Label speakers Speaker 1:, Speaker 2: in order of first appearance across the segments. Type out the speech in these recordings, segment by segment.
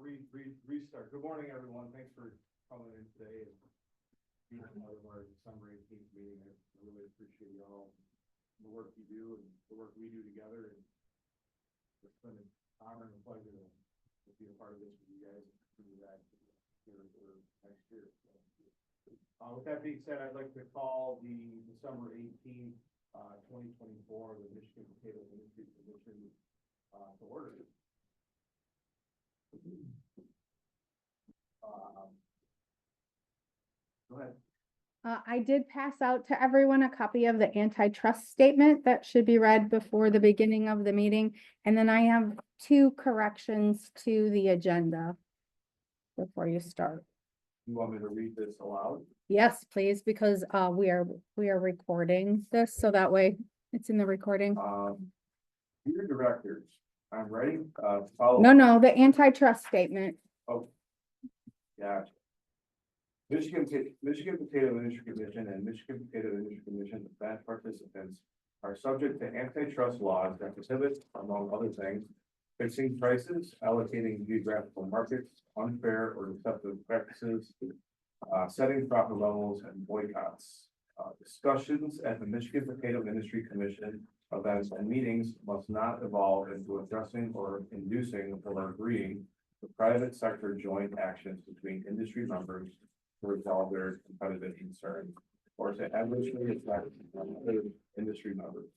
Speaker 1: Restart. Good morning, everyone. Thanks for coming in today and being part of our December 18th meeting. I really appreciate y'all, the work you do and the work we do together. And it's been an honor and a pleasure to be a part of this with you guys and continue that here for next year. With that being said, I'd like to call the December 18th, 2024, the Michigan Potato Industry Commission to order. Go ahead.
Speaker 2: I did pass out to everyone a copy of the antitrust statement that should be read before the beginning of the meeting. And then I have 2 corrections to the agenda before you start.
Speaker 1: You want me to read this aloud?
Speaker 2: Yes, please, because we are recording this, so that way it's in the recording.
Speaker 1: Dear directors, I'm ready to follow.
Speaker 2: No, the antitrust statement.
Speaker 1: Oh, yeah. Michigan Potato Industry Commission and Michigan Potato Industry Commission event participants are subject to antitrust laws that prohibit, among other things, fixing prices, allocating geographical markets, unfair or deceptive practices, setting profit levels, and boycotts. Discussions at the Michigan Potato Industry Commission events and meetings must not evolve into addressing or inducing or agreeing to private sector joint actions between industry members to resolve their competitive concerns or to adversely affect other industry members.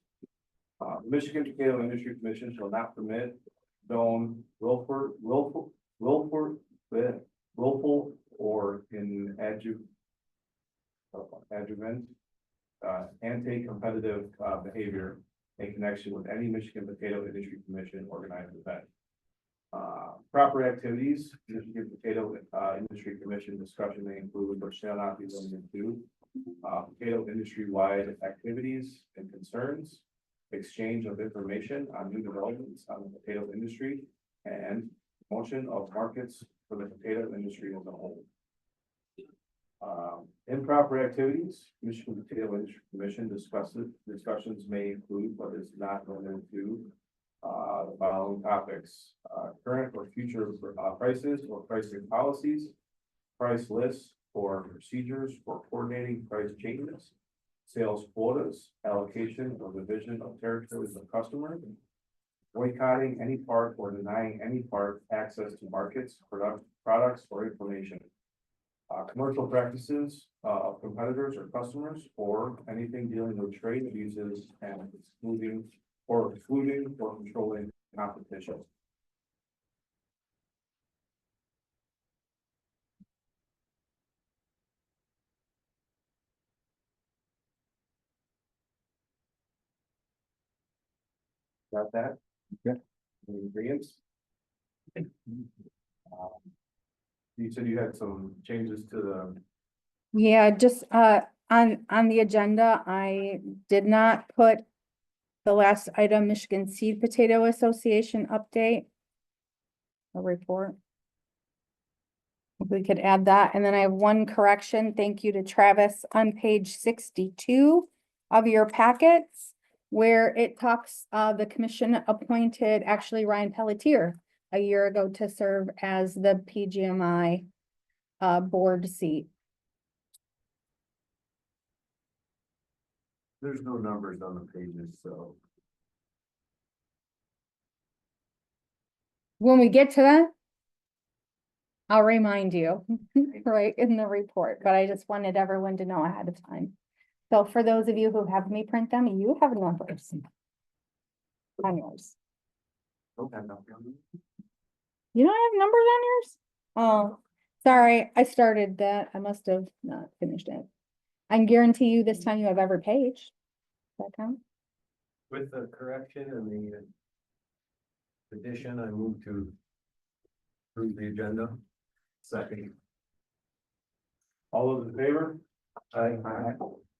Speaker 1: The Michigan Potato Industry Commission shall not permit, condone, willful or in adjuvant anti-competitive behavior in connection with any Michigan Potato Industry Commission organized event. Proper activities, Michigan Potato Industry Commission discussion may include, but shall not be limited to, potato industry-wide activities and concerns, exchange of information on new developments on the potato industry, and promotion of markets for the potato industry as a whole. Improper activities, Michigan Potato Industry Commission discussions may include, but is not limited to, the following topics: current or future prices or pricing policies, price lists or procedures for coordinating price changes, sales quotas, allocation or division of territories of customers, boycotting any part or denying any part access to markets, products or information, commercial practices of competitors or customers, or anything dealing with trade abuses and excluding or controlling competition. Got that?
Speaker 3: Okay.
Speaker 1: Any agreements? You said you had some changes to the.
Speaker 2: Yeah, just on the agenda, I did not put the last item, Michigan Seed Potato Association update. A report. If we could add that, and then I have one correction. Thank you to Travis on page 62 of your packets, where it talks, the commission appointed actually Ryan Pelletier a year ago to serve as the PGMI board seat.
Speaker 3: There's no numbers on the pages, so.
Speaker 2: When we get to that, I'll remind you right in the report, but I just wanted everyone to know ahead of time. So for those of you who have me print them, you have numbers on yours.
Speaker 1: Okay.
Speaker 2: You don't have numbers on yours? Oh, sorry, I started that. I must have not finished it. I can guarantee you this time you have every page. Does that count?
Speaker 3: With the correction and the addition, I move to approve the agenda. Second.
Speaker 1: All those in favor?
Speaker 3: Aye.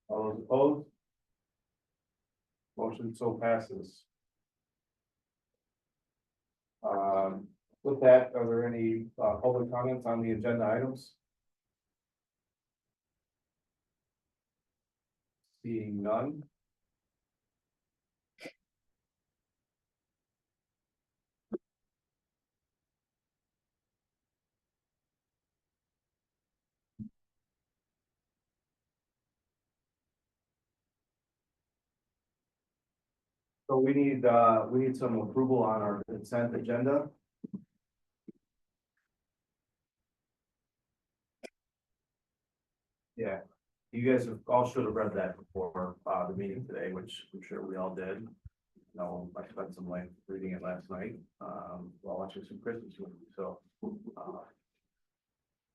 Speaker 1: All those opposed? Motion so passes. With that, are there any public comments on the agenda items? Seeing none. So we need some approval on our consent agenda. Yeah, you guys have all should have read that before, the meeting today, which I'm sure we all did. No, I spent some length reading it last night, while watching some Christmas movies, so,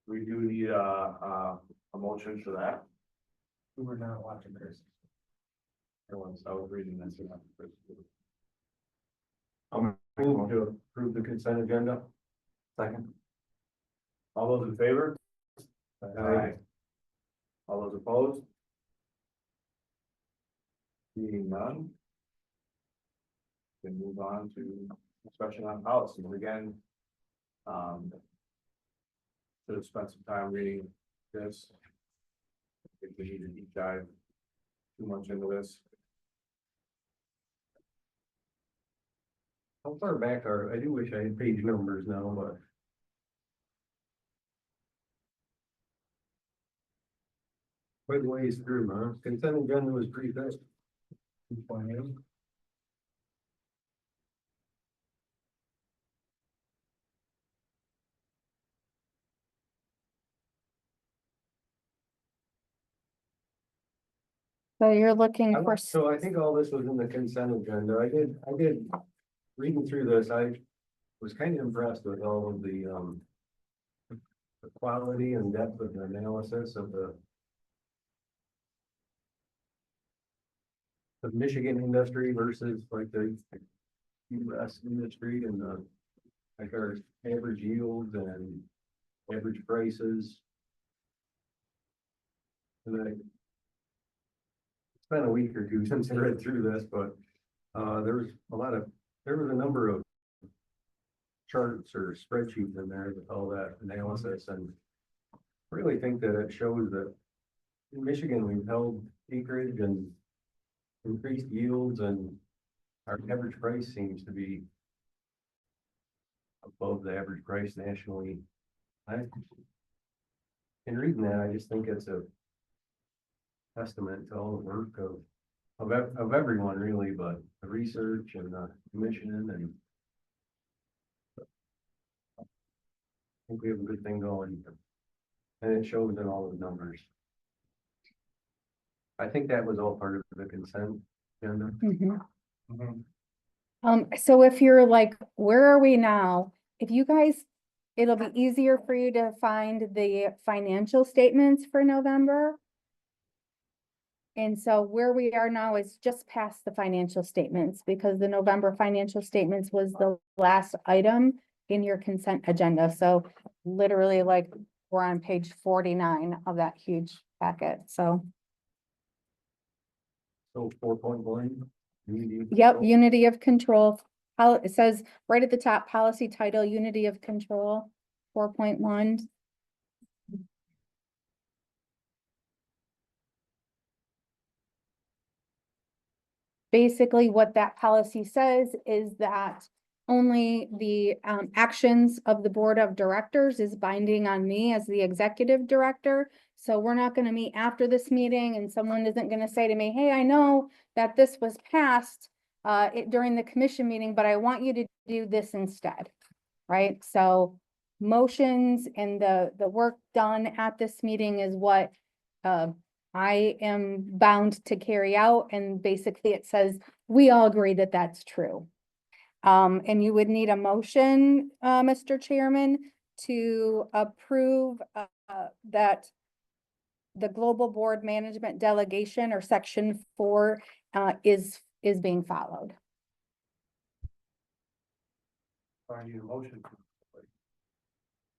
Speaker 1: we do need a motion for that.
Speaker 3: We were not watching Christmas.
Speaker 1: I was reading this.
Speaker 3: I'm moving to approve the consent agenda. Second.
Speaker 1: All those in favor?
Speaker 3: Aye.
Speaker 1: All those opposed? Seeing none. Can move on to discussion on policy, and again. Should have spent some time reading this. If we need to deep dive too much into this.
Speaker 3: How far back are, I do wish I had page numbers now, but. Quite a ways through, huh? Consent agenda was pretty good. 2.8.
Speaker 2: So you're looking for,
Speaker 3: So I think all this was in the consent agenda. I did, reading through this, I was kind of impressed with all of the quality and depth of the analysis of the Michigan industry versus like the US industry and the, like our average yields and average prices. And I, it's been a week or two since I read through this, but there was a number of charts or spreadsheets in there with all that analysis, and really think that it shows that in Michigan, we've held acreage and increased yields, and our average price seems to be above the average price nationally. In reading that, I just think it's a testament to all the work of everyone really, but the research and the commission, and I think we have a good thing going, and it shows in all the numbers. I think that was all part of the consent agenda.
Speaker 2: Mhm. So if you're like, where are we now? If you guys, it'll be easier for you to find the financial statements for November. And so where we are now is just past the financial statements, because the November financial statements was the last item in your consent agenda. So literally, like, we're on page 49 of that huge packet, so.
Speaker 3: So 4.1.
Speaker 2: Yep, unity of control. It says right at the top, policy title, unity of control, 4.1. Basically, what that policy says is that only the actions of the board of directors is binding on me as the executive director. So we're not gonna meet after this meeting, and someone isn't gonna say to me, hey, I know that this was passed during the commission meeting, but I want you to do this instead, right? So motions and the work done at this meeting is what I am bound to carry out, and basically it says, we all agree that that's true. And you would need a motion, Mr. Chairman, to approve that the global board management delegation, or section 4, is being followed.
Speaker 1: I need a motion.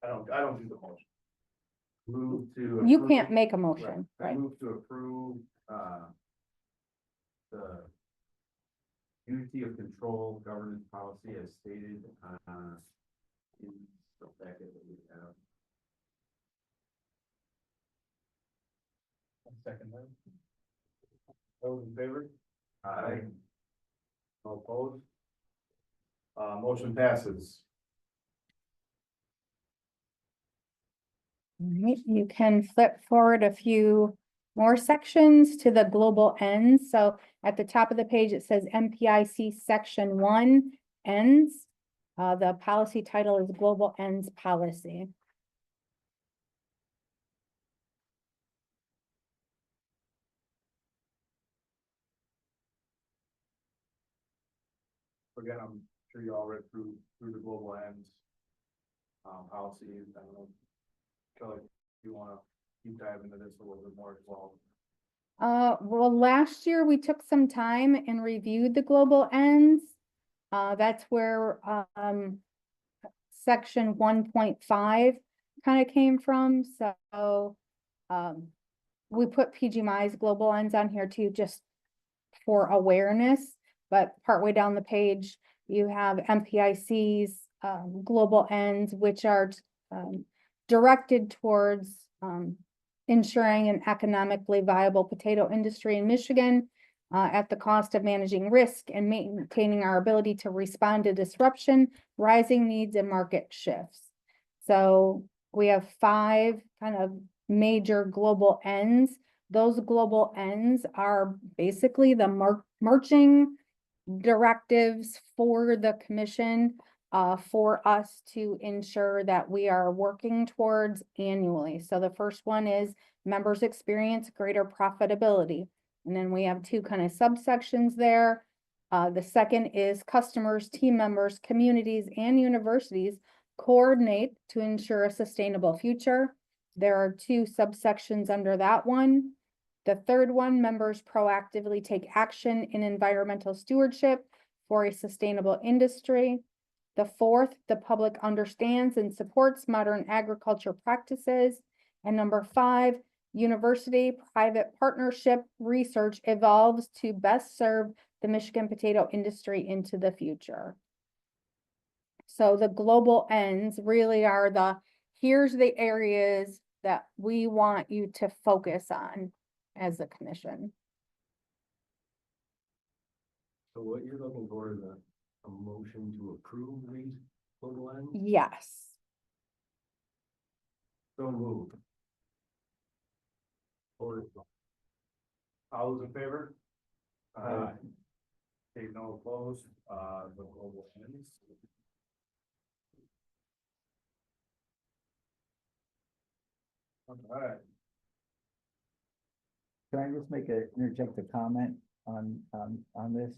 Speaker 1: I don't do the motion. Move to.
Speaker 2: You
Speaker 1: approve-
Speaker 2: can't make a
Speaker 1: Right.
Speaker 2: motion,
Speaker 1: I
Speaker 2: right?
Speaker 1: move to approve, the unity of control governance policy as stated, in the packet that we have. Second then. Those in favor? Aye. All opposed? Motion passes.
Speaker 2: All right, you can flip forward a few more sections to the global ends. So at the top of the page, it says MPIC Section 1 ends. The policy title is Global Ends Policy.
Speaker 1: Again, I'm sure you all read through the global ends. Policies, I don't know. Kelly, if you wanna deep dive into this a little bit more as well.
Speaker 2: Well, last year we took some time and reviewed the global ends. That's where, section 1.5 kind of came from, so, we put PGMI's global ends on here too, just for awareness, but partway down the page, you have MPIC's, global ends, which are, directed towards, ensuring an economically viable potato industry in Michigan, at the cost of managing risk and maintaining our ability to respond to disruption, rising needs, and market shifts. So we have 5 kind of major global ends. Those global ends are basically the marching directives for the commission, for us to ensure that we are working towards annually. So the first one is members experience greater profitability. And then we have 2 kind of subsections there. The second is customers, team members, communities, and universities coordinate to ensure a sustainable future. There are 2 subsections under that one. The third one, members proactively take action in environmental stewardship for a sustainable industry. The fourth, the public understands and supports modern agriculture practices. And number 5, university-private partnership research evolves to best serve the Michigan potato industry into the future. So the global ends really are here's the areas that we want you to focus on as a commission.
Speaker 3: So what you're looking for is a motion to approve these global ends?
Speaker 2: Yes.
Speaker 3: So moved. Or,
Speaker 1: All those in favor?
Speaker 3: Aye.
Speaker 1: Okay, no opposed, the global ends. All right.
Speaker 4: Can I just interject a comment on this?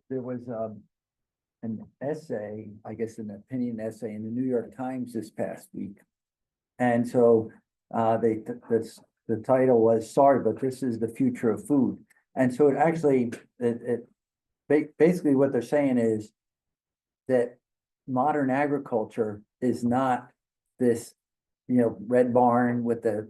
Speaker 4: There was, an essay, I guess an opinion essay in the New York Times this past week. And so, the title was, "Sorry, but this is the future of food." And so basically what they're saying is that modern agriculture is not this, red barn with the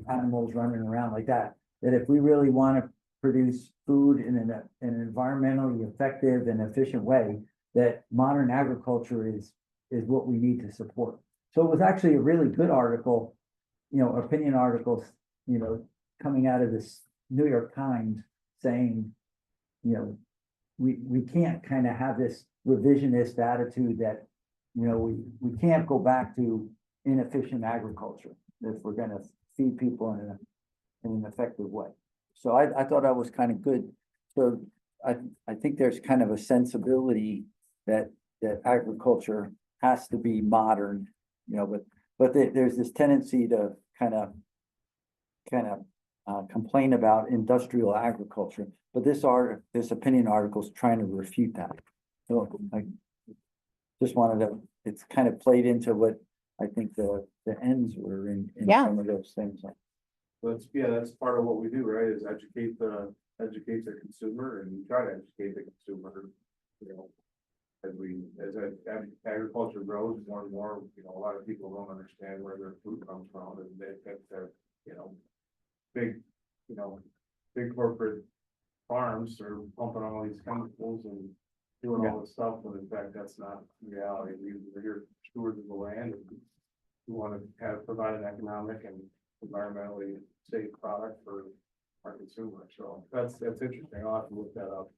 Speaker 4: animals running around like that. That if we really want to produce food in an environmentally effective and efficient way, that modern agriculture is what we need to support. So it was actually a really good article, opinion articles, coming out of this New York Times saying, we can't kind of have this revisionist attitude that, we can't go back to inefficient agriculture if we're gonna feed people in an effective way. So I thought that was kind of good. So I think there's kind of a sensibility that agriculture has to be modern, but there's this tendency to kind of complain about industrial agriculture. But this opinion article is trying to refute that. So I just wanted to, it's kind of played into what I think the ends were in
Speaker 2: Yeah.
Speaker 4: some of those things.
Speaker 1: That's part of what we do, right, is educate the consumer, and we try to educate the consumer, as agriculture grows more and more, a lot of people don't understand where their food comes from, and they think that, big corporate farms are pumping all these chemicals and doing all this stuff, when in fact, that's not reality. We're here stewards of the land, and we want to provide an economic and environmentally safe product for our consumers. So that's interesting. I'll have to look that up.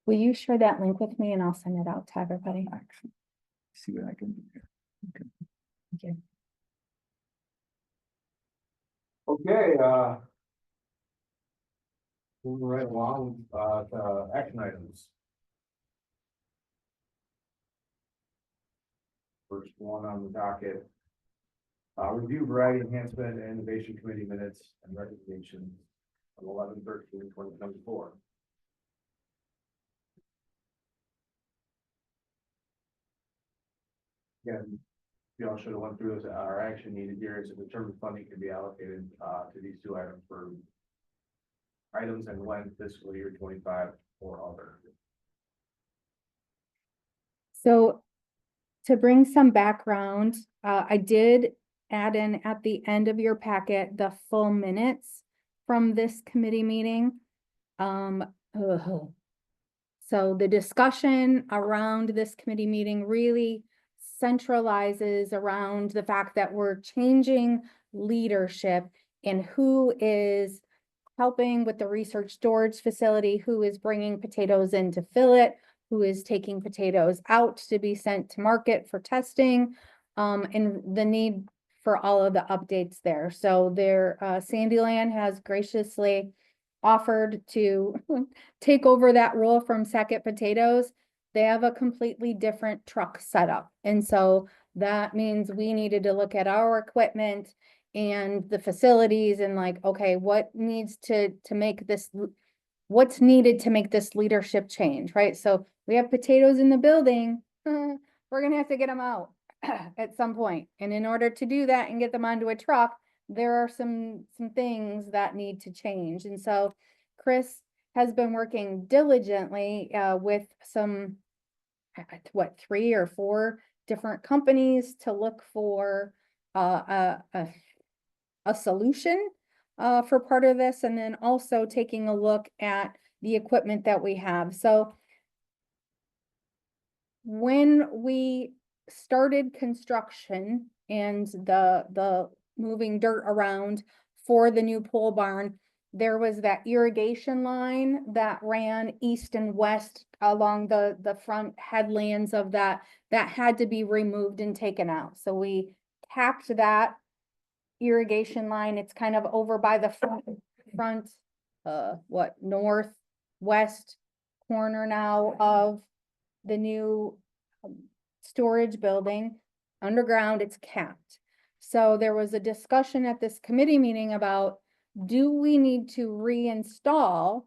Speaker 2: Will you share that link with me and I'll send it out to everybody?
Speaker 4: Actually, see what I can do here. Okay.
Speaker 2: Thank you.
Speaker 1: Okay, moving right along, to action items. First one on the docket. Review variety enhancement and innovation committee minutes and recommendations of 11/13/2024. Again, we all should have went through this. Our action needed here is to determine funding can be allocated, to these two items for items and when fiscal year 25 or other.
Speaker 2: So to bring some background, I did add in at the end of your packet, the full minutes from this committee meeting. So the discussion around this committee meeting really centralizes around the fact that we're changing leadership and who is helping with the research storage facility, who is bringing potatoes in to fill it, who is taking potatoes out to be sent to market for testing, and the need for all of the updates there. So there, Sandyland has graciously offered to take over that role from Sackett Potatoes. They have a completely different truck setup. And so that means we needed to look at our equipment and the facilities and like, okay, what needs to make this, what's needed to make this leadership change, right? So we have potatoes in the building, we're gonna have to get them out at some point. And in order to do that and get them onto a truck, there are some things that need to change. And so Chris has been working diligently with some, what, 3 or 4 different companies to look for a solution for part of this, and then also taking a look at the equipment that we have. So when we started construction and the moving dirt around for the new pole barn, there was that irrigation line that ran east and west along the front headlands of that had to be removed and taken out. So we capped that irrigation line. It's kind of over by the front, northwest corner now of the new storage building. Underground, it's capped. So there was a discussion at this committee meeting about, do we need to reinstall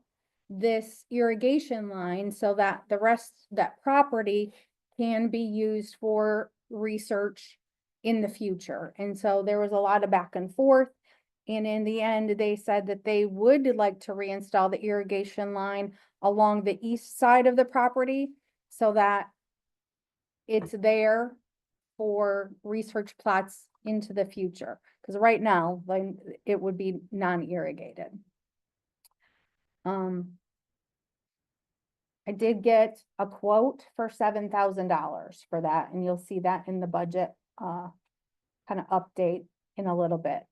Speaker 2: this irrigation line so that the rest, that property can be used for research in the future? And so there was a lot of back and forth. And in the end, they said that they would like to reinstall the irrigation line along the east side of the property so that it's there for research plots into the future. Because right now, like, it would be non-irrigated. I did get a quote for $7,000 for that, and you'll see that in the budget kind of update in a little bit.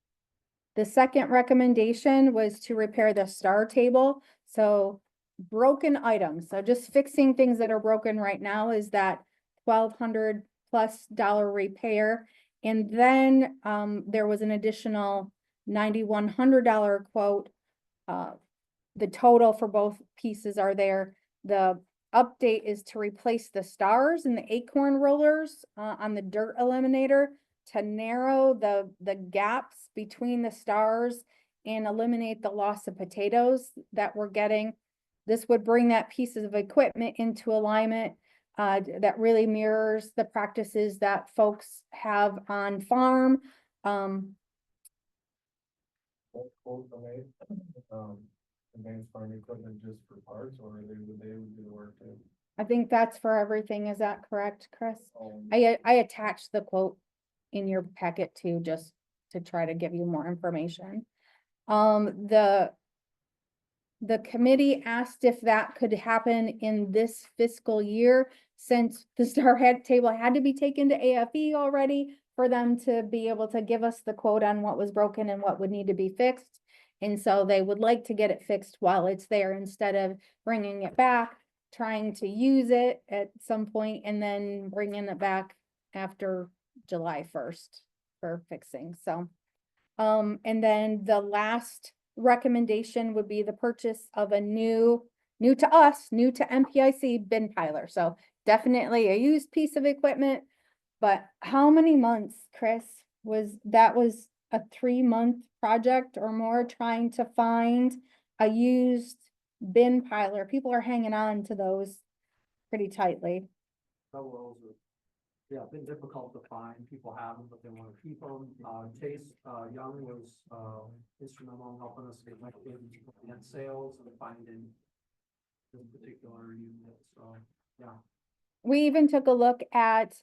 Speaker 2: The second recommendation was to repair the star table. So broken items, so just fixing things that are broken right now, is that $1,200+ repair. And then there was an additional $9,100 quote. The total for both pieces are there. The update is to replace the stars and the acorn rollers on the dirt eliminator to narrow the gaps between the stars and eliminate the loss of potatoes that we're getting. This would bring that piece of equipment into alignment that really mirrors the practices that folks have on farm.
Speaker 1: Advanced farm equipment just for parts, or would they do the work too?
Speaker 2: I think that's for everything. Is that correct, Chris? I attached the quote in your packet too, just to try to give you more information. The committee asked if that could happen in this fiscal year, since the star table had to be taken to AFE already for them to be able to give us the quote on what was broken and what would need to be fixed. And so they would like to get it fixed while it's there instead of bringing it back, trying to use it at some point and then bringing it back after July 1st for fixing. So And then the last recommendation would be the purchase of a new to us, new to MPIC bin piler. So definitely a used piece of equipment. But how many months, Chris, was a 3-month project or more trying to find a used bin piler? People are hanging on to those pretty tightly.
Speaker 5: Those are, yeah, been difficult to find. People have them, but they want to keep them. Chase, Young was, instrumental in helping us get like net sales and finding this particular unit, so, yeah.
Speaker 2: We even took a look at,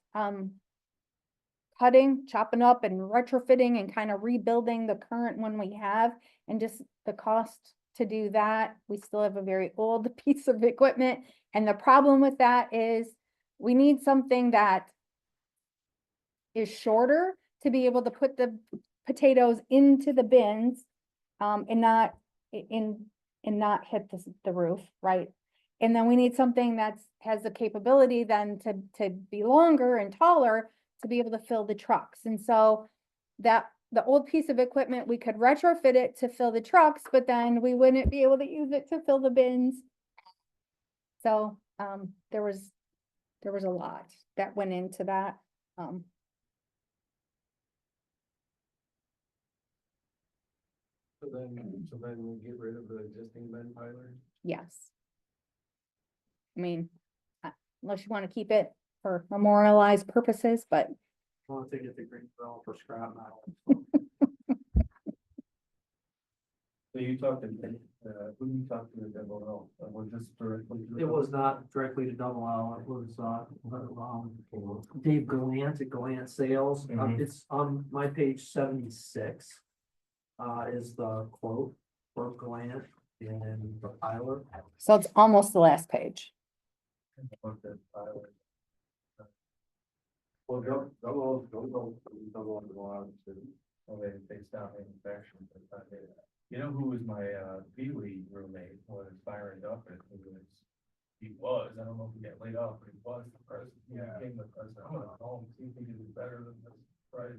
Speaker 2: cutting, chopping up and retrofitting and kind of rebuilding the current one we have, and just the cost to do that. We still have a very old piece of equipment. And the problem with that is we need something that is shorter to be able to put the potatoes into the bins, and not not hit the roof, right? And then we need something has the capability then to be longer and taller to be able to fill the trucks. And so the old piece of equipment, we could retrofit it to fill the trucks, but then we wouldn't be able to use it to fill the bins. So, there was a lot that went into that.
Speaker 3: So then we get rid of the existing bin piler?
Speaker 2: Yes. I mean, unless you want to keep it for memorialized purposes, but
Speaker 5: I want to get the GreenStone for scrap metal.
Speaker 3: So you talked to, who you talked to the Devil L? Was this directly?
Speaker 5: It was not directly to Double L, it was, Dave Gallant at Gallant Sales.
Speaker 3: Mhm.
Speaker 5: It's on my page 76. Is the quote for Gallant and the piler.
Speaker 2: so it's almost the last page.
Speaker 1: Well, double on the line,
Speaker 3: Well, they stopped manufacturing. You know who was my, B-League roommate, was Byron Duffin, he was, I don't know if he got laid off, but he was the president. He
Speaker 1: Yeah.
Speaker 3: became the president. I'm gonna call him, see if he can do better than this price.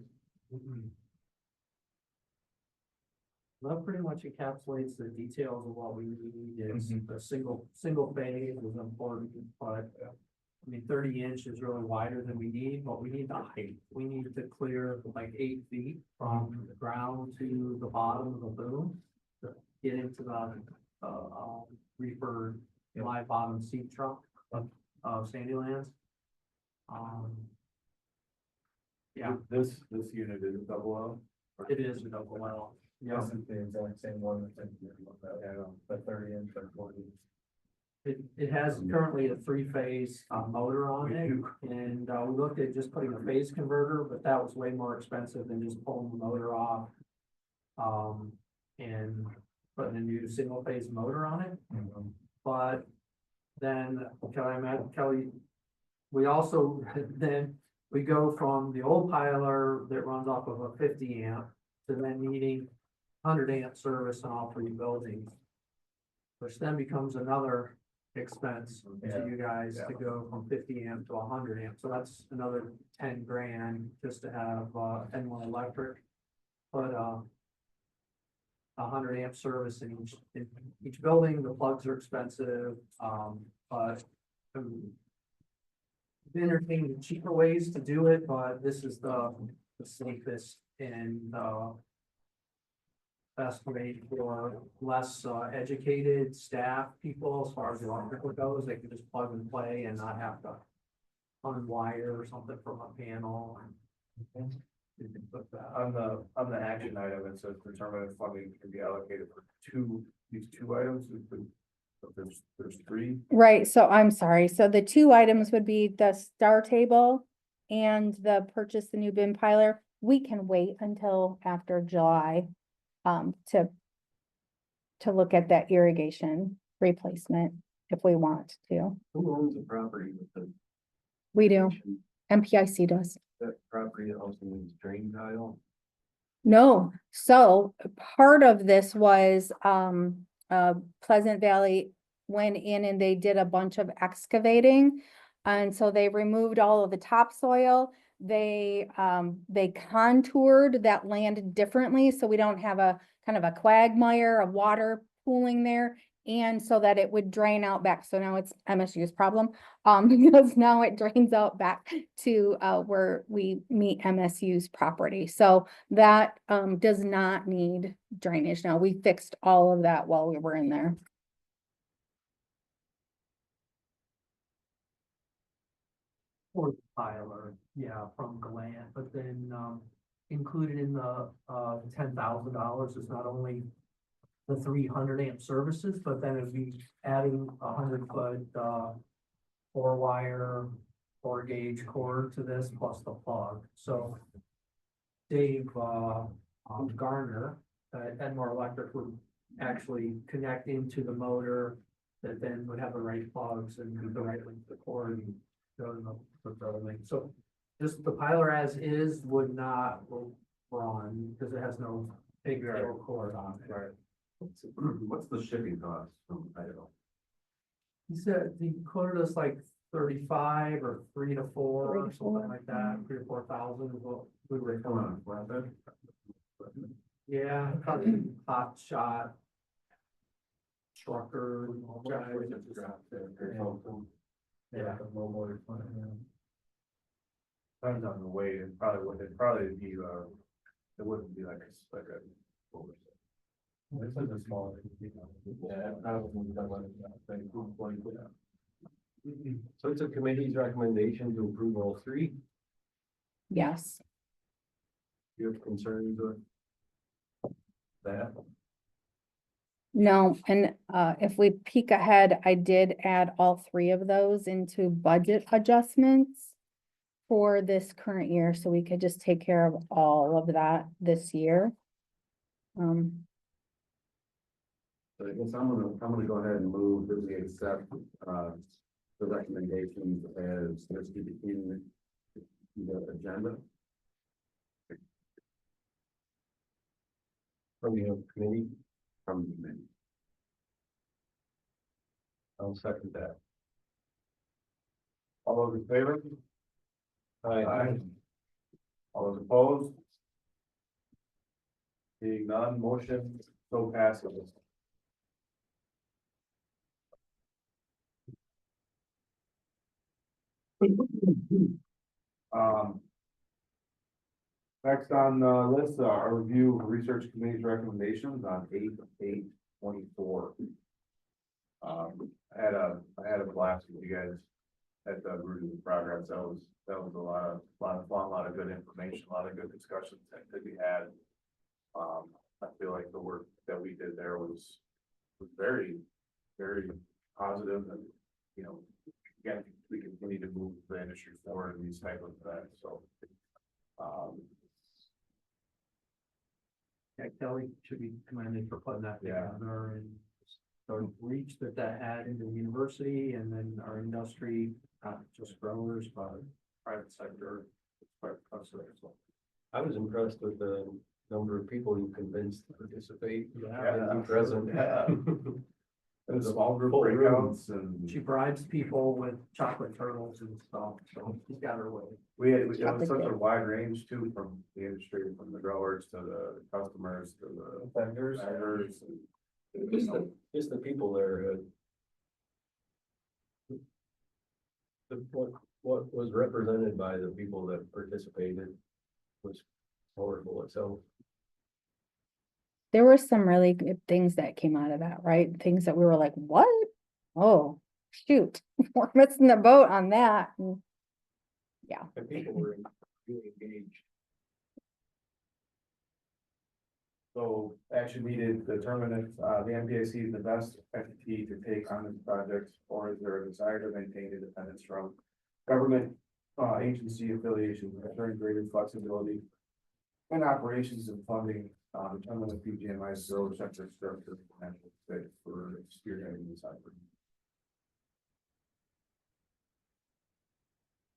Speaker 5: That pretty much encapsulates the details of what we need. Is
Speaker 3: Mhm.
Speaker 5: the single phase is important, but I mean, 30-inch is really wider than we need, but we need the height. We need to clear like 8 feet from the ground to the bottom of the boom to get into the, reefer live bottom seat truck of Sandylands. Yeah,
Speaker 1: This unit is double L.
Speaker 5: it is a double L. Yeah.
Speaker 3: This is the exact same one that's in here,
Speaker 1: Yeah, I know.
Speaker 3: the 30-inch or 40.
Speaker 5: It has currently a 3-phase motor on it, and we looked at just putting a phase converter, but that was way more expensive than just pulling the motor off. And putting a new single-phase motor on it, but then Kelly, we also, then we go from the old piler that runs off of a 50 amp to then needing 100 amp service in all 3 buildings, which then becomes another expense to you guys to go from 50 amp to 100 amp. So that's another 10 grand just to have N1 Electric put 100 amp service in each building. The plugs are expensive, but entertaining cheaper ways to do it, but this is the safest and best way for less educated staff people as far as the electrical goes. They can just plug and play and not have to unwire or something from a panel. And you can put that.
Speaker 1: On the action item, it says determine if funding can be allocated for these two items. There's 3.
Speaker 2: Right, so I'm sorry. So the 2 items would be the star table and the purchase the new bin piler. We can wait until after July, to look at that irrigation replacement if we want to.
Speaker 3: Who owns the property with the?
Speaker 2: We do, MPIC does.
Speaker 3: That property also needs drain tile?
Speaker 2: No, so part of this was, Pleasant Valley went in and they did a bunch of excavating. And so they removed all of the topsoil. they contoured that land differently, so we don't have a kind of a quagmire of water pooling there. And so that it would drain out back, so now it's MSU's problem, because now it drains out back to, where we meet MSU's property. So that, does not need drainage now. We fixed all of that while we were in there.
Speaker 5: Or the Tyler, yeah, from Gland, but then, included in the, $10,000 is not only the 300 amp services, but then it'd be adding 100-foot, 4-wire, 4-gauge cord to this plus the plug, so Dave, Garner, at Edmore Electric would actually connect into the motor that then would have the right plugs and the right length of cord and go to the link. So just the piler as is would not run because it has no big metal cord on it.
Speaker 1: Right.
Speaker 3: What's the shipping cost from Idaho?
Speaker 5: He said he quoted us like 35 or 3 to 4 or
Speaker 2: 3 to 4,
Speaker 5: something like that, 3 to 4,000 is what we were
Speaker 3: Come on, flatbed?
Speaker 5: Yeah, probably hot shot. Trucker. and all that. Yeah.
Speaker 1: Depends on the weight, it probably would, it'd probably be, it wouldn't be like a. This is a small.
Speaker 3: So it's a committee's recommendation to approve all three.
Speaker 2: Yes.
Speaker 3: You have concerns with that?
Speaker 2: No, and if we peek ahead, I did add all 3 of those into budget adjustments for this current year, so we could just take care of all of that this year.
Speaker 6: So I guess I'm gonna go ahead and move that we accept, the recommendations as listed in the agenda.
Speaker 3: From the committee,
Speaker 6: From the committee.
Speaker 3: I'll second that.
Speaker 1: All those in favor?
Speaker 3: Aye.
Speaker 1: All those opposed? Seeing none, motion so passes. Um. Next on the list, our review of research committee's recommendations on 8/8/24. I had a blast with you guys at the review progress. That was a lot of fun, a lot of good information, a lot of good discussions that we had. I feel like the work that we did there was very, very positive and, you know, again, we continue to move the industry forward in these type of events, so.
Speaker 5: Yeah, Kelly should be commended for putting that
Speaker 1: Yeah.
Speaker 5: together and the reach that had into the university and then our industry, not just growers, but private sector. It's quite impressive as well.
Speaker 3: I was impressed with the number of people you convinced to participate.
Speaker 1: Yeah.
Speaker 3: And be present.
Speaker 1: Yeah. And small group
Speaker 3: Full room.
Speaker 1: breakouts and.
Speaker 5: She bribes people with chocolate turtles and stuff, so she's got her way.
Speaker 1: It was such a wide range too, from the industry, from the growers to the customers to the
Speaker 3: Vendors.
Speaker 1: vendors. And,
Speaker 3: Just the people there. What was represented by the people that participated was powerful itself.
Speaker 2: There were some really good things that came out of that, right? Things that we were like, what? Oh, shoot, we're missing the boat on that. And
Speaker 3: And people were really engaged.
Speaker 1: So action needed to determine if the MPAC is the best entity to take on this project, or is there a desire to maintain independence from government agency affiliations, ensuring greater flexibility in operations and funding, determine if PGMI's zero sector structure potential fit for spearheading this effort.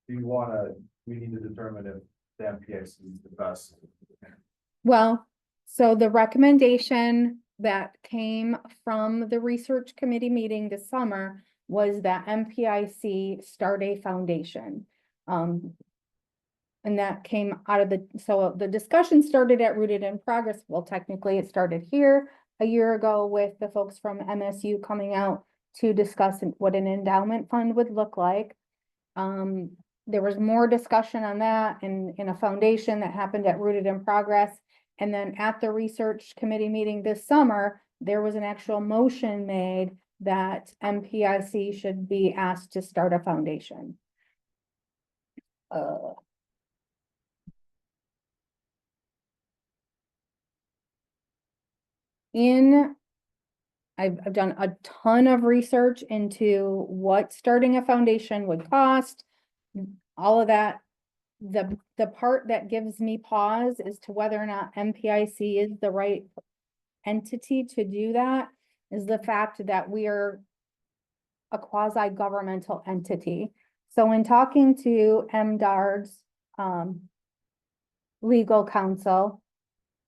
Speaker 1: We need to determine if the MPAC is the best.
Speaker 2: well, so the recommendation that came from the research committee meeting this summer was that MPIC start a foundation. And that came out of so the discussion started at Rooted in Progress. Well, technically it started here a year ago with the folks from MSU coming out to discuss what an endowment fund would look like. There was more discussion on that in a foundation that happened at Rooted in Progress. And then at the research committee meeting this summer, there was an actual motion made that MPIC should be asked to start a foundation. I've done a ton of research into what starting a foundation would cost. All of that. The part that gives me pause as to whether or not MPIC is the right entity to do that is the fact that we are a quasi-governmental entity. So in talking to MDARD's legal counsel,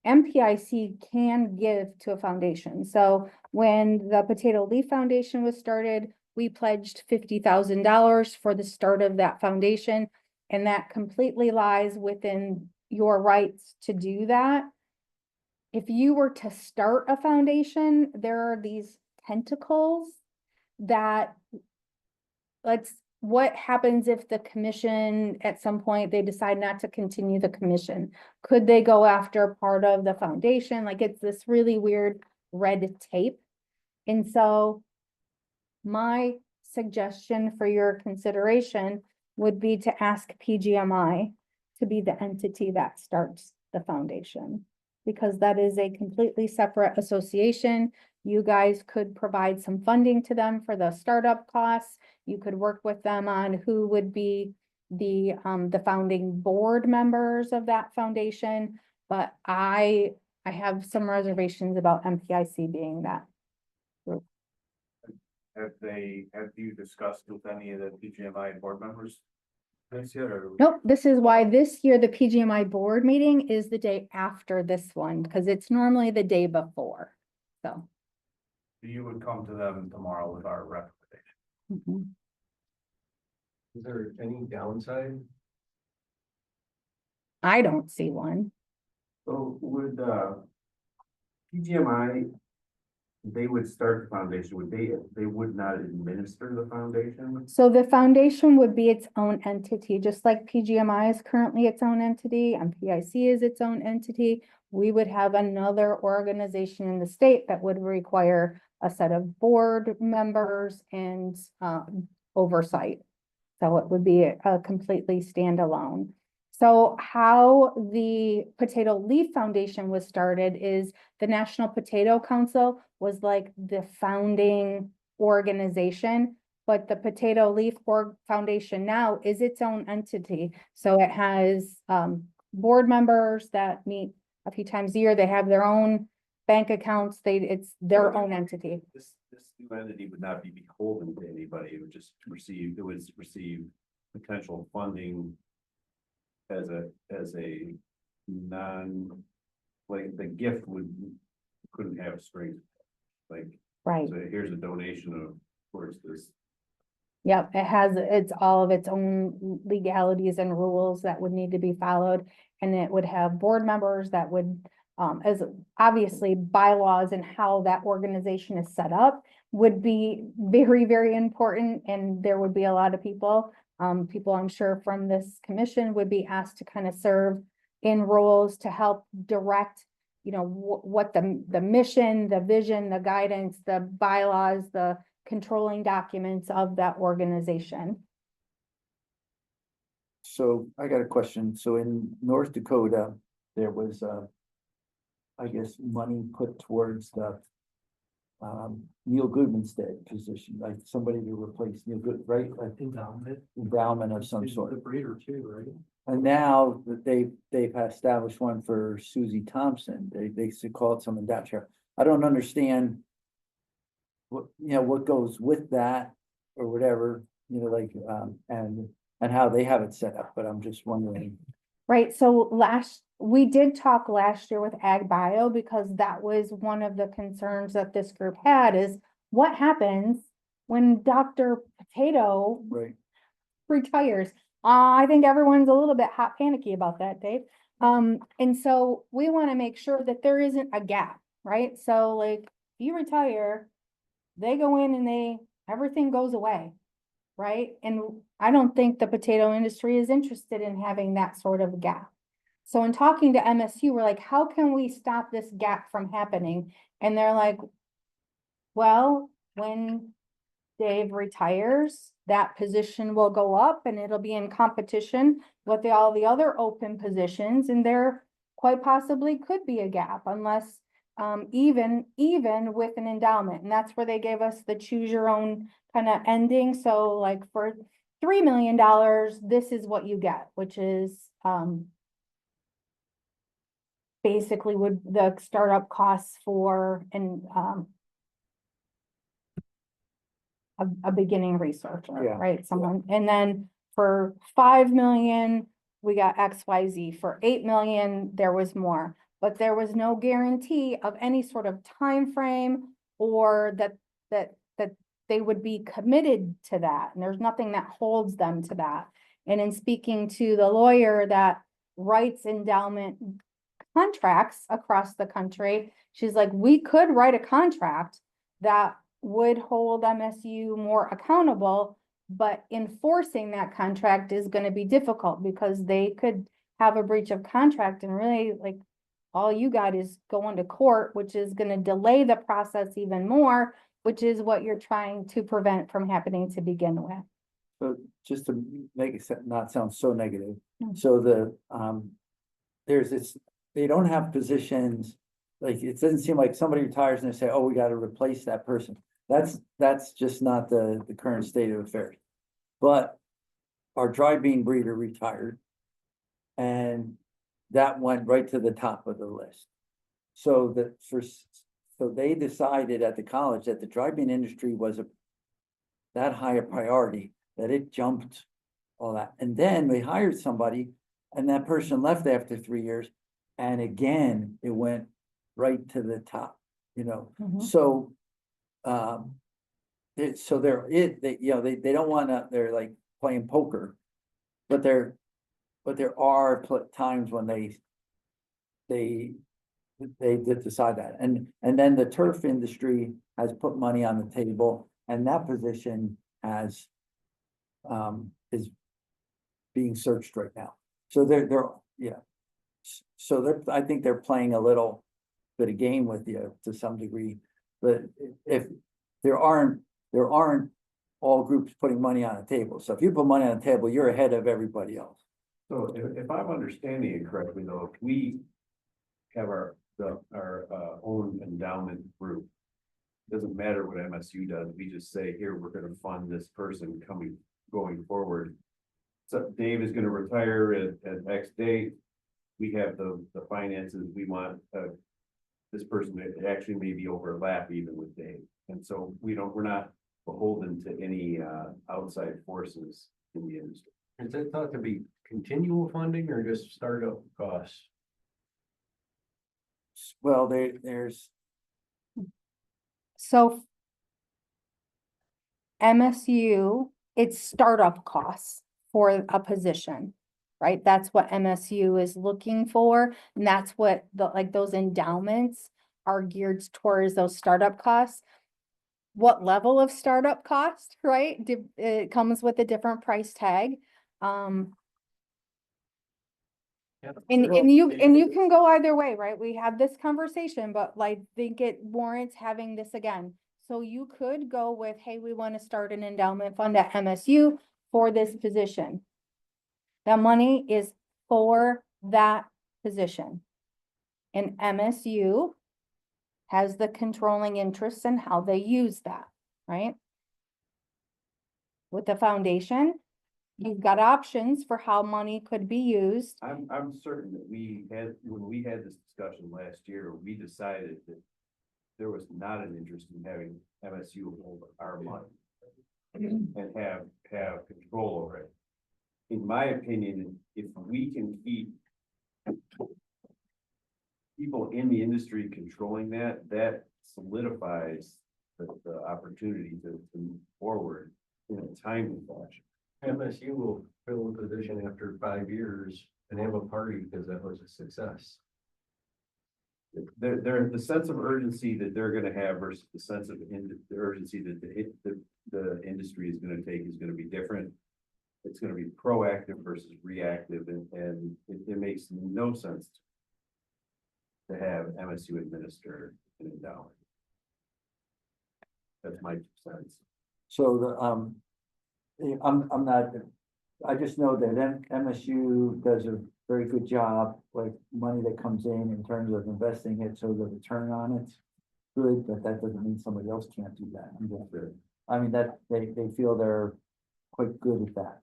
Speaker 2: MPIC can give to a foundation. So when the Potato Leaf Foundation was started, we pledged $50,000 for the start of that foundation. And that completely lies within your rights to do that. If you were to start a foundation, there are these tentacles that what happens if the commission at some point they decide not to continue the commission? Could they go after part of the foundation? Like it's this really weird red tape. And so my suggestion for your consideration would be to ask PGMI to be the entity that starts the foundation, because that is a completely separate association. You guys could provide some funding to them for the startup costs. You could work with them on who would be the founding board members of that foundation. But I have some reservations about MPIC being that.
Speaker 1: Have you discussed with any of the PGMI board members? This yet, or?
Speaker 2: Nope, this is why this year the PGMI board meeting is the day after this one, because it's normally the day before, so.
Speaker 1: You would come to them tomorrow with our recommendation.
Speaker 3: Is there any downside?
Speaker 2: I don't see one.
Speaker 6: So would, PGMI, they would start the foundation, they would not administer the foundation?
Speaker 2: So the foundation would be its own entity, just like PGMI is currently its own entity, MPIC is its own entity. We would have another organization in the state that would require a set of board members and oversight. So it would be a completely standalone. So how the Potato Leaf Foundation was started is the National Potato Council was like the founding organization, but the Potato Leaf Foundation now is its own entity. So it has board members that meet a few times a year. They have their own bank accounts. It's their own entity.
Speaker 1: This new entity would not be beholden to anybody. It would just receive potential funding as a non, like the gift couldn't have strings. Like,
Speaker 2: Right.
Speaker 1: so here's a donation of towards this.
Speaker 2: Yep, it's all of its own legalities and rules that would need to be followed. And it would have board members that would, as obviously bylaws and how that organization is set up would be very, very important. And there would be a lot of people I'm sure from this commission would be asked to kind of serve in roles to help direct, what the mission, the vision, the guidance, the bylaws, the controlling documents of that organization.
Speaker 4: So I got a question. So in North Dakota, there was, I guess, money put towards the Neil Goodmanstead position, like somebody to replace Neil Good, right? Like endowment of some
Speaker 5: He's
Speaker 4: sort.
Speaker 5: the breeder too, right?
Speaker 4: And now that they've established one for Susie Thompson, they call it some endowment. I don't understand what goes with that or whatever, and how they have it set up, but I'm just wondering.
Speaker 2: Right, so we did talk last year with Ag Bio because that was one of the concerns that this group had is what happens when Dr. Potato
Speaker 4: Right.
Speaker 2: retires? I think everyone's a little bit hot panicky about that, Dave. And so we want to make sure that there isn't a gap, right? So like, you retire, they go in and everything goes away, right? And I don't think the potato industry is interested in having that sort of gap. So in talking to MSU, we're like, how can we stop this gap from happening? And they're like, well, when Dave retires, that position will go up and it'll be in competition with all the other open positions, and there quite possibly could be a gap unless even with an endowment. And that's where they gave us the choose your own kind of ending. So like for $3 million, this is what you get, which is basically would the startup costs for a beginning researcher,
Speaker 4: Yeah,
Speaker 2: right? Someone, and then for 5 million, we got XYZ. For 8 million, there was more, but there was no guarantee of any sort of time frame or that they would be committed to that. And there's nothing that holds them to that. And in speaking to the lawyer that writes endowment contracts across the country, she's like, we could write a contract that would hold MSU more accountable, but enforcing that contract is gonna be difficult because they could have a breach of contract and really like all you got is going to court, which is gonna delay the process even more, which is what you're trying to prevent from happening to begin with.
Speaker 4: so just to make it not sound so negative,
Speaker 2: Mm.
Speaker 4: so there's this, they don't have positions. Like, it doesn't seem like somebody retires and they say, oh, we gotta replace that person. That's just not the current state of affairs. But our dry bean breeder retired. And that went right to the top of the list. So so they decided at the college that the dry bean industry was that high a priority that it jumped all that. And then they hired somebody and that person left after 3 years. And again, it went right to the top,
Speaker 2: Mhm.
Speaker 4: So so they don't wanna, they're like playing poker. But there are times when they did decide that, and then the turf industry has put money on the table, and that position is being searched right now. So I think they're playing a little bit of game with you to some degree, but if there aren't all groups putting money on the table. So if you put money on the table, you're ahead of everybody else.
Speaker 1: So if I'm understanding it correctly, though, if we have our own endowment group, doesn't matter what MSU does, we just say, here, we're gonna fund this person going forward. So Dave is gonna retire at X date. We have the finances, we want, this person that actually maybe overlap even with Dave. And so we're not beholden to any outside forces in the industry.
Speaker 3: Is it thought to be continual funding or just startup costs?
Speaker 4: Well, there's,
Speaker 2: So MSU, it's startup costs for a position, right? That's what MSU is looking for. And that's what those endowments are geared towards, those startup costs. What level of startup cost, right? It comes with a different price tag. And you can go either way, right? We had this conversation, but like, think it warrants having this again. So you could go with, hey, we want to start an endowment fund at MSU for this position. That money is for that position. And MSU has the controlling interests in how they use that, right? With the foundation, you've got options for how money could be used.
Speaker 1: I'm certain that when we had this discussion last year, we decided that there was not an interest in having MSU hold our money and have control over it. In my opinion, if we can keep people in the industry controlling that solidifies the opportunity to move forward in a timely fashion.
Speaker 3: MSU will fill a position after 5 years and have a party because that was a success.
Speaker 1: The sense of urgency that they're gonna have versus the sense of the urgency that the industry is gonna take is gonna be different. It's gonna be proactive versus reactive, and it makes no sense to have MSU administer an endowment. That's my 2 cents.
Speaker 4: So I'm not, I just know that MSU does a very good job, like money that comes in terms of investing it, so the return on it's good, but that doesn't mean somebody else can't do that. I mean, that they feel they're quite good at that.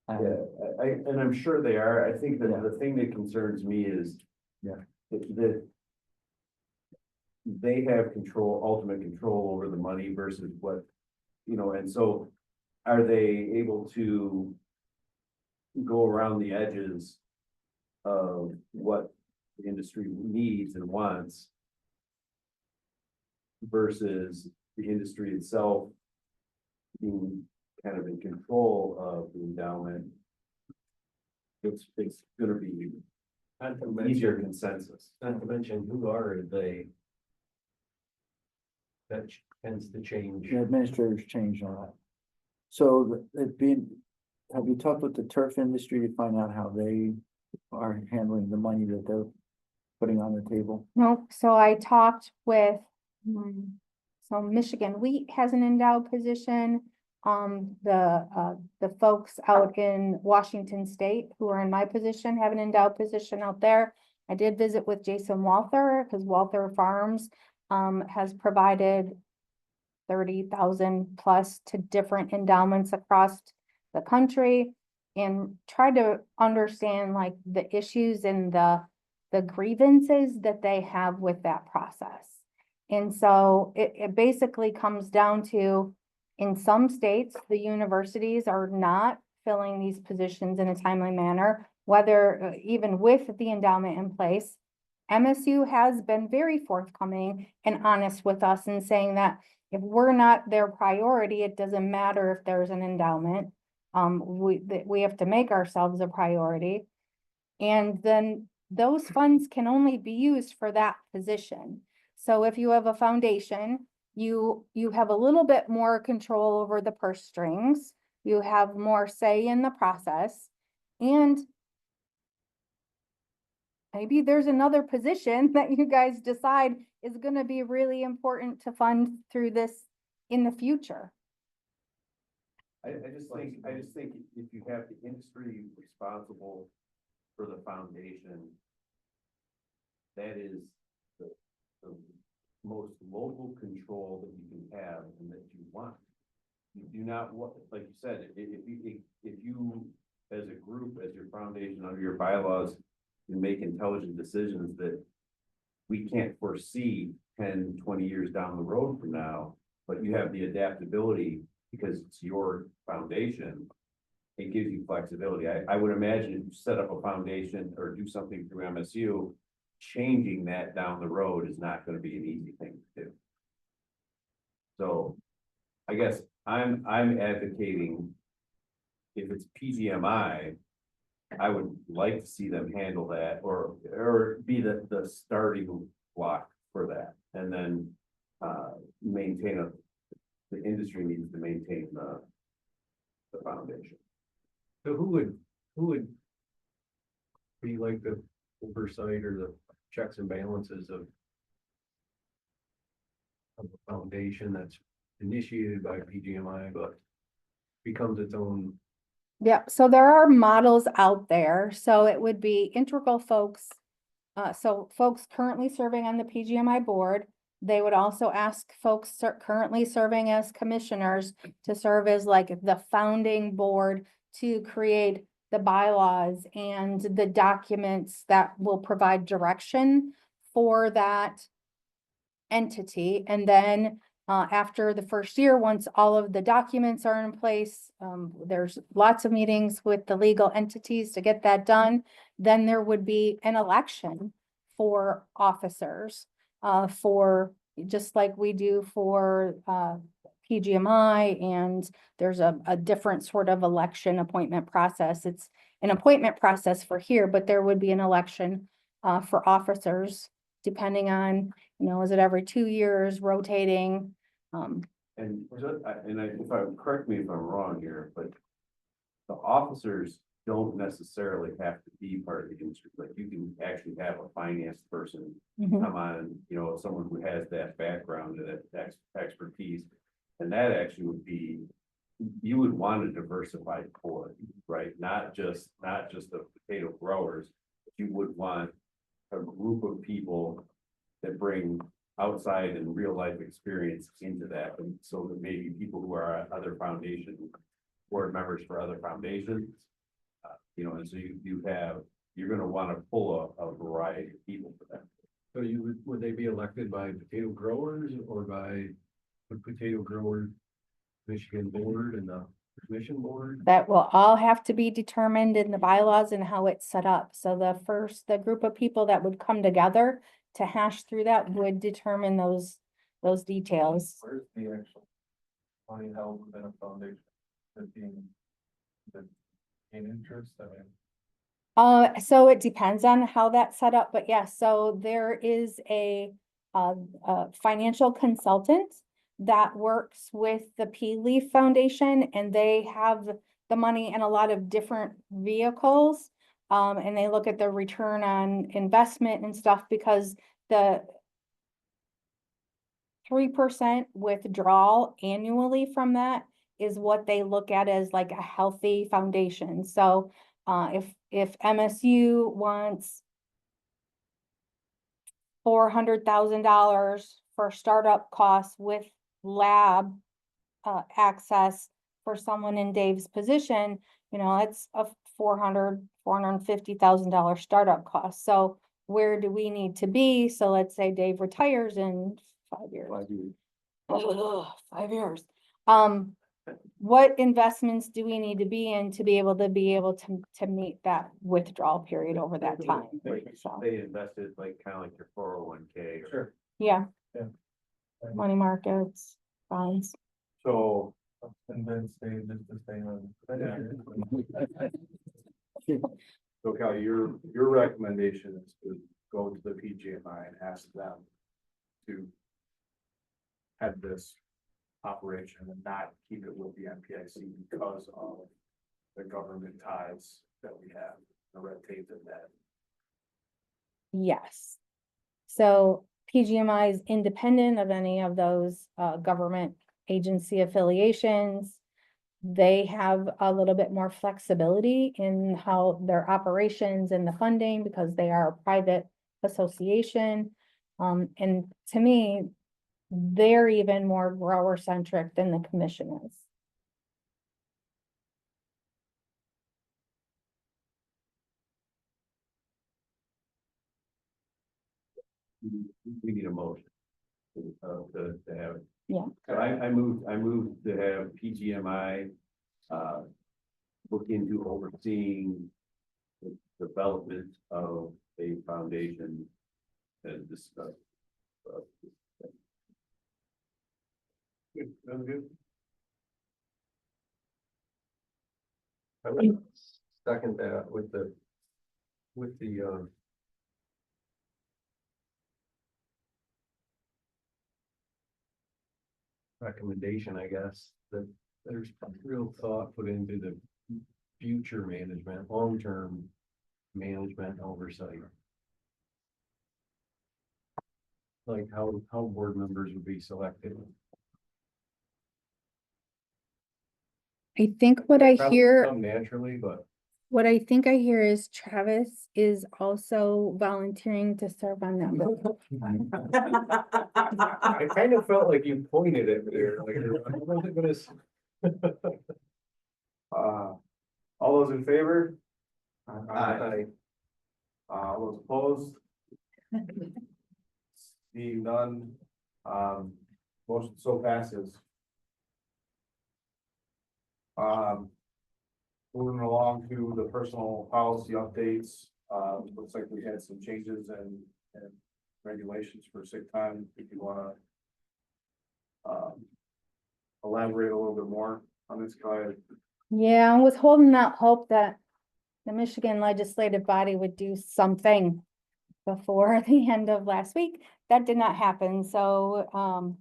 Speaker 1: Yeah, and I'm sure they are. I think that the thing that concerns me is.
Speaker 4: Yeah.
Speaker 1: That they have ultimate control over the money versus what, and so are they able to go around the edges of what the industry needs and wants versus the industry itself being kind of in control of the endowment? It's gonna be
Speaker 3: Not to
Speaker 1: easier
Speaker 3: mention,
Speaker 1: consensus.
Speaker 3: not to mention who are they? That tends to change.
Speaker 4: The administrators changed on that. So have you talked with the turf industry to find out how they are handling the money that they're putting on the table?
Speaker 2: No, so I talked with, so Michigan Wheat has an endowed position. The folks out in Washington State who are in my position have an endowed position out there. I did visit with Jason Walther, because Walther Farms has provided 30,000 plus to different endowments across the country, and tried to understand like the issues and the grievances that they have with that process. And so it basically comes down to, in some states, the universities are not filling these positions in a timely manner, whether even with the endowment in place. MSU has been very forthcoming and honest with us in saying that if we're not their priority, it doesn't matter if there's an endowment. We have to make ourselves a priority. And then those funds can only be used for that position. So if you have a foundation, you have a little bit more control over the purse strings. You have more say in the process. And maybe there's another position that you guys decide is gonna be really important to fund through this in the future.
Speaker 1: I just think if you have the industry responsible for the foundation, that is the most local control that you can have and that you want. You do not want, like you said, if you as a group, as your foundation, under your bylaws, you make intelligent decisions that we can't foresee 10, 20 years down the road from now, but you have the adaptability because it's your foundation, it gives you flexibility. I would imagine if you set up a foundation or do something through MSU, changing that down the road is not going to be an easy thing to do. So I guess I'm advocating, if it's PGMI, I would like to see them handle that or be the starting block for that, and then maintain the industry needs to maintain the foundation.
Speaker 3: So who would be like the oversight or the checks and balances of a foundation that's initiated by PGMI but becomes its own?
Speaker 2: Yeah, so there are models out there. So it would be integral folks. So folks currently serving on the PGMI board, they would also ask folks currently serving as commissioners to serve as like the founding board to create the bylaws and the documents that will provide direction for that entity. And then after the first year, once all of the documents are in place, there's lots of meetings with the legal entities to get that done. Then there would be an election for officers, for just like we do for PGMI, and there's a different sort of election appointment process. It's an appointment process for here, but there would be an election for officers, depending on, is it every 2 years, rotating?
Speaker 1: And if I, correct me if I'm wrong here, but the officers don't necessarily have to be part of the industry. Like, you can actually have a finance person
Speaker 2: Mhm.
Speaker 1: come on, someone who has that background and that expertise. And that actually would be, you would want a diversified board, right? Not just the potato growers. You would want a group of people that bring outside and real life experience into that. And so that maybe people who are at other foundation, board members for other foundations. And so you're gonna wanna pull a variety of people for that.
Speaker 3: So would they be elected by potato growers or by the potato grower Michigan board and the commission board?
Speaker 2: That will all have to be determined in the bylaws and how it's set up. So the group of people that would come together to hash through that would determine those details.
Speaker 1: Where's the actual money held within a foundation that being in interest? I mean.
Speaker 2: So it depends on how that's set up, but yes, so there is a financial consultant that works with the P Leaf Foundation, and they have the money in a lot of different vehicles. And they look at the return on investment and stuff, because the 3% withdrawal annually from that is what they look at as like a healthy foundation. So if MSU wants $400,000 for startup costs with lab access for someone in Dave's position, it's a $450,000 startup cost. So where do we need to be? So let's say Dave retires in 5 years.
Speaker 1: 5 years.
Speaker 2: 5 years. What investments do we need to be in to be able to meet that withdrawal period over that time? So,
Speaker 1: They invested like your 401k. Sure.
Speaker 2: yeah.
Speaker 1: Yeah.
Speaker 2: Money markets, bonds.
Speaker 1: So. And then stay on. So Kelly, your recommendation is to go to the PGMI and ask them to head this operation and not keep it with the MPIC because of the government ties that we have, the red tape in that.
Speaker 2: Yes. So PGMI is independent of any of those government agency affiliations. They have a little bit more flexibility in how their operations and the funding, because they are a private association. And to me, they're even more grower centric than the commission is.
Speaker 1: We need a motion. To have.
Speaker 2: Yeah.
Speaker 1: So I moved to have PGMI, look into overseeing the development of a foundation and discuss. Good, sounds good.
Speaker 3: I would second that with the recommendation, I guess, that there's real thought put into the future management, long-term management oversight. Like how board members would be selected.
Speaker 2: I think what I
Speaker 3: Probably
Speaker 2: hear,
Speaker 3: come naturally, but
Speaker 2: what I think I hear is Travis is also volunteering to serve on that board.
Speaker 3: I kind of felt like you pointed at me there, like I wasn't gonna.
Speaker 1: All those in favor?
Speaker 3: Aye.
Speaker 1: All those opposed? Seeing none, motion so passes. Moving along to the personal policy updates, looks like we had some changes and regulations for sick time, if you wanna elaborate a little bit more on this, Kyle?
Speaker 2: Yeah, I was holding out hope that the Michigan legislative body would do something before the end of last week. That did not happen, so,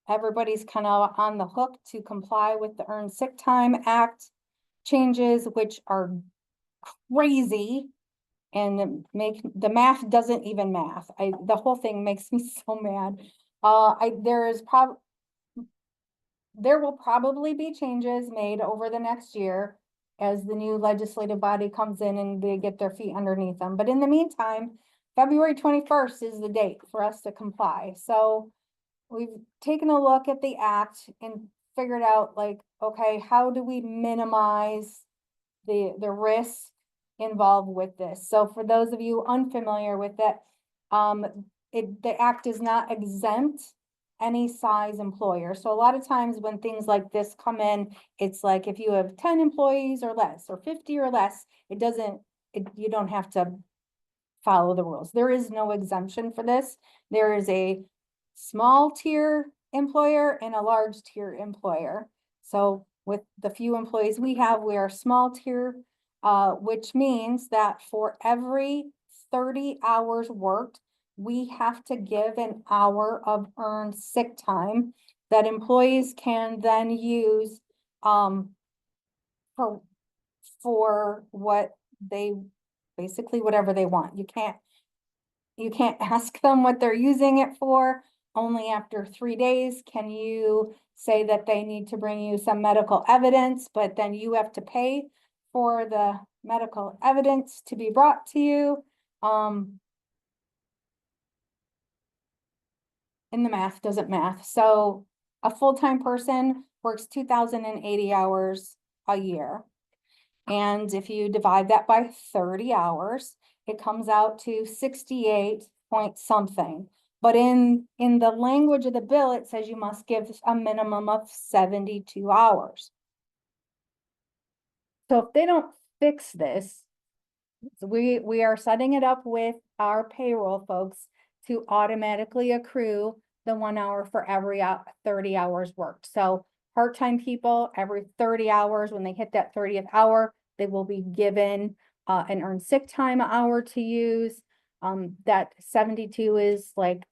Speaker 2: everybody's kind of on the hook to comply with the Earned Sick Time Act changes, which are crazy. And make, the math doesn't even math. The whole thing makes me so mad. There will probably be changes made over the next year as the new legislative body comes in and they get their feet underneath them. But in the meantime, February 21st is the date for us to comply. So we've taken a look at the act and figured out like, okay, how do we minimize the risk involved with this? So for those of you unfamiliar with it, the act does not exempt any size employer. So a lot of times when things like this come in, it's like if you have 10 employees or less, or 50 or less, you don't have to follow the rules. There is no exemption for this. There is a small tier employer and a large tier employer. So with the few employees we have, we are small tier, which means that for every 30 hours worked, we have to give an hour of earned sick time that employees can then use for what they, basically whatever they want. You can't ask them what they're using it for. Only after 3 days can you say that they need to bring you some medical evidence, but then you have to pay for the medical evidence to be brought to you. And the math doesn't math. So a full-time person works 2,080 hours a year. And if you divide that by 30 hours, it comes out to 68 point something. But in the language of the bill, it says you must give a minimum of 72 hours. So if they don't fix this, we are setting it up with our payroll folks to automatically accrue the 1 hour for every 30 hours worked. So part-time people, every 30 hours, when they hit that 30th hour, they will be given an earned sick time hour to use. That 72 is like,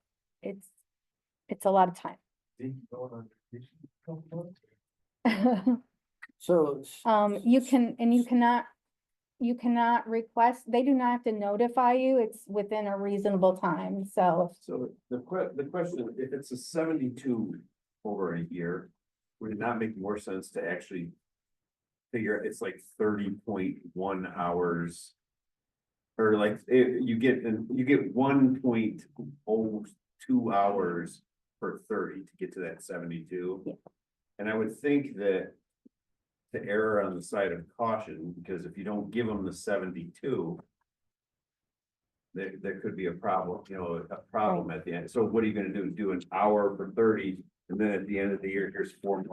Speaker 2: it's a lot of time.
Speaker 4: So.
Speaker 2: You cannot request, they do not have to notify you, it's within a reasonable time, so.
Speaker 1: So the question, if it's a 72 over a year, would it not make more sense to actually figure it's like 30.1 hours? Or like you get 1.02 hours per 30 to get to that 72.
Speaker 2: Yeah.
Speaker 1: And I would think that to err on the side of caution, because if you don't give them the 72, there could be a problem, at the end. So what are you gonna do? Do an hour for 30, and then at the end of the year, here's four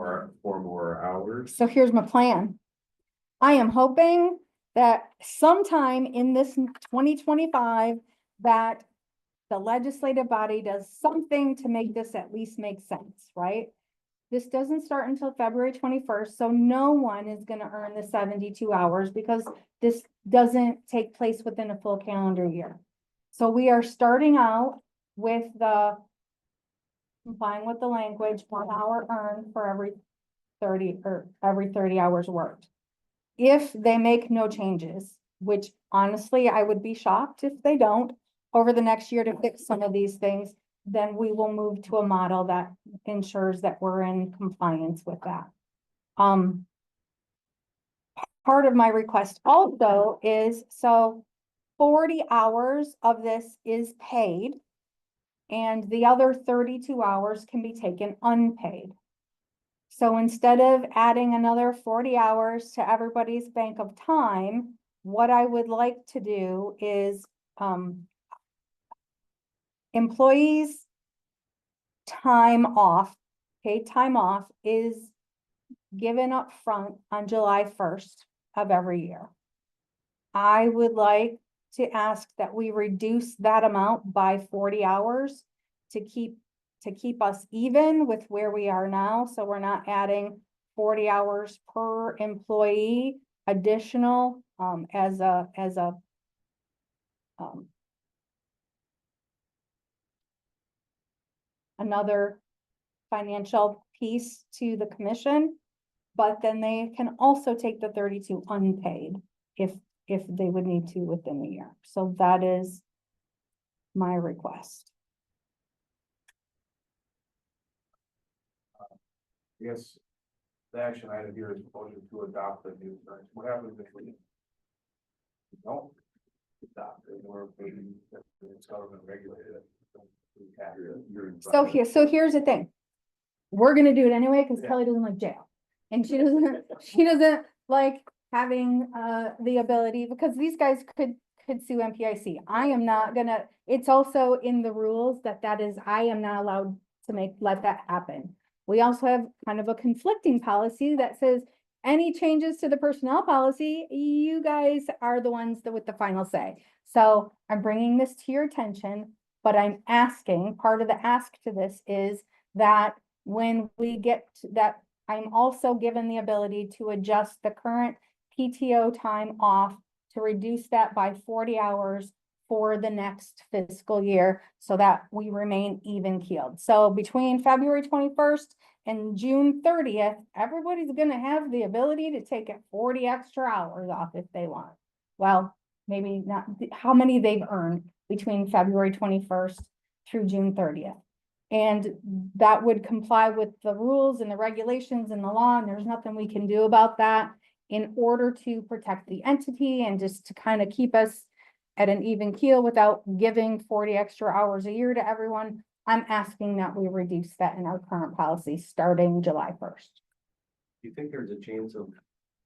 Speaker 1: more hours?
Speaker 2: So here's my plan. I am hoping that sometime in this 2025, that the legislative body does something to make this at least make sense, right? This doesn't start until February 21st, so no one is gonna earn the 72 hours because this doesn't take place within a full calendar year. So we are starting out with complying with the language, 1 hour earned for every 30 hours worked. If they make no changes, which honestly, I would be shocked if they don't, over the next year to fix some of these things, then we will move to a model that ensures that we're in compliance with that. Part of my request also is, so 40 hours of this is paid, and the other 32 hours can be taken unpaid. So instead of adding another 40 hours to everybody's bank of time, what I would like to do is, employees' time off, paid time off, is given up front on July 1st of every year. I would like to ask that we reduce that amount by 40 hours to keep to keep us even with where we are now, so we're not adding 40 hours per employee additional, as a, um, another financial piece to the commission. But then they can also take the 32 unpaid if they would need to within the year. So that is my request.
Speaker 1: Yes, the action item here is motion to adopt the new insurance. What happens if we don't adopt it or maybe it's government regulated?
Speaker 2: So here's the thing. We're gonna do it anyway, because
Speaker 1: Yeah.
Speaker 2: Kelly doesn't like jail. And she doesn't like having, the ability, because these guys could sue MPIC. I am not gonna, it's also in the rules that is, I am not allowed to let that happen. We also have kind of a conflicting policy that says any changes to the personnel policy, you guys are the ones that with the final say. So I'm bringing this to your attention, but I'm asking, part of the ask to this is that when we get to that, I'm also given the ability to adjust the current PTO time off to reduce that by 40 hours for the next fiscal year so that we remain even keeled. So between February 21st and June 30th, everybody's gonna have the ability to take 40 extra hours off if they want. Well, maybe not how many they've earned between February 21st through June 30th. And that would comply with the rules and the regulations and the law, and there's nothing we can do about that in order to protect the entity and just to kind of keep us at an even keel without giving 40 extra hours a year to everyone. I'm asking that we reduce that in our current policy starting July 1st.
Speaker 3: Do you think there's a chance of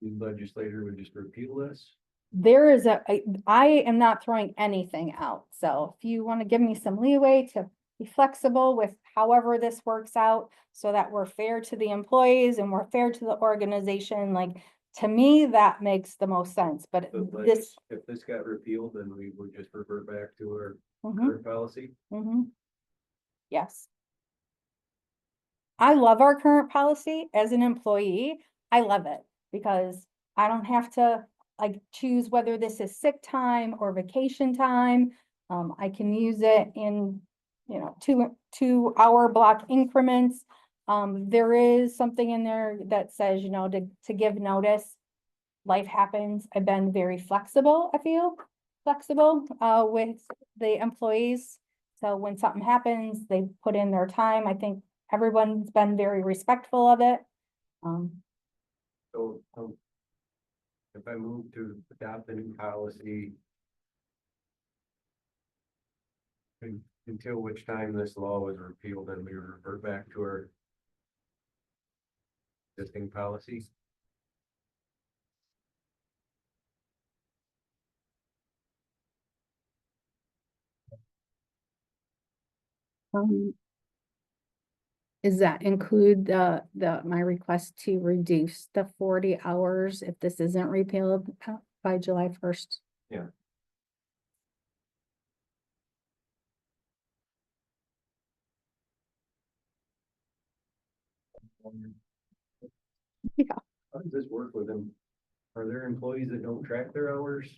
Speaker 3: the legislator would just repeal this?
Speaker 2: There is I am not throwing anything out. So if you want to give me some leeway to be flexible with however this works out so that we're fair to the employees and we're fair to the organization, like, to me, that makes the most sense, but this.
Speaker 3: If this got repealed, then we would just revert back to our
Speaker 2: Mhm,
Speaker 3: current policy?
Speaker 2: mhm. Yes. I love our current policy as an employee. I love it because I don't have to like choose whether this is sick time or vacation time. I can use it in, 2 hour block increments. There is something in there that says, to give notice. Life happens. I've been very flexible, I feel flexible, with the employees. So when something happens, they put in their time. I think everyone's been very respectful of it.
Speaker 3: So, if I move to adopt the new policy, until which time this law was repealed, and we revert back to our existing policy?
Speaker 2: Does that include my request to reduce the 40 hours if this isn't repealed by July 1st?
Speaker 3: Yeah.
Speaker 2: Yeah.
Speaker 3: How does this work with them? Are there employees that don't track their hours?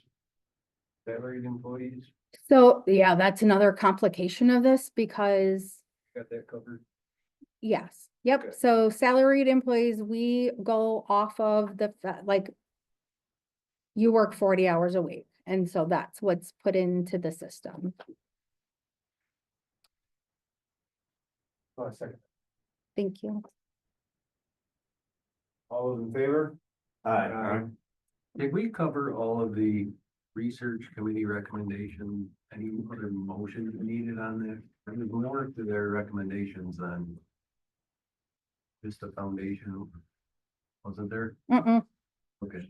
Speaker 3: Salaried employees,
Speaker 2: So, yeah, that's another complication of this because
Speaker 3: got that covered?
Speaker 2: yes, yep,
Speaker 3: Okay.
Speaker 2: so salaried employees, we go off of you work 40 hours a week, and so that's what's put into the system.
Speaker 1: Oh, a second.
Speaker 2: Thank you.
Speaker 1: All those in favor?
Speaker 3: Aye. Did we cover all of the research committee recommendations? Any other motions needed on that? There's more to their recommendations than just a foundation, wasn't there?
Speaker 2: Mm-mm.
Speaker 3: Okay,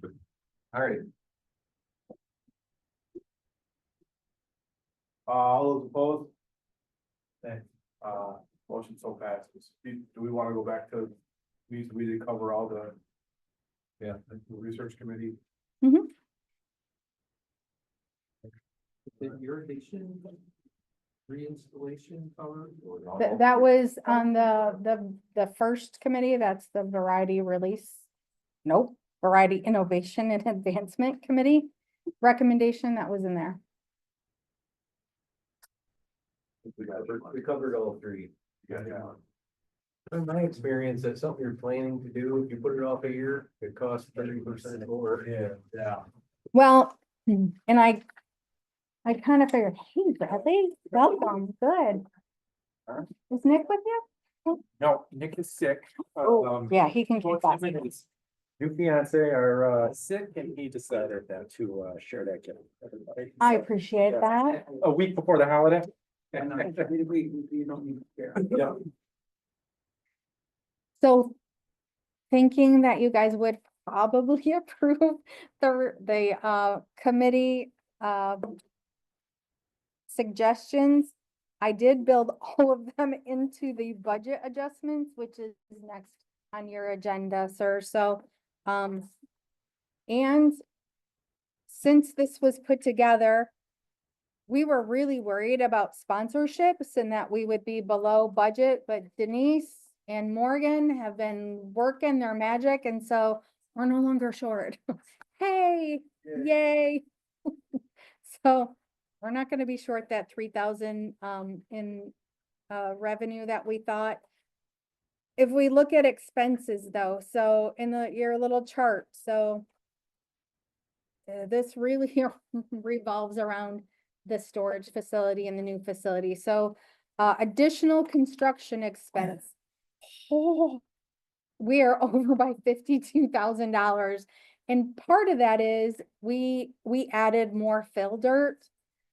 Speaker 3: all right.
Speaker 1: All those opposed? Thanks. Motion so passes. Do we want to go back to, we did cover all the research committee?
Speaker 5: The irrigation reinstallation covered? or-
Speaker 2: That was on the first committee, that's the variety release. Nope, variety innovation and advancement committee recommendation that was in there.
Speaker 3: We covered all three.
Speaker 1: Yeah, yeah.
Speaker 3: In my experience, that's something you're planning to do. If you put it off a year, it costs 30% more.
Speaker 1: Yeah.
Speaker 2: Well, and I kind of figured, hey, Bradley, welcome, good.
Speaker 1: Huh?
Speaker 2: Is Nick with you?
Speaker 7: No, Nick is sick.
Speaker 2: Oh, yeah, he can keep up.
Speaker 7: He's
Speaker 3: New fiance are,
Speaker 7: sick and he decided that to share that gift with everybody.
Speaker 2: I
Speaker 7: So,
Speaker 2: appreciate
Speaker 7: yeah.
Speaker 2: that.
Speaker 7: A week before the holiday.
Speaker 5: And I, you don't need to care.
Speaker 7: Yeah.
Speaker 2: So thinking that you guys would probably approve the committee suggestions. I did build all of them into the budget adjustments, which is next on your agenda, sir. So, and since this was put together, we were really worried about sponsorships and that we would be below budget, but Denise and Morgan have been working their magic, and so we're no longer short. Hey, yay. So we're not gonna be short that 3,000 in revenue that we thought. If we look at expenses though, so in your little chart, so this really revolves around the storage facility and the new facility. So additional construction expense. Oh, we are over by $52,000. And part of that is we added more fill dirt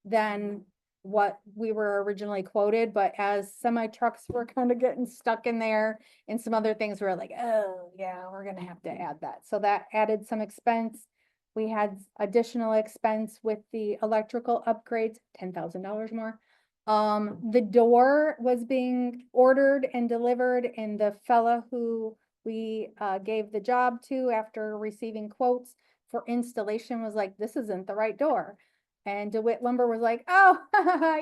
Speaker 2: than what we were originally quoted, but as semi trucks were kind of getting stuck in there and some other things, were like, oh yeah, we're gonna have to add that. So that added some expense. We had additional expense with the electrical upgrades, $10,000 more. The door was being ordered and delivered, and the fella who we gave the job to after receiving quotes for installation was like, this isn't the right door. And DeWitt Lumber was like, oh,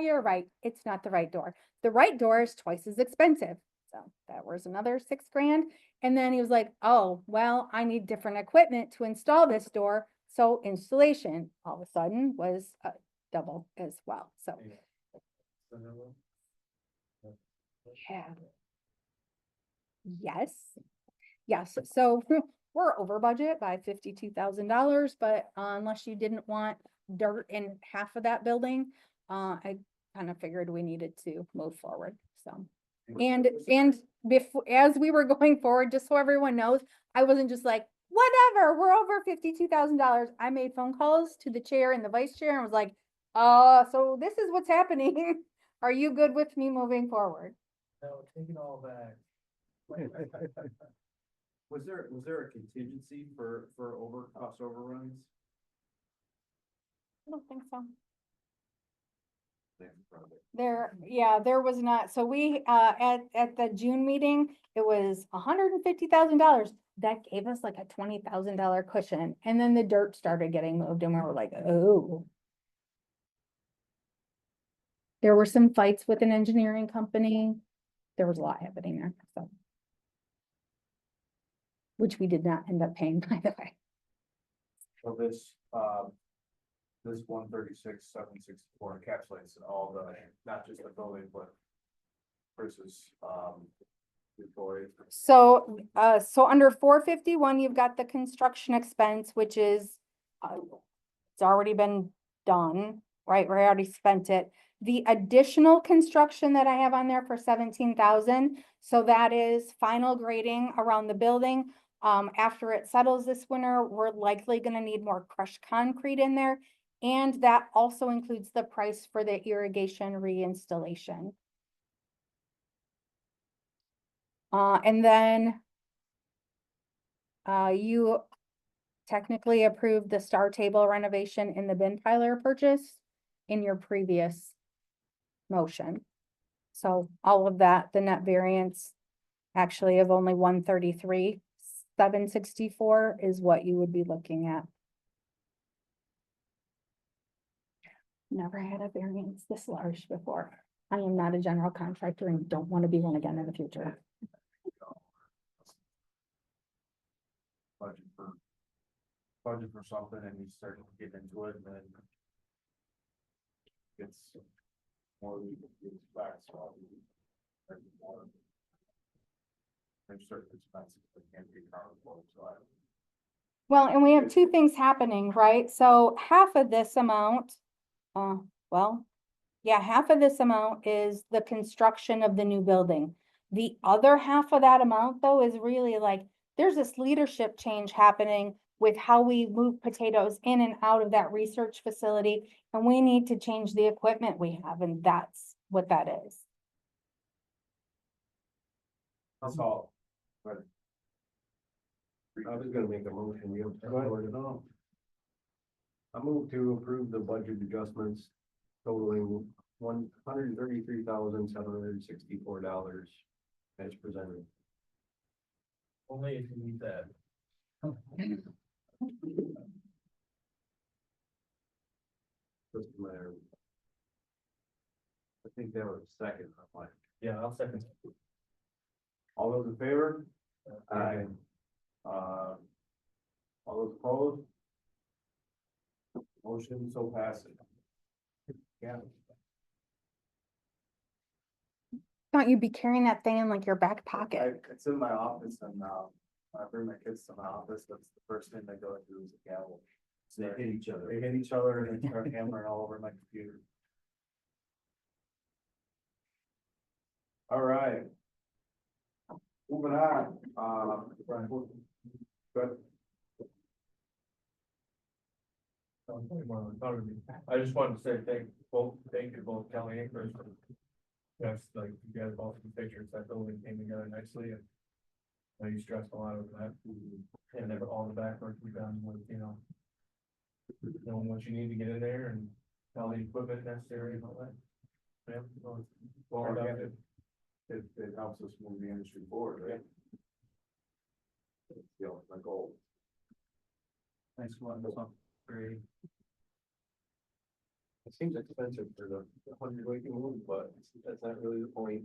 Speaker 2: you're right, it's not the right door. The right door is twice as expensive. So that was another $6,000. And then he was like, oh, well, I need different equipment to install this door. So installation all of a sudden was double as well. So yeah. Yes. Yes, so we're over budget by $52,000, but unless you didn't want dirt in half of that building, I kind of figured we needed to move forward, so. And before, as we were going forward, just so everyone knows, I wasn't just like, whatever, we're over $52,000. I made phone calls to the chair and the vice chair and was like, so this is what's happening. Are you good with me moving forward?
Speaker 5: No, take it all back.
Speaker 6: Was there a contingency for cost overruns?
Speaker 2: I don't think so. There was not, so we, at the June meeting, it was $150,000. That gave us like a $20,000 cushion, and then the dirt started getting moved and we were like, oh. There were some fights with an engineering company. There was a lot happening there, so. Which we did not end up paying, by the way.
Speaker 1: So this 136,764 encapsulates all the, not just the building, but versus, employees.
Speaker 2: So, so under 451, you've got the construction expense, which is, it's already been done, right? We already spent it. The additional construction that I have on there for 17,000. So that is final grading around the building. After it settles this winter, we're likely gonna need more crushed concrete in there. And that also includes the price for the irrigation reinstallation. And then you technically approved the star table renovation in the bin piler purchase in your previous motion. So all of that, the net variance actually of only 133,764 is what you would be looking at. Never had a variance this large before. I am not a general contractor and don't want to be one again in the future.
Speaker 1: Budget for. Budget for something and you start getting into it and then. It's. More than you expect, so. There's certain expenses that can't be accounted for, so I.
Speaker 2: Well, and we have two things happening, right? So half of this amount, well, yeah, half of this amount is the construction of the new building. The other half of that amount, though, is really like, there's this leadership change happening with how we move potatoes in and out of that research facility, and we need to change the equipment we have, and that's what that is.
Speaker 1: That's all. But.
Speaker 3: I was gonna make a motion, you.
Speaker 1: Go ahead.
Speaker 3: I move to approve the budget adjustments totaling $133,764 as presented.
Speaker 5: Only if you need that.
Speaker 3: Just a matter. I think that was second.
Speaker 5: Yeah, I'll second.
Speaker 1: All those in favor? Aye. All those opposed? Motion so passes. Yeah.
Speaker 2: Don't you be carrying that thing in like your back pocket?
Speaker 1: It's in my office and, when I bring my kids to my office, that's the first thing they go through is a gavel.
Speaker 3: So they hit each other.
Speaker 1: They hit each other and they start hammering all over my computer. All right. Moving on, good.
Speaker 8: I just wanted to say thank you both Kelly and Chris. Yes, like you guys both in pictures, that building came together nicely and. You stressed a lot over that. And then all the backwork we done with, knowing what you need to get in there and all the equipment necessary and all that. Yeah, well,
Speaker 1: Again, it helps us move the industry forward, right? You know, my goal.
Speaker 5: Thanks for letting us know. Great.
Speaker 3: It seems expensive for the 100-acre move, but that's not really the point.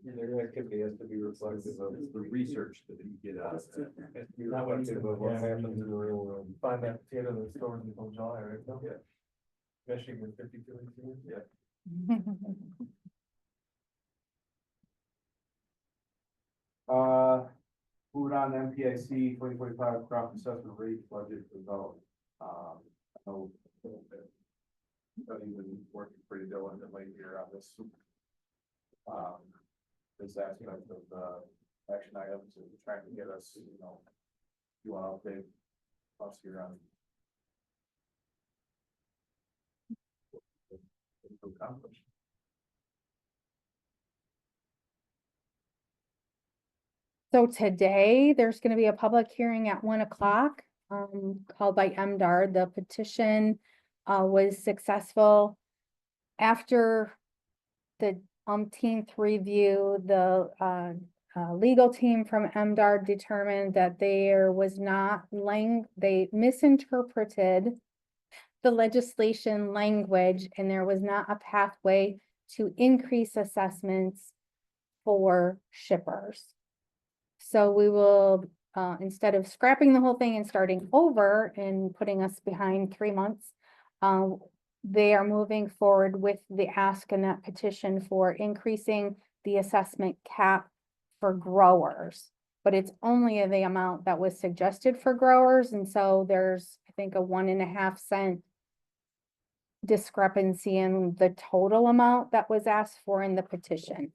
Speaker 3: Their activity has to be reflective of the research that you get out of it. You're not reflective of what happens in the real world.
Speaker 8: find that potato that stores until July, right? Yeah. Especially with 52 inches. Yeah.
Speaker 1: Moving on to MPIC 2025 crop assessment rate budget development. I know that you've been working pretty diligently here on this. This aspect of the action items and trying to get us, you want to update us here on. To accomplish.
Speaker 2: So today, there's gonna be a public hearing at 1 o'clock, called by MDR. The petition, was successful. After the umpteenth review, the, legal team from MDR determined that there was not they misinterpreted the legislation language, and there was not a pathway to increase assessments for shippers. So we will, instead of scrapping the whole thing and starting over and putting us behind 3 months, they are moving forward with the ask in that petition for increasing the assessment cap for growers. But it's only the amount that was suggested for growers, and so there's, I think, a 1.5 cent discrepancy in the total amount that was asked for in the petition.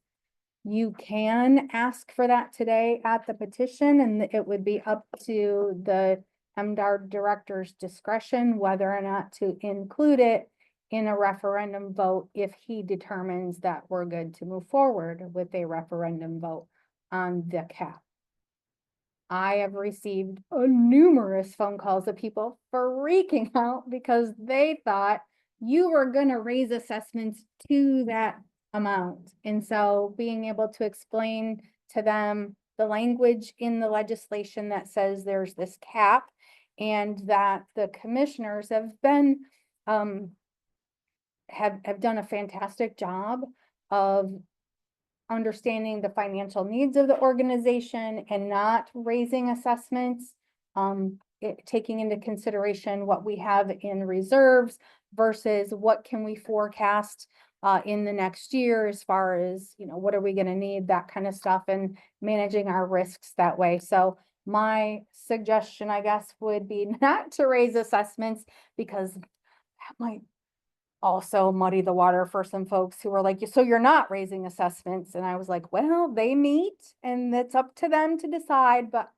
Speaker 2: You can ask for that today at the petition, and it would be up to the MDR director's discretion whether or not to include it in a referendum vote if he determines that we're good to move forward with a referendum vote on the cap. I have received numerous phone calls of people freaking out because they thought you were gonna raise assessments to that amount. And so being able to explain to them the language in the legislation that says there's this cap, and that the commissioners have been, have done a fantastic job of understanding the financial needs of the organization and not raising assessments. Taking into consideration what we have in reserves versus what can we forecast in the next year as far as, what are we gonna need, that kind of stuff, and managing our risks that way. So my suggestion, I guess, would be not to raise assessments because that might also muddy the water for some folks who are like, so you're not raising assessments. And I was like, well, they meet and it's up to them to decide, but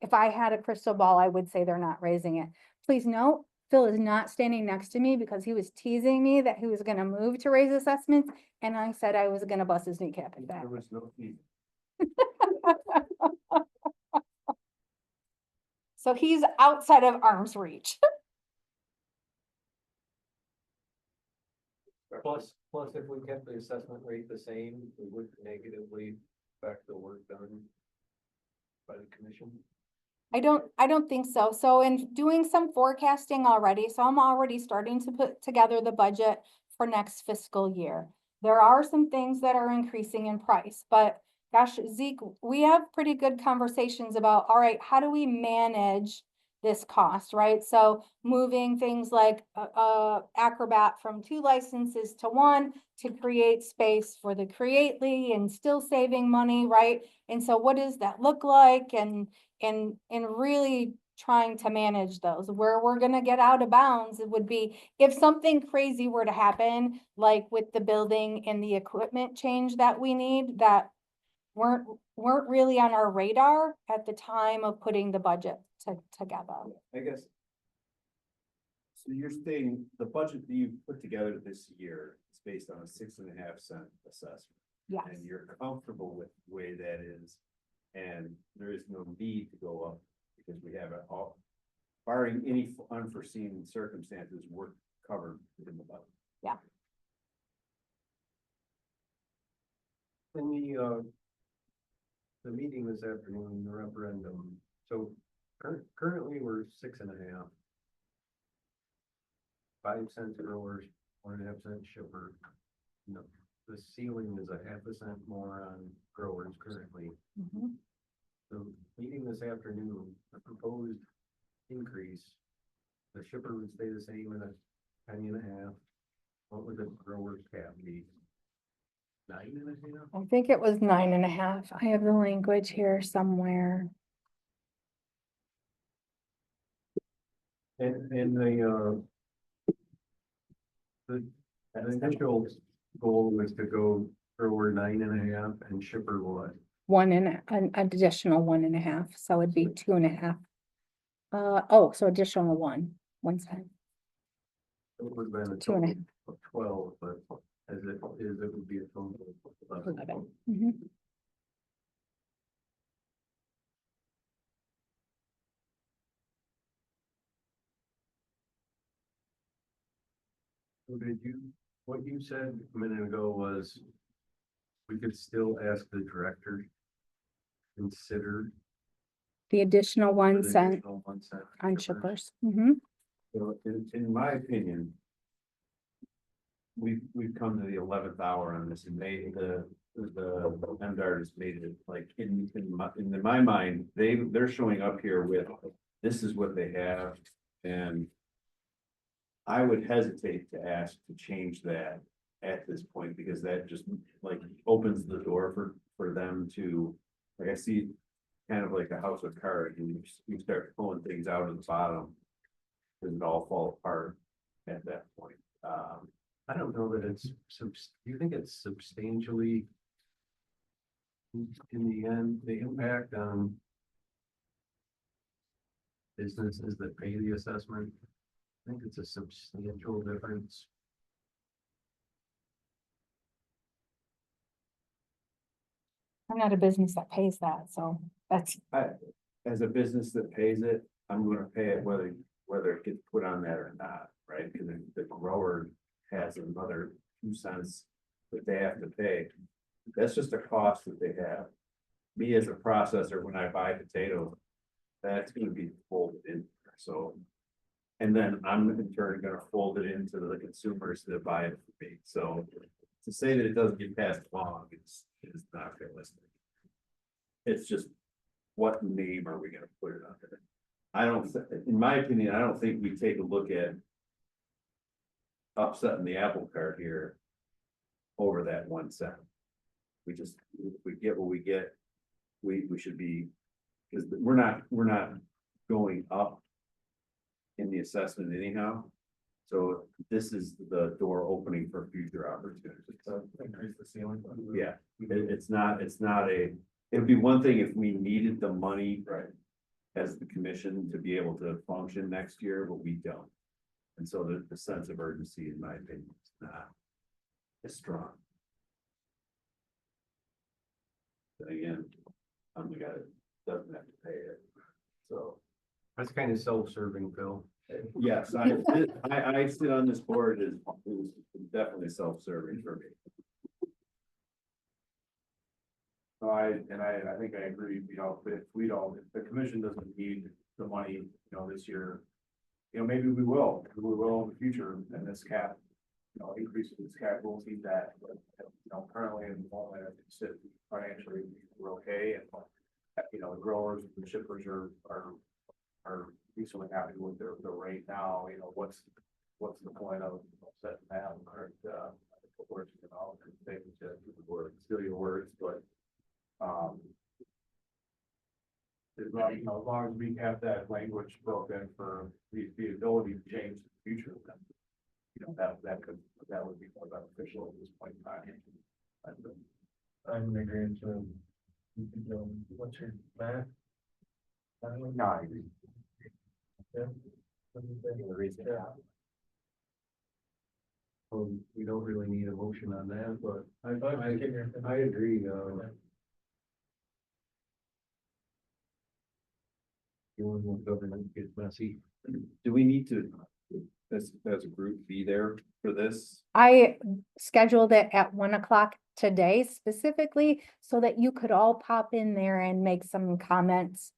Speaker 2: if I had a crystal ball, I would say they're not raising it. Please note, Phil is not standing next to me because he was teasing me that he was gonna move to raise assessments, and I said I was gonna bust his kneecap at that.
Speaker 1: There was no fee.
Speaker 2: So he's outside of arm's reach.
Speaker 3: Plus, if we kept the assessment rate the same, it would negatively affect the work done by the commission.
Speaker 2: I don't think so. So in doing some forecasting already, so I'm already starting to put together the budget for next fiscal year. There are some things that are increasing in price, but gosh, Zeke, we have pretty good conversations about, all right, how do we manage this cost, right? So moving things like Acrobat from 2 licenses to 1 to create space for the Creately and still saving money, right? And so what does that look like? And really trying to manage those. Where we're gonna get out of bounds, it would be if something crazy were to happen, like with the building and the equipment change that we need, that weren't really on our radar at the time of putting the budget together.
Speaker 1: I guess. So you're stating the budget that you put together this year is based on a 6.5 cent assessment.
Speaker 2: Yes,
Speaker 1: And you're comfortable with the way that is. And there is no need to go up because we have it all, barring any unforeseen circumstances, we're covered within the budget.
Speaker 3: In the meeting this afternoon, the referendum, so currently we're 6.5. 5 cents growers, 1.5 cents shipper. The ceiling is 0.5 cent more on growers currently.
Speaker 2: Mhm.
Speaker 3: The meeting this afternoon, the proposed increase, the shipper would stay the same at 1.5 pennies. What would the grower's cap be? 9.5?
Speaker 2: I think it was 9.5. I have the language here somewhere.
Speaker 3: And the initial goal was to go grower 9.5 and shipper what?
Speaker 2: An additional 1.5, so it'd be 2.5. So additional 1 cent.
Speaker 3: It would have been a
Speaker 2: 2.5.
Speaker 3: total of 12, but as it is, it would be a total of 11.
Speaker 2: Mhm.
Speaker 3: So what you said a minute ago was we could still ask the director to consider
Speaker 2: The additional 1
Speaker 3: the
Speaker 2: cent
Speaker 3: additional 1 cent.
Speaker 2: on
Speaker 3: shippers.
Speaker 2: shippers.
Speaker 1: So in my opinion. We've come to the 11th hour on this and the MDR has made it like in my mind, they're showing up here with, this is what they have. And I would hesitate to ask to change that at this point, because that just like opens the door for them to, like, I see kind of like a house of cards and you start pulling things out of the bottom. Does it all fall apart at that point?
Speaker 3: I don't know that do you think it's substantially in the end, the impact on businesses that pay the assessment? I think it's a substantial difference.
Speaker 2: I'm not a business that pays that, so that's,
Speaker 1: As a business that pays it, I'm gonna pay it whether it gets put on that or not, right? Because the grower has another 2 cents that they have to pay. That's just a cost that they have. Me as a processor, when I buy potatoes, that's gonna be folded in, so. And then I'm in turn gonna fold it into the consumers that buy it for me, so.
Speaker 6: to say that it doesn't get passed along is not realistic. It's just, what name are we gonna put it under? I don't, in my opinion, I don't think we take a look at upsetting the apple cart here over that 1 cent. We just, if we get what we get, we should be, because we're not going up in the assessment anyhow. So this is the door opening for future opportunities.
Speaker 8: So increase the ceiling.
Speaker 6: Yeah, it's not it'd be one thing if we needed the money.
Speaker 8: Right.
Speaker 6: As the commission to be able to function next year, but we don't. And so the sense of urgency, in my opinion, is not as strong. But again, I'm the guy that doesn't have to pay it, so.
Speaker 3: That's kind of self-serving, Phil.
Speaker 6: Yes, I sit on this board is definitely self-serving for me.
Speaker 1: So I think I agree, you know, if the commission doesn't need the money, you know, this year. You know, maybe we will in the future, and this cap, you know, increase in this cap, we'll see that, but, you know, currently in the moment, I think financially, we're okay, and, you know, the growers, the shippers are reasonably happy with the rate now, you know, what's the point of setting that, or, words, you know, and things to the word, steal your words, but, as long, you know, as long as we have that language built in for the ability to change in the future, then, you know, that would be more beneficial at this point in time.
Speaker 8: I'm in agreement to, what's your math?
Speaker 1: No, I agree.
Speaker 8: Yeah.
Speaker 3: We don't really need a motion on that, but
Speaker 8: I
Speaker 3: I agree, dealing with government gets messy.
Speaker 6: Do we need to, as a group, be there for this?
Speaker 2: I scheduled it at 1 o'clock today specifically so that you could all pop in there and make some comments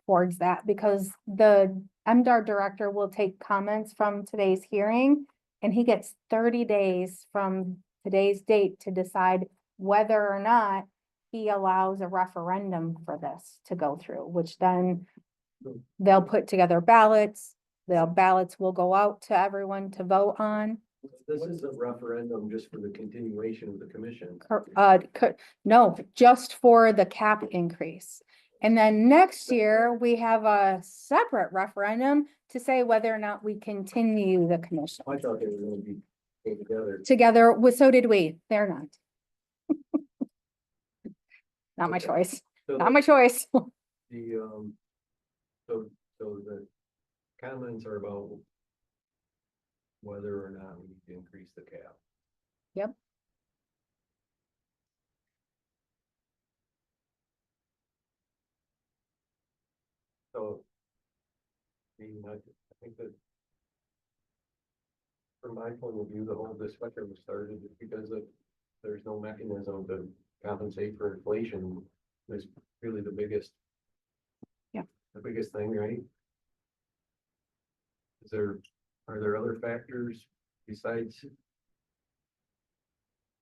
Speaker 2: towards that, because the MDR director will take comments from today's hearing, and he gets 30 days from today's date to decide whether or not he allows a referendum for this to go through, which then they'll put together ballots. The ballots will go out to everyone to vote on.
Speaker 3: This is a referendum just for the continuation of the commission.
Speaker 2: No, just for the cap increase. And then next year, we have a separate referendum to say whether or not we continue the commission.
Speaker 3: I thought they were gonna be together.
Speaker 2: Together, so did we. They're not. Not my choice.
Speaker 3: So
Speaker 2: Not my choice.
Speaker 3: the, so the comments are about whether or not we need to increase the cap.
Speaker 2: Yep.
Speaker 3: So, I mean, I think that from my point of view, the whole discussion was started because of, there's no mechanism to compensate for inflation. Is really the biggest.
Speaker 2: Yeah.
Speaker 3: The biggest thing, right? Are there other factors besides?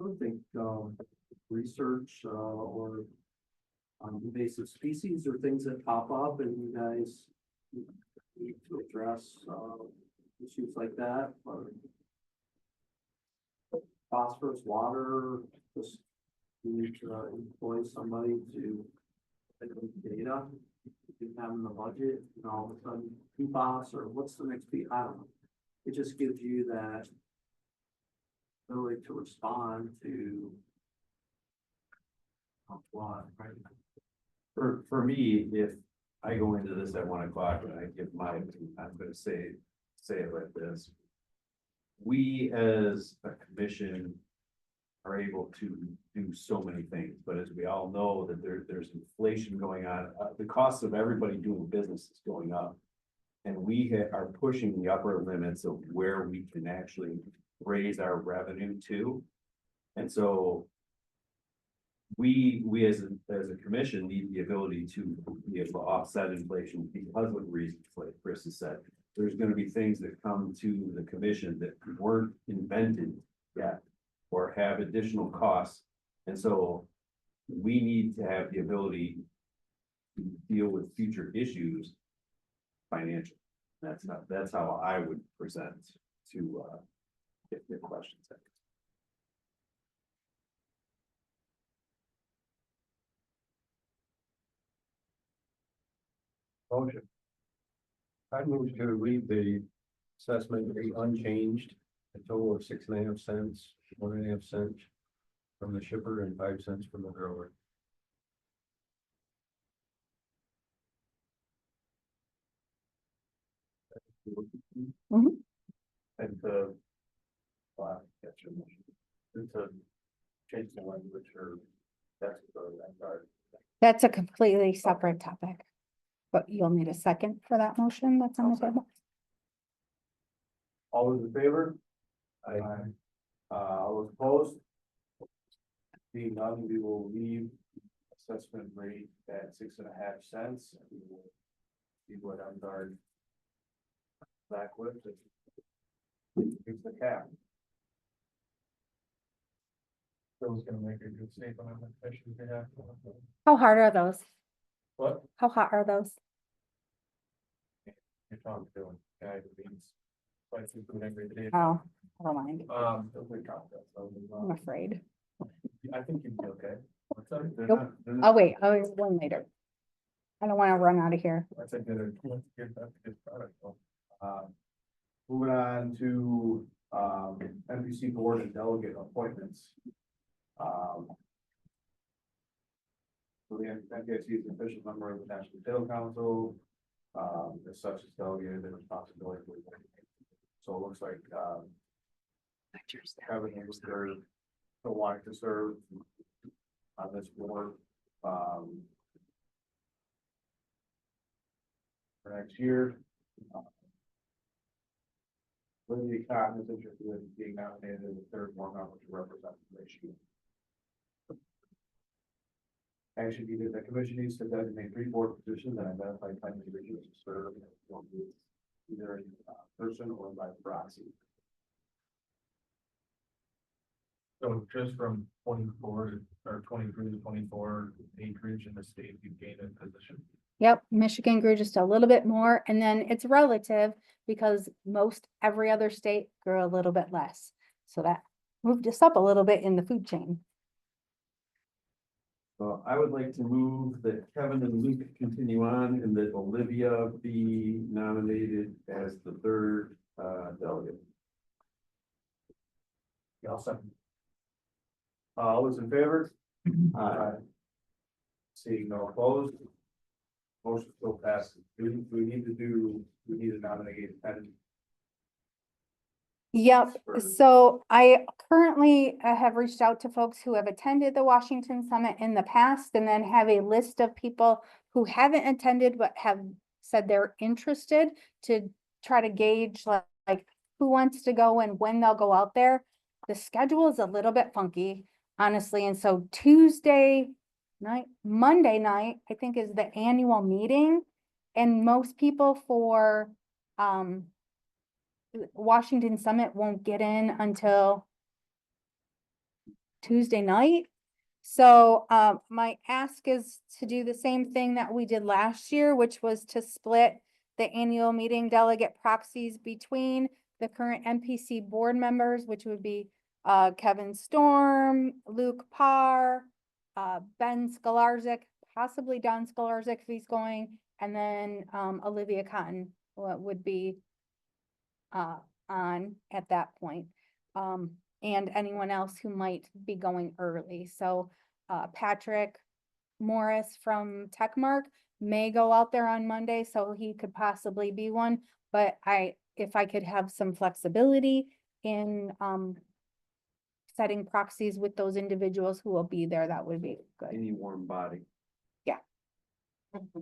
Speaker 9: I don't think, research, or invasive species or things that pop up and you guys need to address, issues like that, or phosphorus, water, just you need to employ somebody to take the data. You have in the budget, and all of a sudden, PFAS, or what's the next piece, I don't know. It just gives you that ability to respond to what, right?
Speaker 6: For me, if I go into this at 1 o'clock and I give my opinion, I'm gonna say it like this. We as a commission are able to do so many things, but as we all know that there's inflation going on, the cost of everybody doing business is going up. And we are pushing the upper limits of where we can actually raise our revenue to. And so we as a commission need the ability to be able to offset inflation because of the reasons like Chris has said. There's gonna be things that come to the commission that weren't invented yet. or have additional costs. And so we need to have the ability to deal with future issues financially. That's how I would present to, get your questions.
Speaker 3: Motion. I move to leave the assessment rate unchanged, a total of 6.5 cents, 1.5 cents from the shipper and 5 cents from the grower.
Speaker 2: Mhm.
Speaker 1: And to, that's your motion. And to change the language or that's the,
Speaker 2: That's a completely separate topic. But you'll need a second for that motion that's on the table.
Speaker 1: all those in favor?
Speaker 3: Aye.
Speaker 1: All those opposed? Being none, we will leave assessment rate at 6.5 cents. And we will see what Emdard back with. It's the cap.
Speaker 8: Bill's gonna make a good statement on the commission behalf.
Speaker 2: How hard are those?
Speaker 8: What?
Speaker 2: How hot are those?
Speaker 8: You're talking to a guy who beans spicy food every day.
Speaker 2: Oh, never mind. I'm afraid.
Speaker 8: I think you'd be okay. What's that?
Speaker 2: Nope. Oh, wait, one later. I don't want to run out of here.
Speaker 8: That's a good, that's a good product.
Speaker 1: Moving on to, NPC board and delegate appointments. So the NPC is an official member of the National Potato Council, as such as delegated the responsibility. So it looks like, Kevin was there, for wanting to serve on this board, for next year. Lydia Cotton is interested in being nominated as the third board member to represent the ratio. Action needed, the commission needs to designate 3 board positions and identify 10 individuals to serve either in person or by proxy.
Speaker 8: So just from 24 or 23 to 24 acreage in the state, you gain a position.
Speaker 2: Yep, Michigan grew just a little bit more, and then it's relative because most every other state grew a little bit less. So that moved us up a little bit in the food chain.
Speaker 6: So I would like to move that Kevin and Luke continue on and that Olivia be nominated as the third delegate.
Speaker 8: Y'all second.
Speaker 1: All those in favor?
Speaker 6: Aye.
Speaker 1: Seeing no opposed. Motion still passes. We need to nominate 10.
Speaker 2: Yep,
Speaker 1: For-
Speaker 2: so I currently have reached out to folks who have attended the Washington Summit in the past and then have a list of people who haven't attended but have said they're interested to try to gauge like who wants to go and when they'll go out there. The schedule is a little bit funky, honestly, and so Monday night, I think is the annual meeting. And most people for Washington Summit won't get in until Tuesday night. So my ask is to do the same thing that we did last year, which was to split the annual meeting delegate proxies between the current NPC board members, which would be Kevin Storm, Luke Parr, Ben Scholarzik, possibly Don Scholarzik if he's going, and then Olivia Cotton would be on at that point. And anyone else who might be going early. So Patrick Morris from Techmark may go out there on Monday, so he could possibly be one. But if I could have some flexibility in setting proxies with those individuals who will be there, that would be good.
Speaker 6: Any warm body.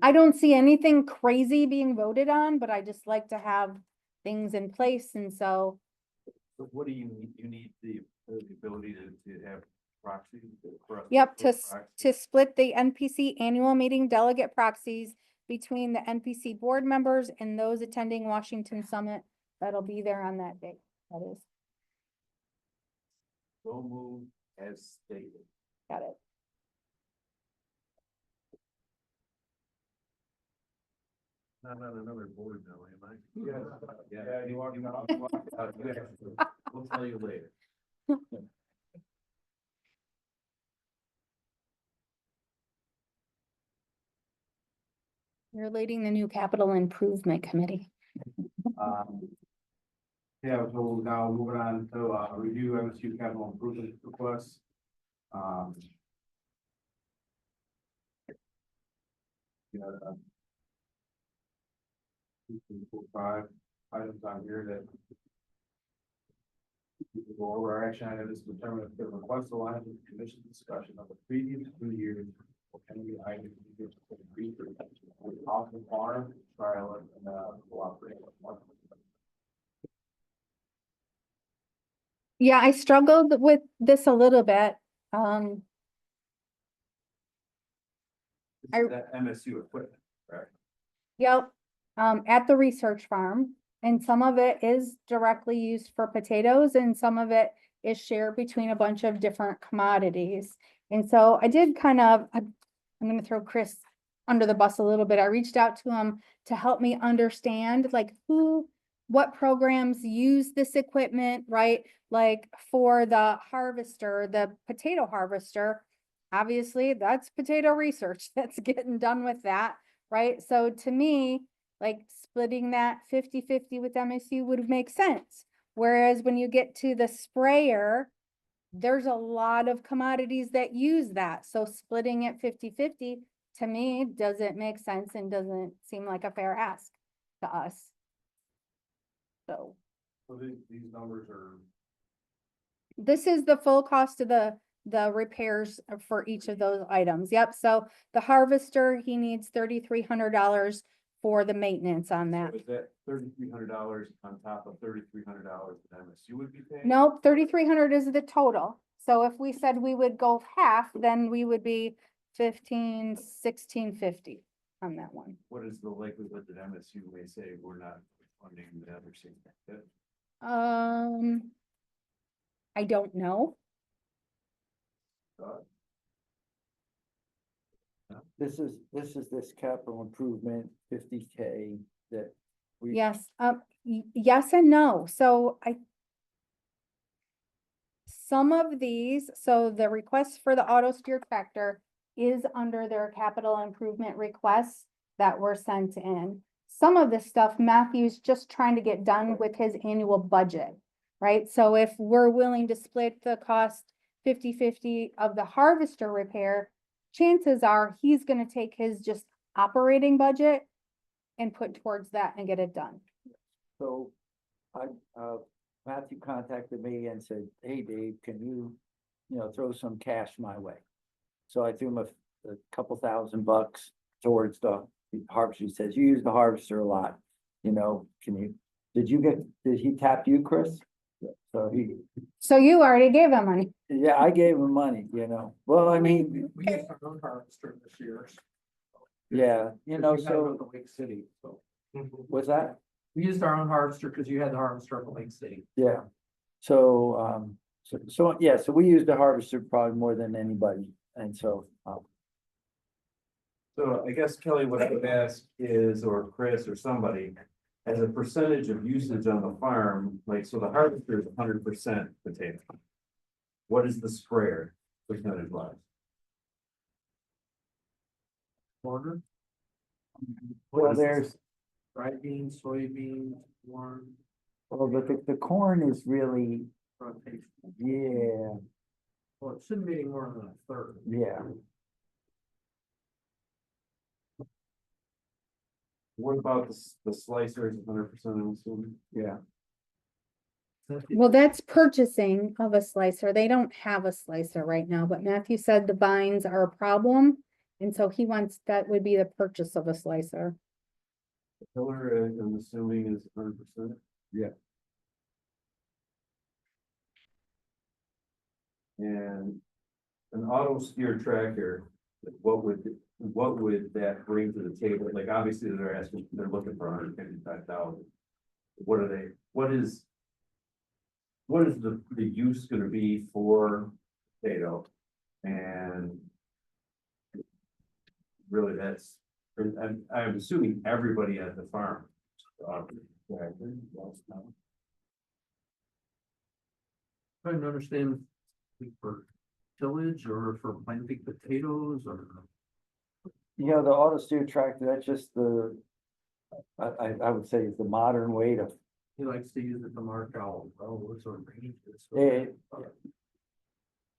Speaker 2: I don't see anything crazy being voted on, but I just like to have things in place, and so
Speaker 6: So what do you need? You need the ability to have proxies. for us
Speaker 2: yep,
Speaker 6: put
Speaker 2: to
Speaker 6: proxies.
Speaker 2: split the NPC annual meeting delegate proxies between the NPC board members and those attending Washington Summit that'll be there on that day. That is.
Speaker 6: So move as stated.
Speaker 2: Got it.
Speaker 3: Not on another board now, am I?
Speaker 1: Yeah, you walk out.
Speaker 6: We'll tell you later.
Speaker 2: You're leading the new capital improvement committee.
Speaker 1: Yeah, so now moving on to, review MSU capital improvement requests. Yeah. 5 items on here that we can go over. Our action item is to determine if the request aligns with the commission's discussion of the previous 2 years. Or any items needed to agree for off the farm trial and cooperation.
Speaker 2: Yeah, I struggled with this a little bit.
Speaker 6: This is that MSU equipment, right?
Speaker 2: Yep, at the research farm, and some of it is directly used for potatoes and some of it is shared between a bunch of different commodities. And so I did kind of, I'm gonna throw Chris under the bus a little bit. I reached out to him to help me understand like what programs use this equipment, right? Like for the harvester, the potato harvester, obviously that's potato research that's getting done with that. Right? So to me, like splitting that 50-50 with MSU would make sense. Whereas when you get to the sprayer, there's a lot of commodities that use that. So splitting it 50-50 to me doesn't make sense and doesn't seem like a fair ask to us. So
Speaker 1: So these numbers are,
Speaker 2: this is the full cost of the repairs for each of those items. Yep. So the harvester, he needs $3,300 for the maintenance on that.
Speaker 6: So is that $3,300 on top of $3,300 that MSU would be paying?
Speaker 2: Nope, 3,300 is the total. So if we said we would go half, then we would be 1650 on that one.
Speaker 6: What is the likelihood that MSU may say we're not funding that or something like that?
Speaker 2: I don't know.
Speaker 4: This is this capital improvement 50K that we.
Speaker 2: Yes, yes and no. So some of these, so the request for the auto steer tractor is under their capital improvement requests that were sent in. Some of this stuff Matthew's just trying to get done with his annual budget, right? So if we're willing to split the cost 50-50 of the harvester repair, chances are he's gonna take his just operating budget and put towards that and get it done.
Speaker 4: So Matthew contacted me and said, hey, Dave, can you throw some cash my way? So I threw him a couple $1,000 towards the harvester. He says, you use the harvester a lot, did he tap you, Chris?
Speaker 2: So you already gave him money.
Speaker 4: Yeah, I gave him money, well, I mean,
Speaker 5: We used our own harvester this year.
Speaker 4: yeah,
Speaker 5: We had it
Speaker 4: so
Speaker 5: at the Lake City, so.
Speaker 4: what's that?
Speaker 5: We used our own harvester because you had the harvester at Lake City.
Speaker 4: Yeah, so, yeah, so we use the harvester probably more than anybody, and so,
Speaker 6: So I guess Kelly, what I would ask is, or Chris or somebody, as a percentage of usage on the farm, like, so the harvester is 100% potato. What is the sprayer percentage wise?
Speaker 5: Order,
Speaker 4: well, there's,
Speaker 5: dried beans, soybeans, corn,
Speaker 4: well, the corn is really,
Speaker 5: rotation.
Speaker 4: yeah,
Speaker 5: Well, it shouldn't be any more than a third.
Speaker 4: yeah.
Speaker 6: What about the slicer is 100%, I'm assuming?
Speaker 4: Yeah,
Speaker 2: Well, that's purchasing of a slicer. They don't have a slicer right now, but Matthew said the vines are a problem. And so he wants, that would be the purchase of a slicer.
Speaker 6: The tiller, I'm assuming is 100%.
Speaker 4: Yeah.
Speaker 6: And an auto steer tractor, what would that bring to the table? Like, obviously, they're looking for 155,000. What what is the use gonna be for potato? And really, that's, I'm assuming everybody at the farm.
Speaker 9: Trying to understand for tillage or for planting potatoes or.
Speaker 4: You know, the auto steer tractor, that's just the, I would say is the modern way to,
Speaker 9: He likes to use it to mark out, oh, what sort of range this.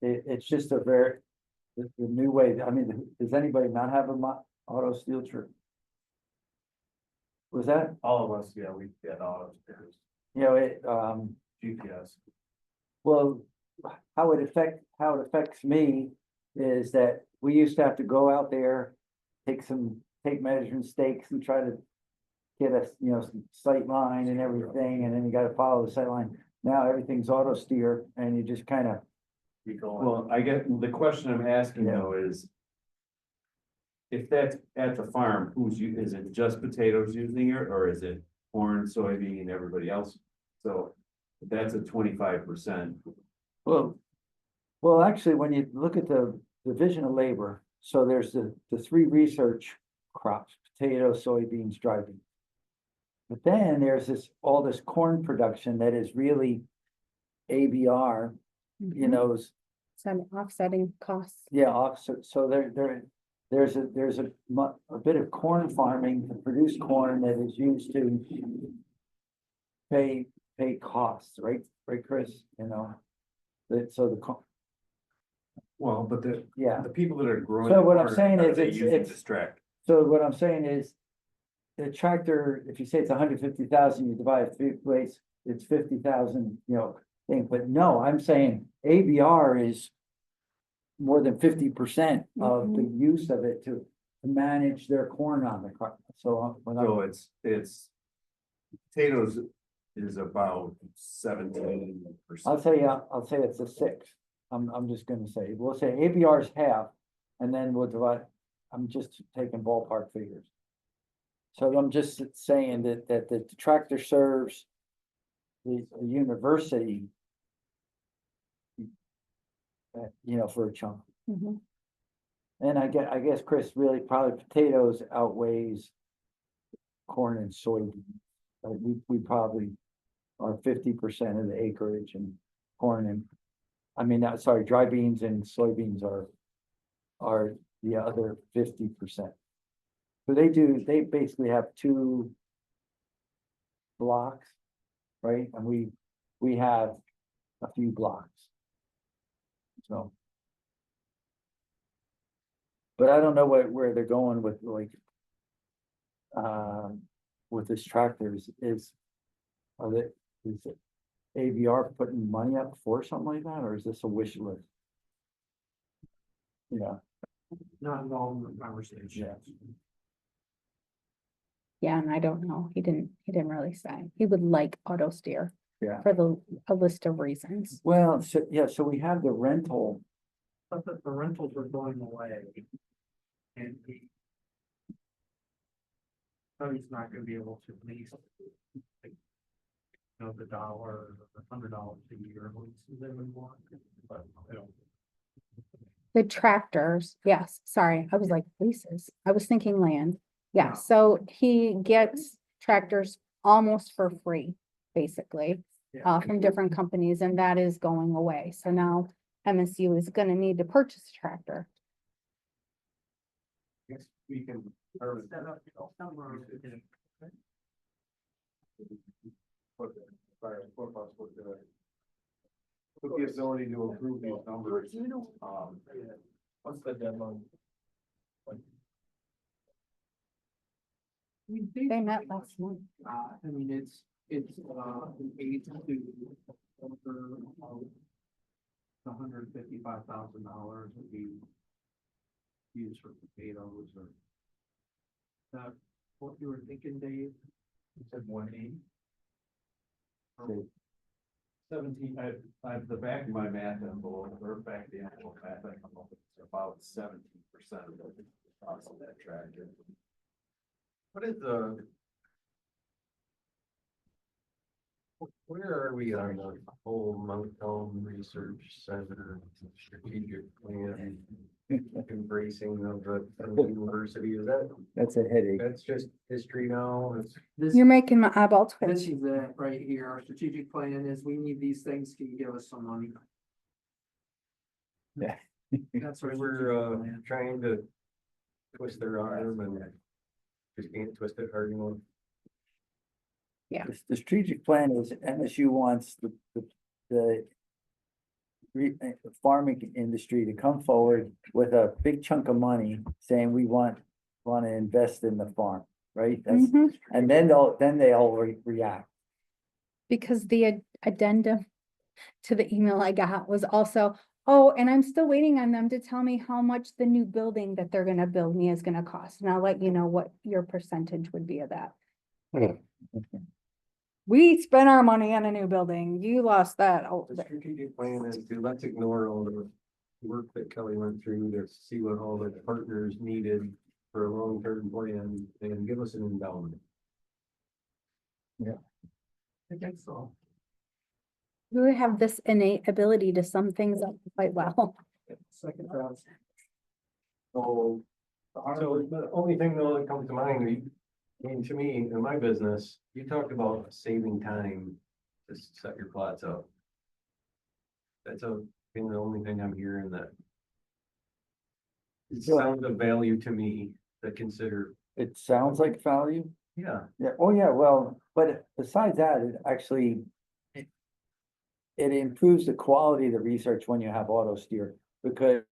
Speaker 4: it's just a very, the new way, I mean, does anybody not have a auto steel trip? Was that,
Speaker 1: All of us, yeah, we get auto steers,
Speaker 4: you know,
Speaker 1: GPS.
Speaker 4: well, how it affects me is that we used to have to go out there, take measuring stakes and try to get a, you know, some sight line and everything, and then you gotta follow the sight line. Now everything's auto steer and you just kind of,
Speaker 1: Keep going.
Speaker 6: Well, I get, the question I'm asking though is. If that's at the farm, is it just potatoes using it, or is it corn, soybean, and everybody else? So that's a 25%.
Speaker 4: well, actually, when you look at the division of labor, so there's the three research crops, potato, soybeans, dry beans. But then there's all this corn production that is really ABR, you
Speaker 2: Mhm.
Speaker 4: know,
Speaker 2: Some offsetting costs.
Speaker 4: yeah, offset, so there's a bit of corn farming to produce corn that is used to pay costs, right, Chris, you know? That, so
Speaker 6: Well, but
Speaker 4: yeah,
Speaker 6: the people that are growing.
Speaker 4: So what I'm
Speaker 6: corn,
Speaker 4: saying
Speaker 6: are
Speaker 4: is
Speaker 6: they
Speaker 4: it's-
Speaker 6: using
Speaker 4: it's-
Speaker 6: this tractor?
Speaker 4: so what I'm saying is. The tractor, if you say it's 150,000, you divide it three ways, it's 50,000, you know, thing, but no, I'm saying ABR is. More than 50% of the use of it to manage their corn on the car, so when
Speaker 6: So it's potatoes is about 17%.
Speaker 4: I'll say it's a 6. I'm just gonna say, we'll say ABR is half, and then we'll divide, I'm just taking ballpark figures. So I'm just saying that the tractor serves the university. You know, for a chunk,
Speaker 2: Mhm.
Speaker 4: and I guess Chris, really probably potatoes outweighs. Corn and soybeans, we probably are 50% of the acreage and corn and. I mean, sorry, dry beans and soybeans are the other 50%. So they basically have 2 blocks, right? And we have a few blocks. So. But I don't know where they're going with like. With this tractors is it AVR putting money up for something like that, or is this a wish list? Yeah,
Speaker 9: Not involved in the conversation.
Speaker 4: yeah.
Speaker 2: Yeah, and I don't know. He didn't really say. He would like auto steer.
Speaker 4: Yeah.
Speaker 2: For a list of reasons.
Speaker 4: Well, so, yeah, so we have the rental,
Speaker 9: But the rentals are going away. And he's not gonna be able to lease. Like, you know, the $1 or $100 a year leases they would want, but I don't.
Speaker 2: The tractors, yes, sorry, I was like leases. I was thinking land. Yeah,
Speaker 9: Yeah.
Speaker 2: so he gets tractors almost for free, basically. From different companies, and that is going away. So now MSU is gonna need to purchase a tractor.
Speaker 1: Yes, we can.
Speaker 9: Set up somewhere in-
Speaker 1: Put the ability to improve these numbers,
Speaker 8: What's the deadline?
Speaker 2: They met last month.
Speaker 9: I mean, it's an aid to. $155,000 would be used for potatoes or. That what you were thinking, Dave?
Speaker 8: You said 180? 17,
Speaker 6: I have the back of my math envelope, or back of the actual math envelope, it's about 17% of the cost of that tractor.
Speaker 3: What is the? Where are we on the whole Mount Elm Research Center strategic plan? Embracing of the university, is that,
Speaker 4: That's a headache.
Speaker 3: that's just history now?
Speaker 5: This,
Speaker 2: You're making my eyeball
Speaker 5: this
Speaker 2: twitch.
Speaker 5: is it right here. Our strategic plan is we need these things. Can you give us some money?
Speaker 4: Yeah.
Speaker 5: That's our
Speaker 3: We
Speaker 5: strategic
Speaker 3: were,
Speaker 5: plan.
Speaker 3: trying to twist their arm and just can't twist it hard enough.
Speaker 4: The strategic plan is MSU wants the farming industry to come forward with a big chunk of money saying we want to invest in the farm, right? That's,
Speaker 2: Mhm.
Speaker 4: and then they'll react.
Speaker 2: Because the addendum to the email I got was also, oh, and I'm still waiting on them to tell me how much the new building that they're gonna build me is gonna cost. And I'll let you know what your percentage would be of that. We spent our money on a new building. You lost that. Oh,
Speaker 3: The strategic plan is to let's ignore all the work that Kelly went through to see what all the partners needed for a long-term plan and give us an endowment.
Speaker 5: I think so.
Speaker 2: we have this innate ability to sum things up quite well.
Speaker 5: Second round.
Speaker 3: So the only thing though that comes to mind, I mean, to me, in my business, you talked about saving time to set your plots up. That's been the only thing I'm hearing that. It sounds of value to me to consider,
Speaker 4: It sounds like value.
Speaker 3: yeah,
Speaker 4: Yeah, oh yeah, well, but besides that, it actually. It improves the quality of the research when you have auto steer, because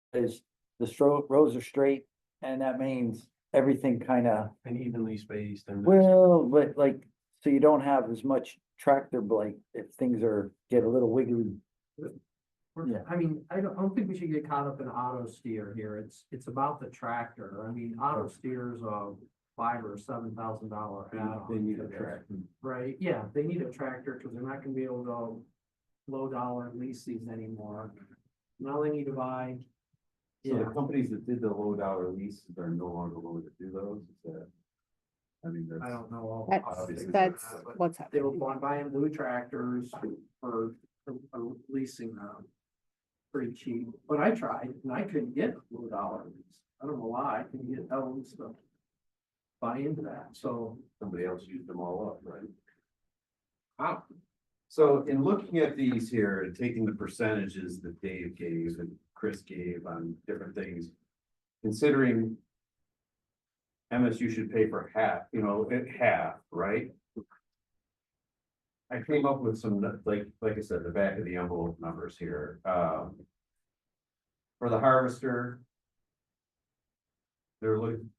Speaker 4: the rows are straight, and that means everything kinda,
Speaker 3: and evenly spaced and.
Speaker 4: well, but like, so you don't have as much tractor like if things get a little wiggly. Yeah.
Speaker 5: I mean, I don't think we should get caught up in auto steer here. It's about the tractor. I mean, auto steer's a $5,000 or $7,000 add-on.
Speaker 3: They need a tractor.
Speaker 5: Right, yeah, they need a tractor because they're not gonna be able to low dollar lease these anymore. Now they need to buy.
Speaker 6: So the
Speaker 5: Yeah,
Speaker 6: companies that did the low dollar leases are no longer willing to do those, is that? I mean,
Speaker 5: I
Speaker 6: that's,
Speaker 5: don't know. all
Speaker 2: That's,
Speaker 5: the politics of
Speaker 2: that's
Speaker 5: that, but
Speaker 2: what's
Speaker 5: They were
Speaker 2: happening.
Speaker 5: buying blue tractors for leasing them. Pretty cheap, but I tried and I couldn't get blue dollar lease. I don't know why, I couldn't get those to buy into that, so.
Speaker 6: somebody else used them all up, right?
Speaker 5: Wow.
Speaker 6: So in looking at these here and taking the percentages that Dave gave and Chris gave on different things, considering MSU should pay for half, half, right? I came up with some, like I said, the back of the envelope numbers here. For the harvester, they're looking,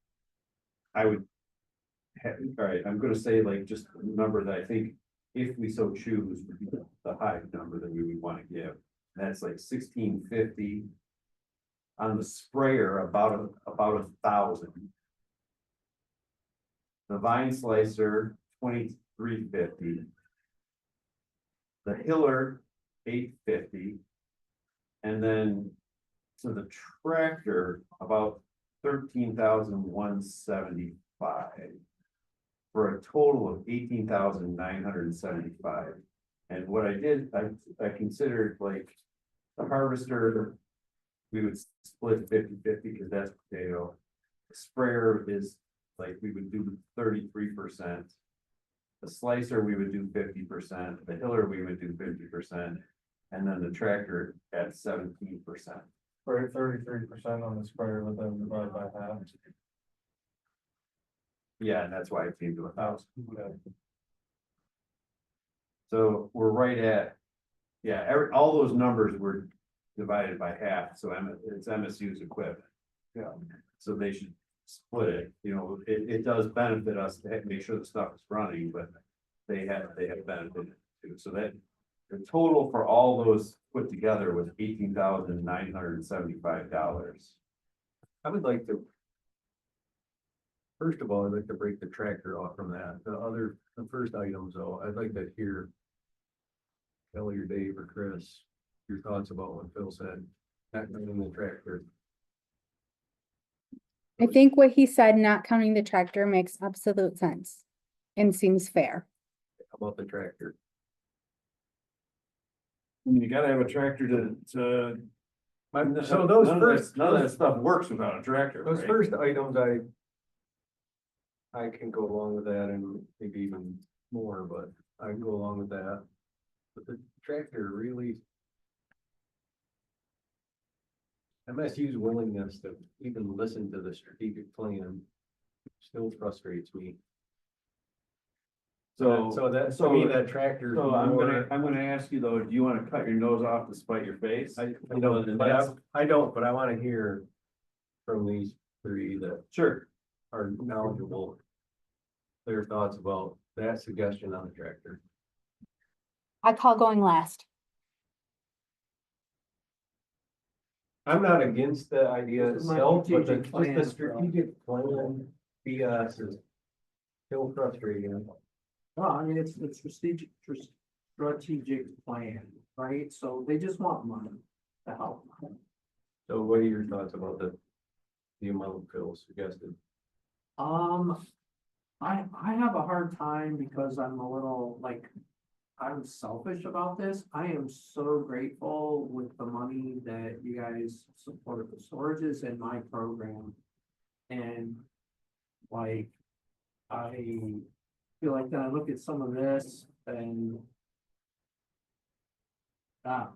Speaker 6: I would all right, I'm gonna say like just a number that I think if we so choose would be the high number that we would want to give. That's like 1,650. On the sprayer, about 1,000. The vine slicer, 2,350. The hiller, 850. And then to the tractor, about 13,175. For a total of 18,975. And what I did, I considered like the harvester, we would split 50-50 because that's potato. The sprayer is like, we would do 33%. The slicer, we would do 50%. The hiller, we would do 50%. And then the tractor at 17%.
Speaker 8: For 33% on the sprayer, with them divided by half.
Speaker 6: Yeah, and that's why it came to 1,000. So we're right at, yeah, all those numbers were divided by half, so it's MSU's equipment.
Speaker 8: Yeah.
Speaker 6: So they should split it, it does benefit us to make sure the stuff is running, but they have benefited too, so that. The total for all those put together was $18,975.
Speaker 3: I would like to. First of all, I'd like to break the tractor off from that. The first items though, I'd like to hear. Kelly or Dave or Chris, your thoughts about what Phil said, not counting the tractor.
Speaker 2: I think what he said, not counting the tractor, makes absolute sense and seems fair.
Speaker 3: How about the tractor?
Speaker 1: You gotta have a tractor to.
Speaker 3: So those first,
Speaker 1: None of that stuff works without a tractor,
Speaker 3: those
Speaker 1: right?
Speaker 3: first items, I can go along with that and maybe even more, but I can go along with that. But the tractor really. MSU's willingness to even listen to the strategic plan still frustrates me.
Speaker 1: So.
Speaker 3: So that, to me, that tractor. is
Speaker 1: So
Speaker 3: more-
Speaker 1: I'm gonna ask you though, do you wanna cut your nose off to spite your face?
Speaker 3: I don't, but I don't, but I wanna hear from these three that
Speaker 1: Sure.
Speaker 3: are knowledgeable. Their thoughts about that suggestion on the tractor.
Speaker 2: I call going last.
Speaker 3: I'm not against the idea
Speaker 9: This is my
Speaker 3: itself, but
Speaker 9: strategic
Speaker 3: just the
Speaker 9: plan,
Speaker 3: strategic plan BS is still frustrating.
Speaker 9: Well, I mean, it's strategic plan, right? So they just want money to help.
Speaker 3: So what are your thoughts about the amount Phil suggested?
Speaker 9: I have a hard time because I'm a little like, I'm selfish about this. I am so grateful with the money that you guys supported the storages in my program. And like, I feel like then I look at some of this and I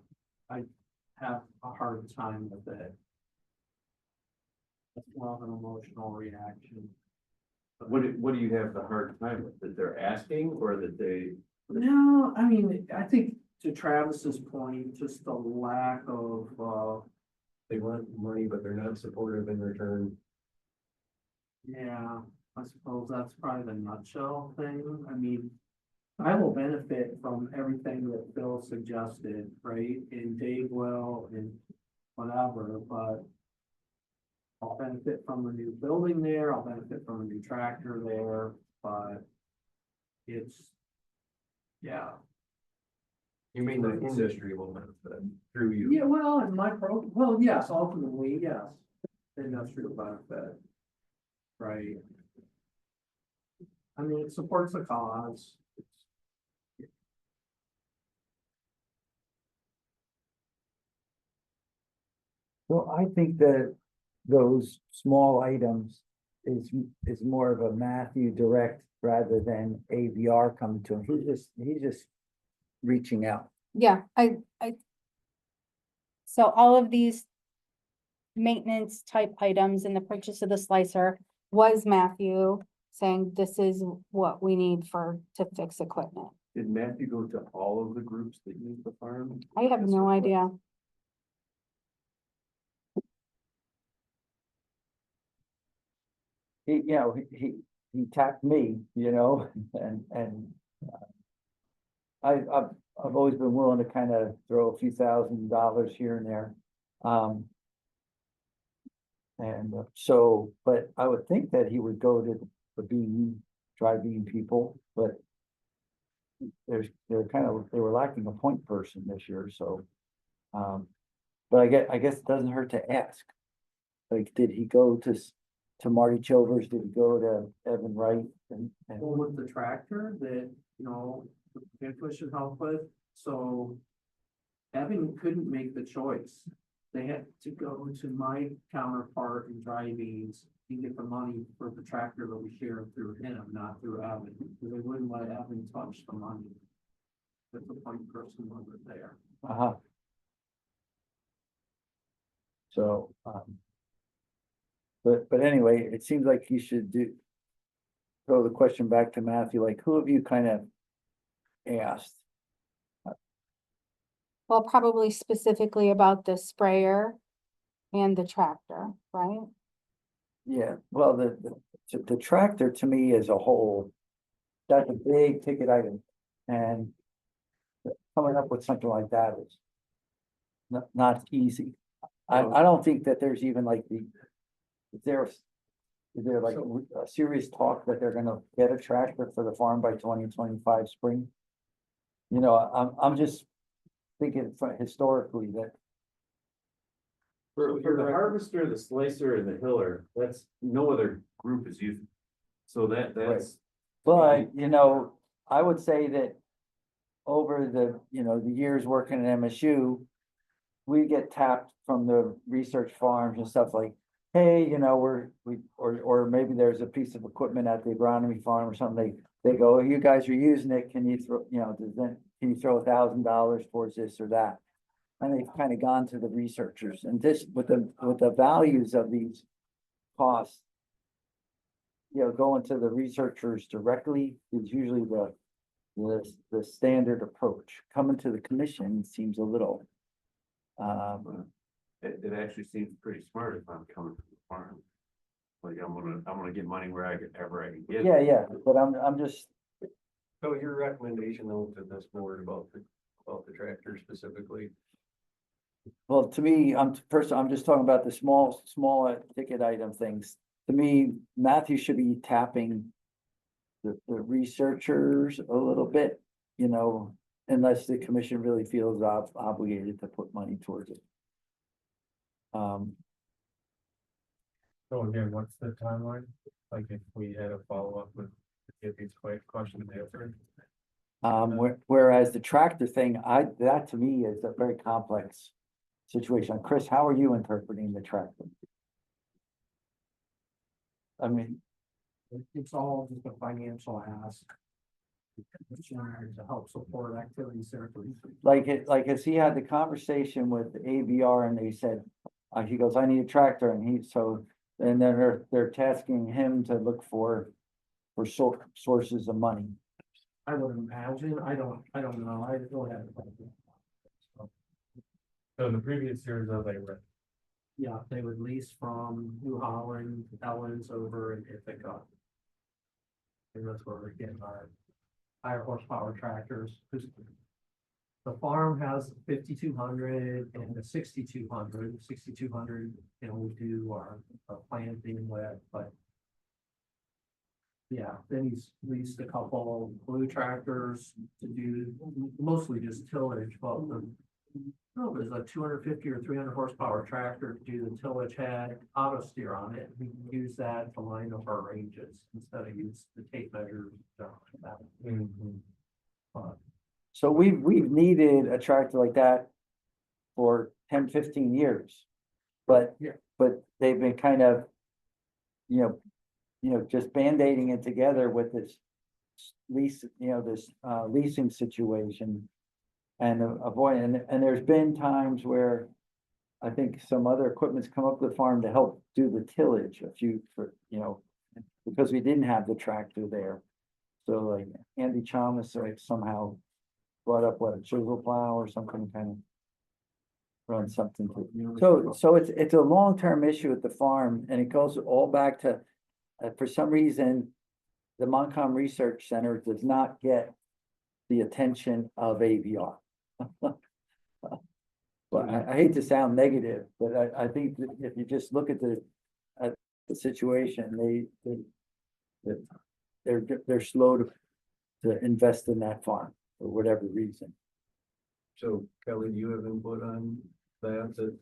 Speaker 9: have a hard time with it. It's more of an emotional reaction.
Speaker 1: What do you have the hard time with, that they're asking or that they?
Speaker 9: No, I mean, I think to Travis's point, just the lack of,
Speaker 3: They want money, but they're not supportive in return.
Speaker 9: yeah, I suppose that's probably the nutshell thing. I mean, I will benefit from everything that Phil suggested, right? And Dave will and whatever, but I'll benefit from a new building there. I'll benefit from a new tractor there, but it's, yeah.
Speaker 3: You mean the industry will benefit through you?
Speaker 9: Yeah, well, in well, yes, ultimately, yes, industrial benefit. Right. I mean, it supports the cause.
Speaker 4: Well, I think that those small items is more of a Matthew direct rather than AVR coming to him. He's just reaching out.
Speaker 2: Yeah, so all of these maintenance type items in the purchase of the slicer was Matthew saying this is what we need to fix equipment.
Speaker 1: Did Matthew go to all of the groups that use the farm?
Speaker 2: I have no idea.
Speaker 4: He tapped me, and I've always been willing to kind of throw a few $1,000s here and there. But I would think that he would go to the dry bean people, but they were lacking a point person this year, so. But I guess it doesn't hurt to ask. Like, did he go to Marty Childers? Did he go to Evan Wright?
Speaker 9: Well, with the tractor that, the should help with, so Evan couldn't make the choice. They had to go to my counterpart in dry beans and get the money for the tractor that we share through him, not through Evan, because they wouldn't let Evan touch the money. If the point person wasn't there.
Speaker 4: Uh-huh. So, but anyway, it seems like you should throw the question back to Matthew, like, who have you kind of asked?
Speaker 2: Well, probably specifically about the sprayer and the tractor, right?
Speaker 4: Yeah, well, the tractor to me as a whole, that's a big ticket item, and coming up with something like that is not easy. I don't think that there's even like is there like a serious talk that they're gonna get a tractor for the farm by 2025 spring? I'm just thinking historically that.
Speaker 1: For the harvester, the slicer and the hiller, that's, no other group is using. So that's.
Speaker 4: But, I would say that over the, the years working at MSU, we get tapped from the research farms and stuff like, hey, or maybe there's a piece of equipment at the agronomy farm or something. They go, you guys are using it. Can you throw, can you throw $1,000 towards this or that? And they've kind of gone to the researchers, and this with the values of these costs. Going to the researchers directly is usually the standard approach. Coming to the commission seems a little.
Speaker 6: It actually seems pretty smart if I'm coming from the farm. Like I'm gonna get money wherever I can get.
Speaker 4: Yeah, but I'm just,
Speaker 3: So your recommendation though to this board about the tractor specifically?
Speaker 4: well, to me, I'm just talking about the small ticket item things. To me, Matthew should be tapping the researchers a little bit, unless the commission really feels obligated to put money towards it.
Speaker 8: So again, what's the timeline? Like if we had a follow-up with, get these questions answered?
Speaker 4: Whereas the tractor thing, that to me is a very complex situation. Chris, how are you interpreting the tractor? I mean,
Speaker 5: It's all just a financial ask. To help support activities there.
Speaker 4: as he had the conversation with ABR and they said, he goes, I need a tractor, and and then they're tasking him to look for sources of money.
Speaker 5: I would imagine, I don't know, I don't have.
Speaker 8: So in the previous years, they were,
Speaker 5: Yeah, they would lease from New Holland, Ellens over in Ithaca. And that's where we're getting our higher horsepower tractors. 'Cause the farm has 5,200 and the 6,200. 6,200, we do our planting with, but. Yeah, then he's leased a couple blue tractors to do mostly just tillage, but there's a 250 or 300 horsepower tractor to do the tillage, had auto steer on it. We can use that to line up our ranges instead of use the tape measures. Stuff like that. But
Speaker 4: So we've needed a tractor like that for 10, 15 years. But
Speaker 5: Yeah.
Speaker 4: they've been kind of, just band-aiding it together with this lease, this leasing situation. And and there's been times where I think some other equipment's come up to the farm to help do the tillage because we didn't have the tractor there. So like Andy Chalmers somehow brought up a chisel plow or something, kind of run something to. So it's a long-term issue at the farm, and it goes all back to, for some reason, the Montcalm Research Center does not get the attention of AVR. But I hate to sound negative, but I think that if you just look at the situation, they're slow to invest in that farm for whatever reason.
Speaker 3: So Kelly, do you have input on that?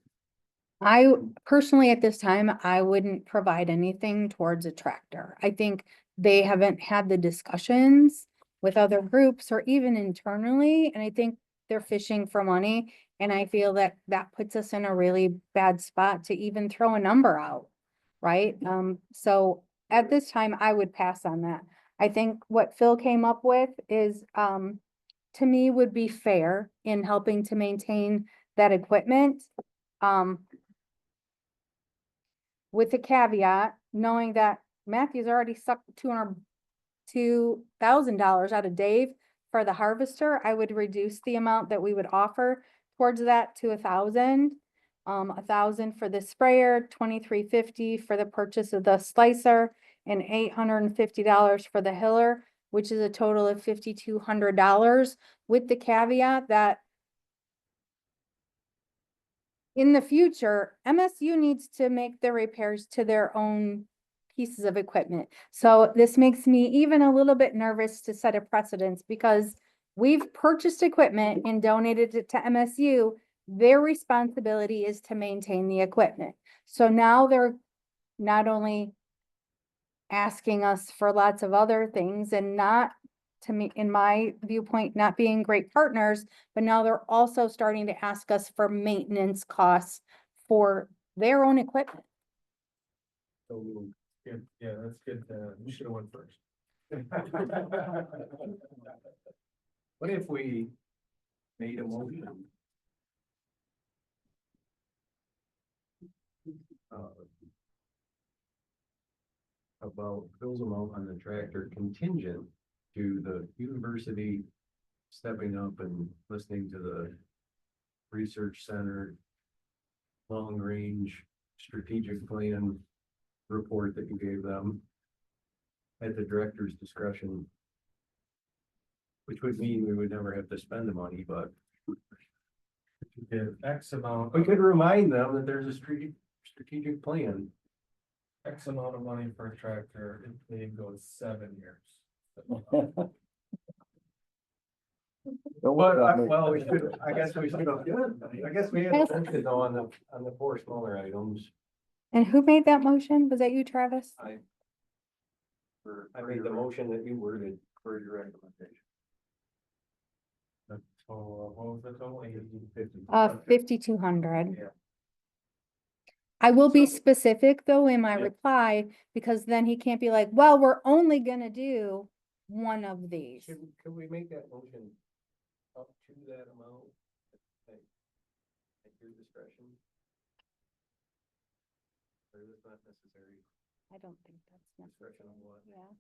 Speaker 2: I personally, at this time, I wouldn't provide anything towards a tractor. I think they haven't had the discussions with other groups or even internally, and I think they're fishing for money. And I feel that puts us in a really bad spot to even throw a number out, right? So at this time, I would pass on that. I think what Phil came up with is, to me, would be fair in helping to maintain that equipment. With the caveat, knowing that Matthew's already sucked $202,000 out of Dave for the harvester, I would reduce the amount that we would offer towards that to 1,000. 1,000 for the sprayer, $2,350 for the purchase of the slicer, and $850 for the hiller, which is a total of $5,200, with the caveat that in the future, MSU needs to make the repairs to their own pieces of equipment. So this makes me even a little bit nervous to set a precedence, because we've purchased equipment and donated it to MSU. Their responsibility is to maintain the equipment. So now they're not only asking us for lots of other things and not to me, in my viewpoint, not being great partners, but now they're also starting to ask us for maintenance costs for their own equipment.
Speaker 8: Good, yeah, that's good, you should have went first.
Speaker 3: What if we made a motion? About Bill's amount on the tractor contingent to the university stepping up and listening to the research center long range strategic plan report that you gave them at the director's discretion, which would mean we would never have to spend the money, but
Speaker 8: Give X amount,
Speaker 3: we could remind them that there's a strategic plan.
Speaker 8: X amount of money for a tractor, it may go 7 years.
Speaker 3: Well, we should, I guess we should have, I guess we had to mention though on the four smaller items.
Speaker 2: And who made that motion? Was that you, Travis?
Speaker 3: I made the motion that you worded for your recommendation.
Speaker 8: So, what was the total?
Speaker 3: 50.
Speaker 2: 5,200.
Speaker 3: Yeah.
Speaker 2: I will be specific though in my reply, because then he can't be like, well, we're only gonna do one of these.
Speaker 3: Could we make that motion up to that amount? At your discretion? Or is it not necessary?
Speaker 2: I don't think that's necessary.
Speaker 3: Discretion on what?
Speaker 2: Yeah.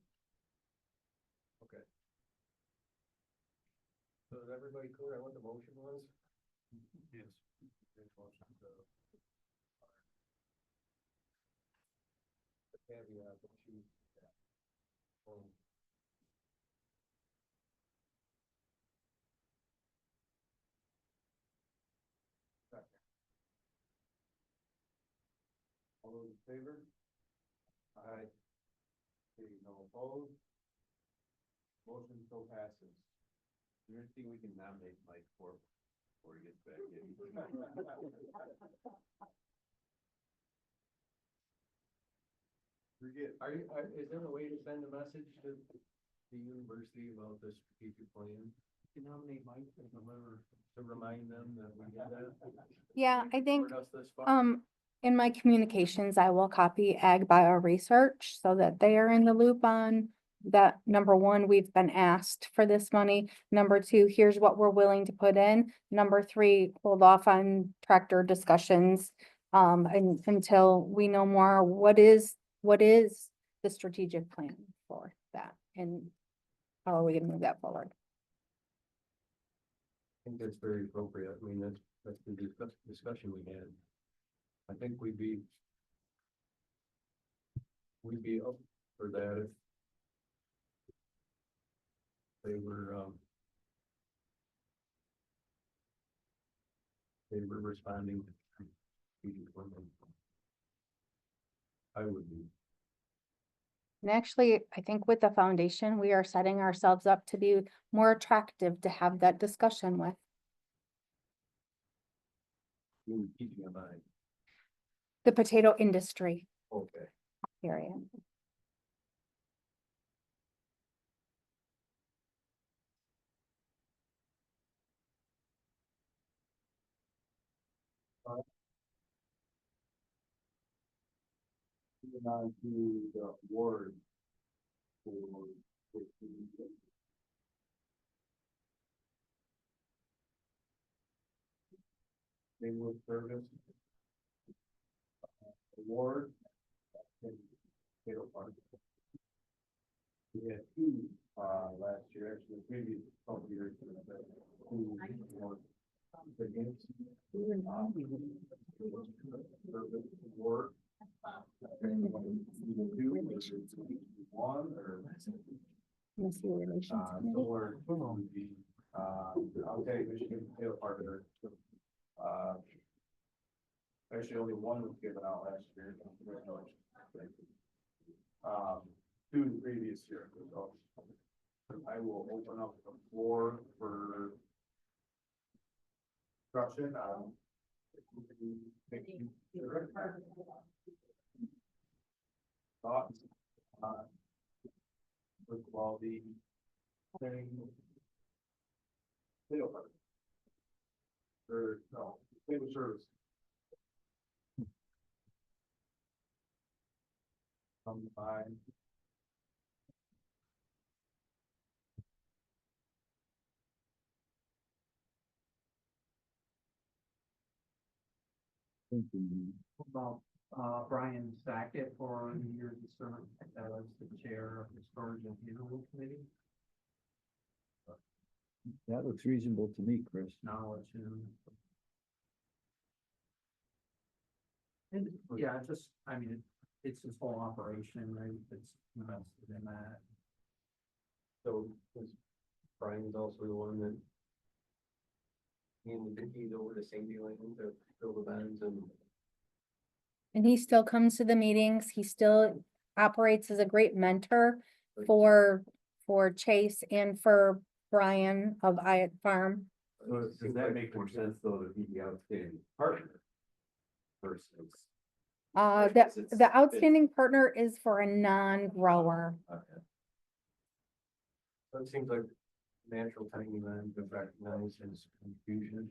Speaker 3: Okay. So is everybody clear on what the motion was?
Speaker 8: Yes.
Speaker 3: The caveat that you.
Speaker 1: All those in favor? Aye. Okay, no opposed? Motion still passes.
Speaker 6: You think we can nominate Mike for before he gets back in?
Speaker 3: Is there a way to send a message to the university about the strategic plan?
Speaker 9: You nominate Mike to deliver.
Speaker 3: To remind them that we did that?
Speaker 2: Yeah, I think,
Speaker 3: Support us this far?
Speaker 2: in my communications, I will copy Ag Bio Research so that they are in the loop on that. Number one, we've been asked for this money. Number two, here's what we're willing to put in. Number three, hold off on tractor discussions. And until we know more, what is the strategic plan for that? And how are we gonna move that forward?
Speaker 3: I think that's very appropriate. I mean, that's the discussion we had. I think we'd be up for that if they were responding to strategic plan. I would be.
Speaker 2: And actually, I think with the foundation, we are setting ourselves up to be more attractive to have that discussion with.
Speaker 3: Keeping in mind.
Speaker 2: The potato industry,
Speaker 3: Okay.
Speaker 2: period.
Speaker 1: Moving on to the award for. English Service. Award. in Potato Park. We had two, last year, actually, the previous couple years. Two awards. Against. Service award. One or.
Speaker 2: Must be relations committee.
Speaker 1: Similar to the, I'll take Michigan Potato Park. Actually, only one was given out last year. Congratulations. Two the previous year. So I will open up the floor for discussion. Thoughts? First of all, Potato partner. Or, no, potato service. By.
Speaker 5: What about, Brian Sackett for your discernment, as the chair of the storage and handling committee?
Speaker 4: That looks reasonable to me, Chris.
Speaker 5: Knowledge and. And, yeah, just, I mean, it's his whole operation, right, it's invested in that.
Speaker 3: So, is Brian's also the one that handed the keys over to Sandy Lane to fill the vents
Speaker 2: And he still comes to the meetings. He still operates as a great mentor for Chase and for Brian of Hyatt Farm.
Speaker 6: So does that make more sense though to be the outstanding partner? Versus. Because it's-
Speaker 2: The outstanding partner is for a non-grower.
Speaker 6: Okay.
Speaker 3: That seems like natural timing then to recognize his confusion.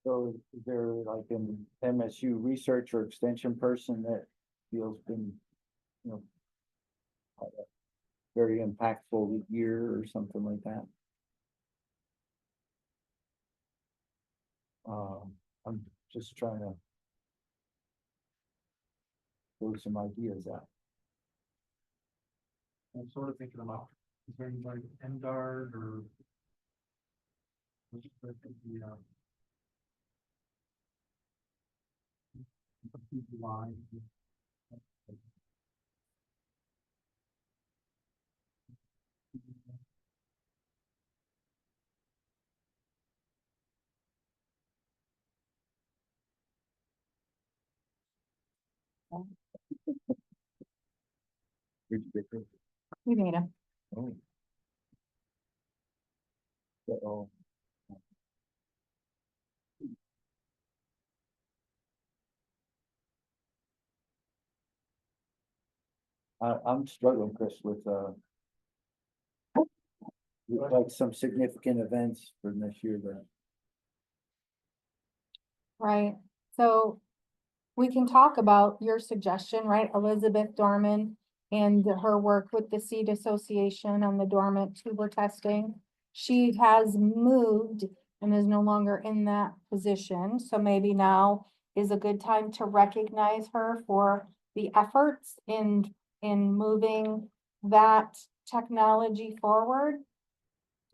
Speaker 4: So is there like an MSU research or extension person that feels been, you know, had a very impactful year or something like that? I'm just trying to throw some ideas out.
Speaker 5: I'm sort of thinking about, is there anybody MDARD or? Yeah. Line.
Speaker 4: Where'd you get this?
Speaker 2: We made him.
Speaker 4: Oh. Uh-oh. I'm struggling, Chris, with like some significant events for this year that.
Speaker 2: Right, so we can talk about your suggestion, right, Elizabeth Dorman and her work with the Seed Association on the dormant tuber testing. She has moved and is no longer in that position, so maybe now is a good time to recognize her for the efforts in moving that technology forward.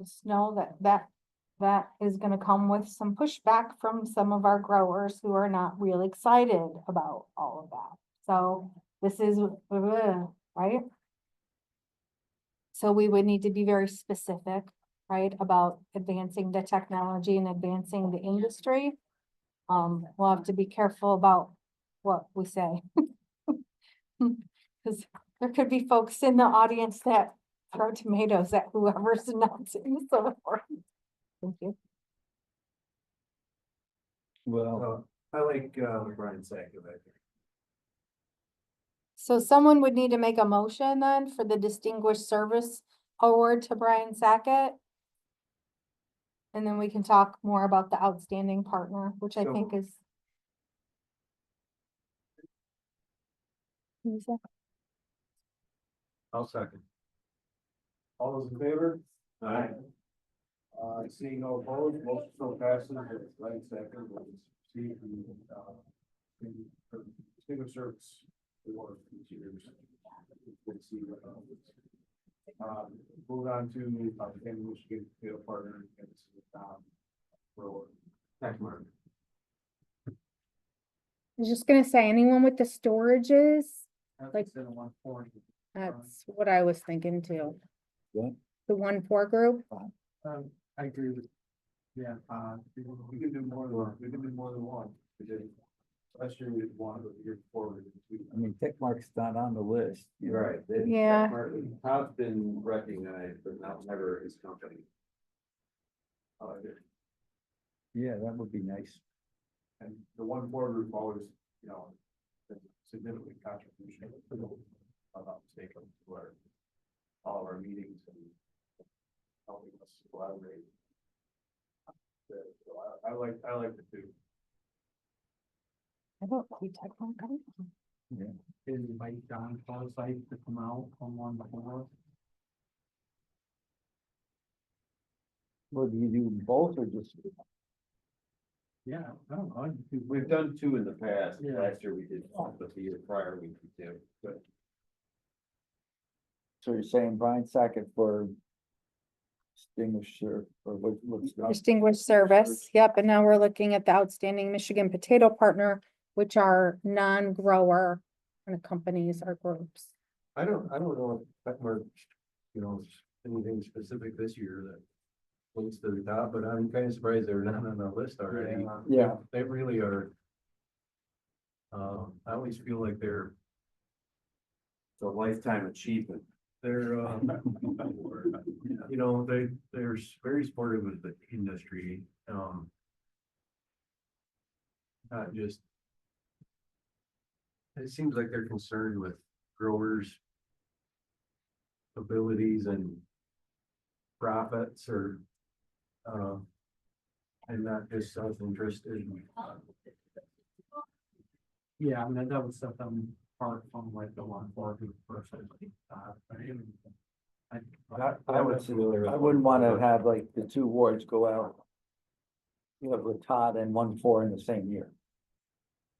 Speaker 2: Just know that is gonna come with some pushback from some of our growers who are not real excited about all of that. So this is, right? So we would need to be very specific, right, about advancing the technology and advancing the industry. We'll have to be careful about what we say. Cause there could be folks in the audience that throw tomatoes at whoever's announcing, so. Thank you.
Speaker 4: Well,
Speaker 6: I like, Brian Sackett back there.
Speaker 2: So someone would need to make a motion then for the Distinguished Service Award to Brian Sackett. And then we can talk more about the outstanding partner, which I think is. Who's that?
Speaker 3: I'll second.
Speaker 1: All those in favor? Seeing no opposed, motion still passes, right second, we'll see the distinguished service award each year. We'll see what move on to the Michigan Potato Partner and for next month.
Speaker 2: was just gonna say, anyone with the storages,
Speaker 5: That's
Speaker 2: Like-
Speaker 5: instead of 140.
Speaker 2: that's what I was thinking too.
Speaker 4: What?
Speaker 2: The 1-4 group,
Speaker 5: I agree with, yeah,
Speaker 1: We can do more than one, we can do more than one, because last year we did one, but the year before we did two.
Speaker 4: I mean, Techmark's not on the list. you know.
Speaker 6: Right.
Speaker 2: Yeah.
Speaker 6: Todd's been recognized, but not never his company.
Speaker 4: Yeah, that would be nice.
Speaker 1: And the 1-4 group always, you know, been significant contribution. If I'm not mistaken, to our, all of our meetings and helping us collaborate. So I like the two.
Speaker 2: I don't see tech one coming.
Speaker 5: invite John Forsythe to come out on 1-4.
Speaker 4: Well, do you do both or just?
Speaker 5: Yeah, I don't know.
Speaker 6: We've done two in the past.
Speaker 5: Yeah.
Speaker 6: Last year we did one, but the year prior we did two. But
Speaker 4: So you're saying Brian Sackett for extinguisher or what's that?
Speaker 2: Distinguished service, yep, and now we're looking at the outstanding Michigan potato partner, which are non-grower kind of companies or groups.
Speaker 3: I don't know if Techmark, you know, anything specific this year that points to the top, but I'm kind of surprised they're not on the list already.
Speaker 4: Yeah.
Speaker 3: They really are. I always feel like they're,
Speaker 6: it's a lifetime achievement.
Speaker 3: you know, they're very supportive of the industry, not just. It seems like they're concerned with growers' abilities and profits or, and not just self-interested.
Speaker 5: Yeah, I mean, that would set them apart from like the 1-4 group person.
Speaker 4: I wouldn't want to have like the two wards go out. You have with Todd and 1-4 in the same year.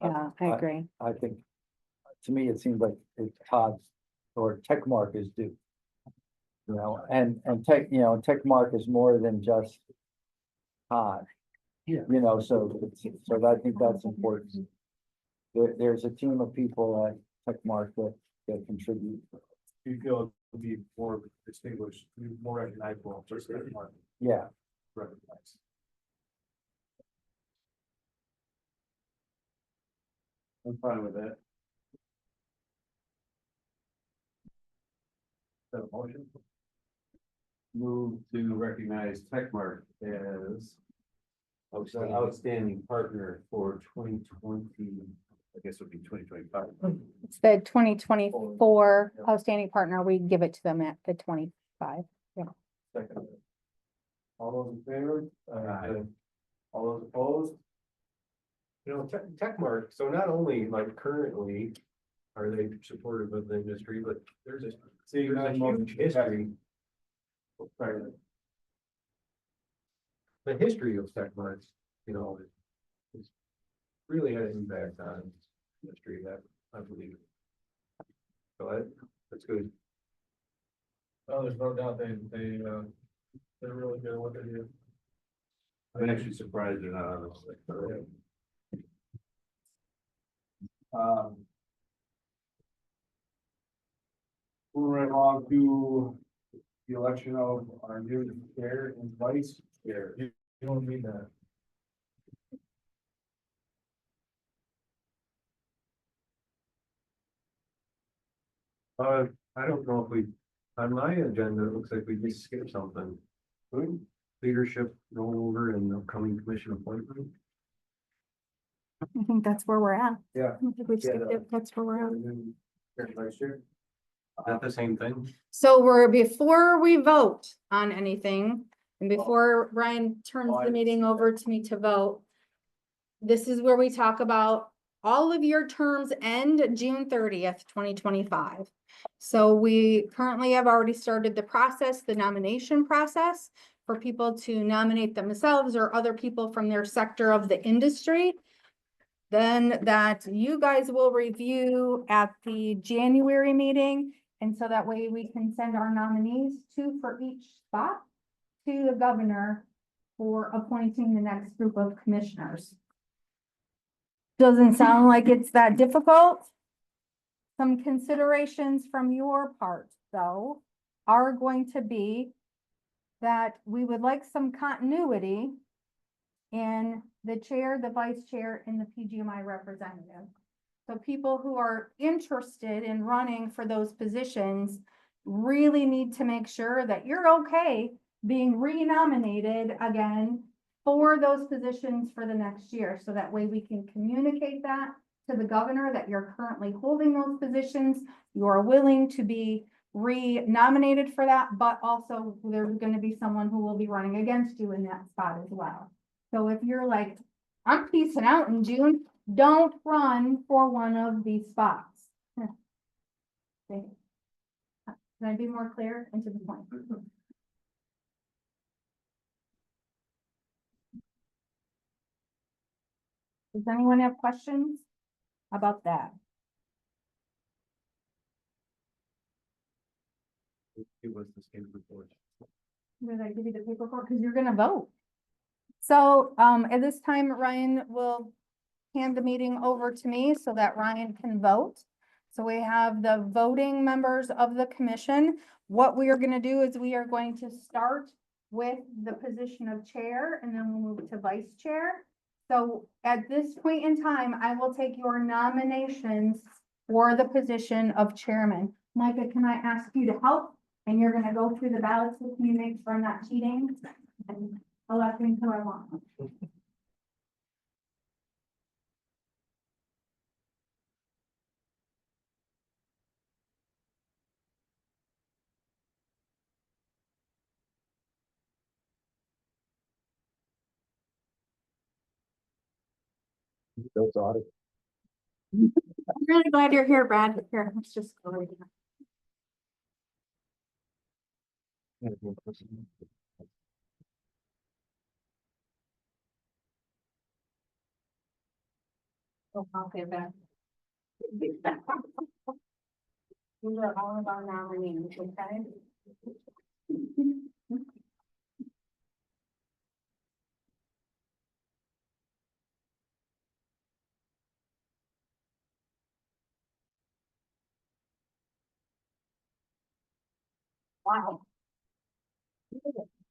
Speaker 2: Yeah, I agree.
Speaker 4: I think, to me, it seems like it's Todd's or Techmark is due. You know, and Techmark is more than just Todd.
Speaker 5: Yeah.
Speaker 4: You know, so I think that's important. There's a team of people at Techmark that contribute.
Speaker 1: You feel to be more distinguished, more recognizable, just more
Speaker 4: Yeah,
Speaker 1: recognized.
Speaker 6: I'm fine with that.
Speaker 1: Is that a motion?
Speaker 6: Move to recognize Techmark as outstanding partner for 2020, I guess it would be 2025.
Speaker 2: It's the 2024 outstanding partner, we give it to them at the 25.
Speaker 1: Second. All those in favor?
Speaker 6: Aye.
Speaker 1: All those opposed?
Speaker 3: You know, Techmark, so not only like currently are they supportive of the industry, but there's a huge history. The history of Techmark, you know, is really had an impact on industry that I believe. So that's good.
Speaker 8: Oh, there's no doubt they're really good at what they do.
Speaker 6: I'm actually surprised they're not on this list.
Speaker 1: Moving right along to the election of our new chair and vice chair.
Speaker 8: You don't mean that.
Speaker 3: I don't know if on my agenda, it looks like we just skipped something. Leadership rollover and upcoming commission appointment.
Speaker 2: I think that's where we're at.
Speaker 1: Yeah.
Speaker 2: I think we've skipped it. That's where we're at.
Speaker 1: And then chair and vice chair.
Speaker 3: Is that the same thing?
Speaker 2: So before we vote on anything, and before Brian turns the meeting over to me to vote, this is where we talk about all of your terms end June 30th, 2025. So we currently have already started the process, the nomination process for people to nominate themselves or other people from their sector of the industry. Then that you guys will review at the January meeting. And so that way we can send our nominees, 2 for each spot, to the governor for appointing the next group of commissioners. Doesn't sound like it's that difficult. Some considerations from your part, though, are going to be that we would like some continuity in the chair, the vice chair, and the PGMI representative. So people who are interested in running for those positions really need to make sure that you're okay being renominated again for those positions for the next year. So that way we can communicate that to the governor that you're currently holding those positions. You are willing to be re-nominated for that, but also there's going to be someone who will be running against you in that spot as well. So if you're like, I'm peacing out in June, don't run for one of these spots. Okay. Can I be more clear and to the point? Does anyone have questions about that?
Speaker 3: It was the same report.
Speaker 2: Did I give you the paperwork? Because you're gonna vote. So, at this time, Ryan will hand the meeting over to me so that Ryan can vote. So we have the voting members of the commission. What we are gonna do is we are going to start with the position of chair and then we'll move to vice chair. So at this point in time, I will take your nominations for the position of chairman. Micah, can I ask you to help? And you're gonna go through the ballots with me, make sure I'm not cheating and electing who I want.
Speaker 3: Those audit.
Speaker 2: I'm really glad you're here, Brad. Here, let's just go right here. Oh, okay, back. These are all of our nominees, okay? Wow.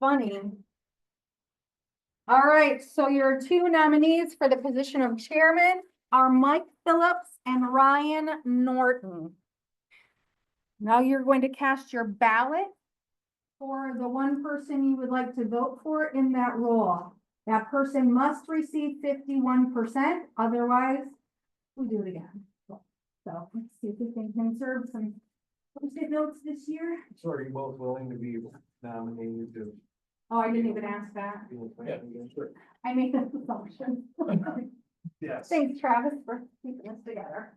Speaker 2: Funny. All right, so your two nominees for the position of chairman are Mike Phillips and Ryan Norton. Now you're going to cast your ballot for the one person you would like to vote for in that role. That person must receive 51%, otherwise we do it again. So let's see if we can conserve some posted notes this year.
Speaker 3: So are you both willing to be nominated to?
Speaker 2: Oh, I didn't even ask that. I made this assumption.
Speaker 3: Yes.
Speaker 2: Thanks, Travis, for keeping us together.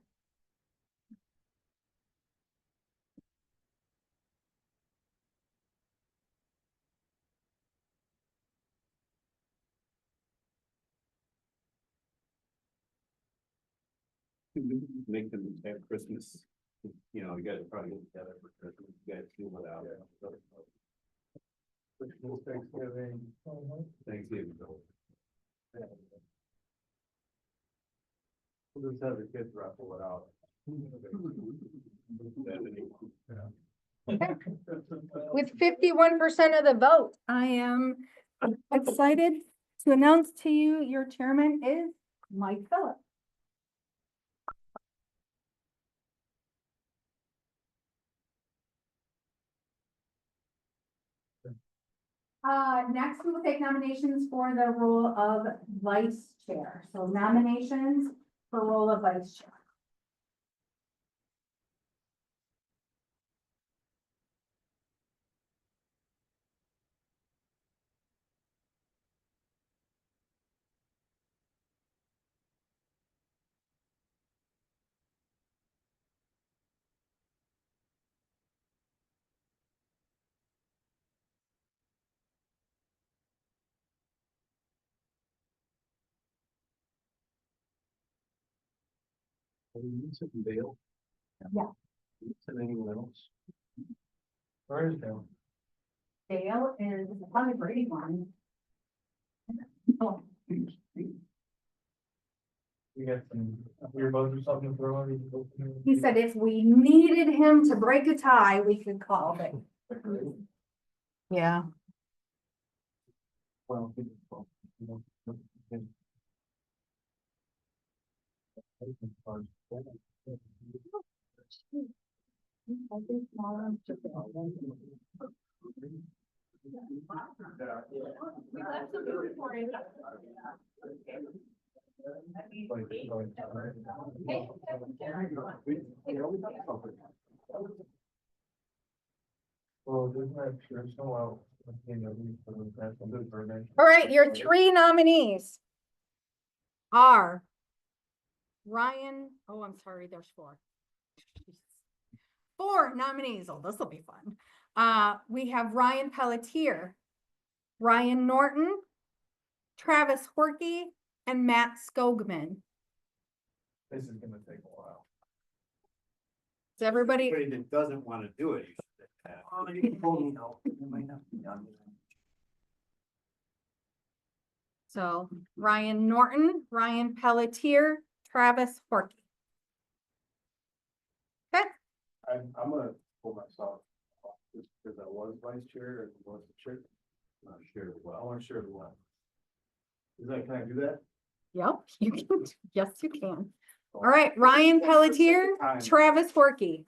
Speaker 6: Make them have Christmas, you know, you gotta probably get together for Christmas, you guys feel it out.
Speaker 3: Thanksgiving.
Speaker 6: Thanksgiving.
Speaker 3: We'll just have the kids raffle it out.
Speaker 2: With 51% of the vote, I am excited to announce to you your chairman is Mike Phillips. Next, we will take nominations for the role of vice chair. So nominations for role of vice chair.
Speaker 3: Dale?
Speaker 2: Yeah.
Speaker 3: And anyone else? Where is Dale?
Speaker 2: Dale is on the Brady one. Oh,
Speaker 3: You
Speaker 8: You got some, your buzz or something to throw on?
Speaker 2: He said if we needed him to break a tie, we could call it. Yeah.
Speaker 8: Well. Well, there's not, there's no out.
Speaker 2: All right, your three nominees are Ryan, oh, I'm sorry, there's four. Four nominees, oh, this will be fun. We have Ryan Pelletier, Ryan Norton, Travis Horky, and Matt Skogman.
Speaker 8: This is gonna take a while.
Speaker 2: Does everybody,
Speaker 6: Anybody that doesn't wanna do it, you should have.
Speaker 2: so Ryan Norton, Ryan Pelletier, Travis Horky. Okay,
Speaker 1: I'm gonna pull myself off just because I was vice chair and was the chair.
Speaker 6: Not sure,
Speaker 1: I
Speaker 6: well,
Speaker 1: want to share the one. Is that, can I do that?
Speaker 2: yep, you can, yes, you can. All right, Ryan Pelletier,
Speaker 1: Time.
Speaker 2: Travis Forkey.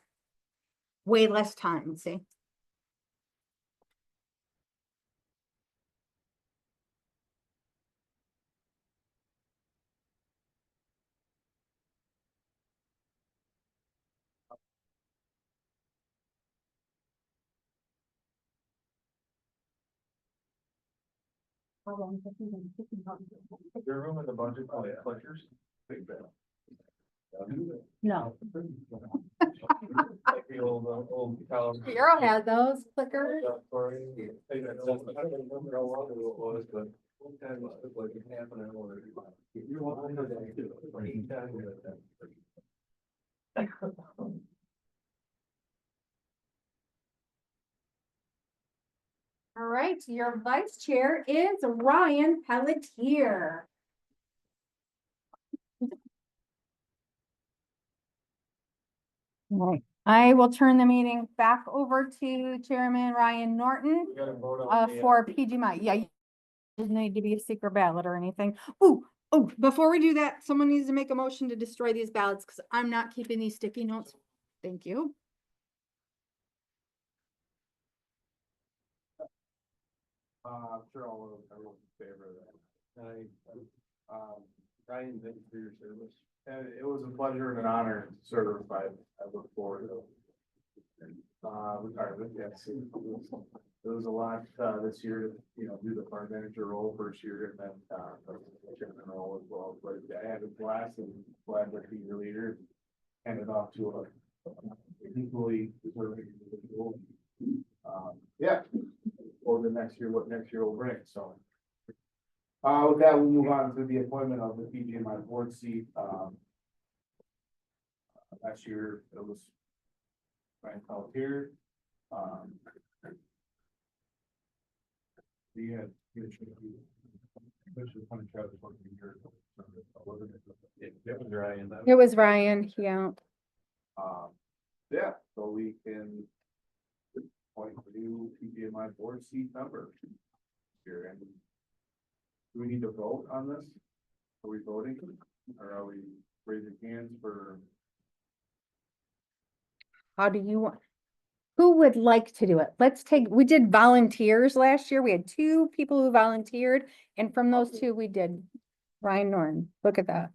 Speaker 2: Way less time, see?
Speaker 8: Is there room in the budget for the clickers? Big bad.
Speaker 2: No.
Speaker 8: Like the old college.
Speaker 2: Bureau had those clickers.
Speaker 8: I don't remember how long ago it was, but one time it took like half an hour. You're welcome to that too. Anytime you're at that.
Speaker 2: All right, your vice chair is Ryan Pelletier. All right, I will turn the meeting back over to Chairman Ryan Norton
Speaker 8: We gotta vote on the,
Speaker 2: for PGMI. Yeah, doesn't need to be a secret ballot or anything. Oh, before we do that, someone needs to make a motion to destroy these ballots because I'm not keeping these sticky notes. Thank you.
Speaker 1: I'm sure all of everyone's in favor of that. Ryan, thank you for your service. And it was a pleasure and an honor to serve. I look forward to retirement, yes. It was a lot, this year to, do the farm manager role first year and then, the chairman role as well. But I had a blast and glad to be your leader. Hand it off to a equally deserving individual. Yeah, or the next year, what next year will bring, so. With that, we'll move on to the appointment of the PGMI board seat. Last year, it was Ryan Pelletier.
Speaker 6: it was Ryan.
Speaker 2: It was Ryan, yeah.
Speaker 1: Yeah, so we can appoint the new PGMI board seat member here, and do we need to vote on this? Are we voting, or are we raising hands for?
Speaker 2: How do you want? Who would like to do it? We did volunteers last year. We had two people who volunteered, and from those two, we did Ryan Norton. Look at that.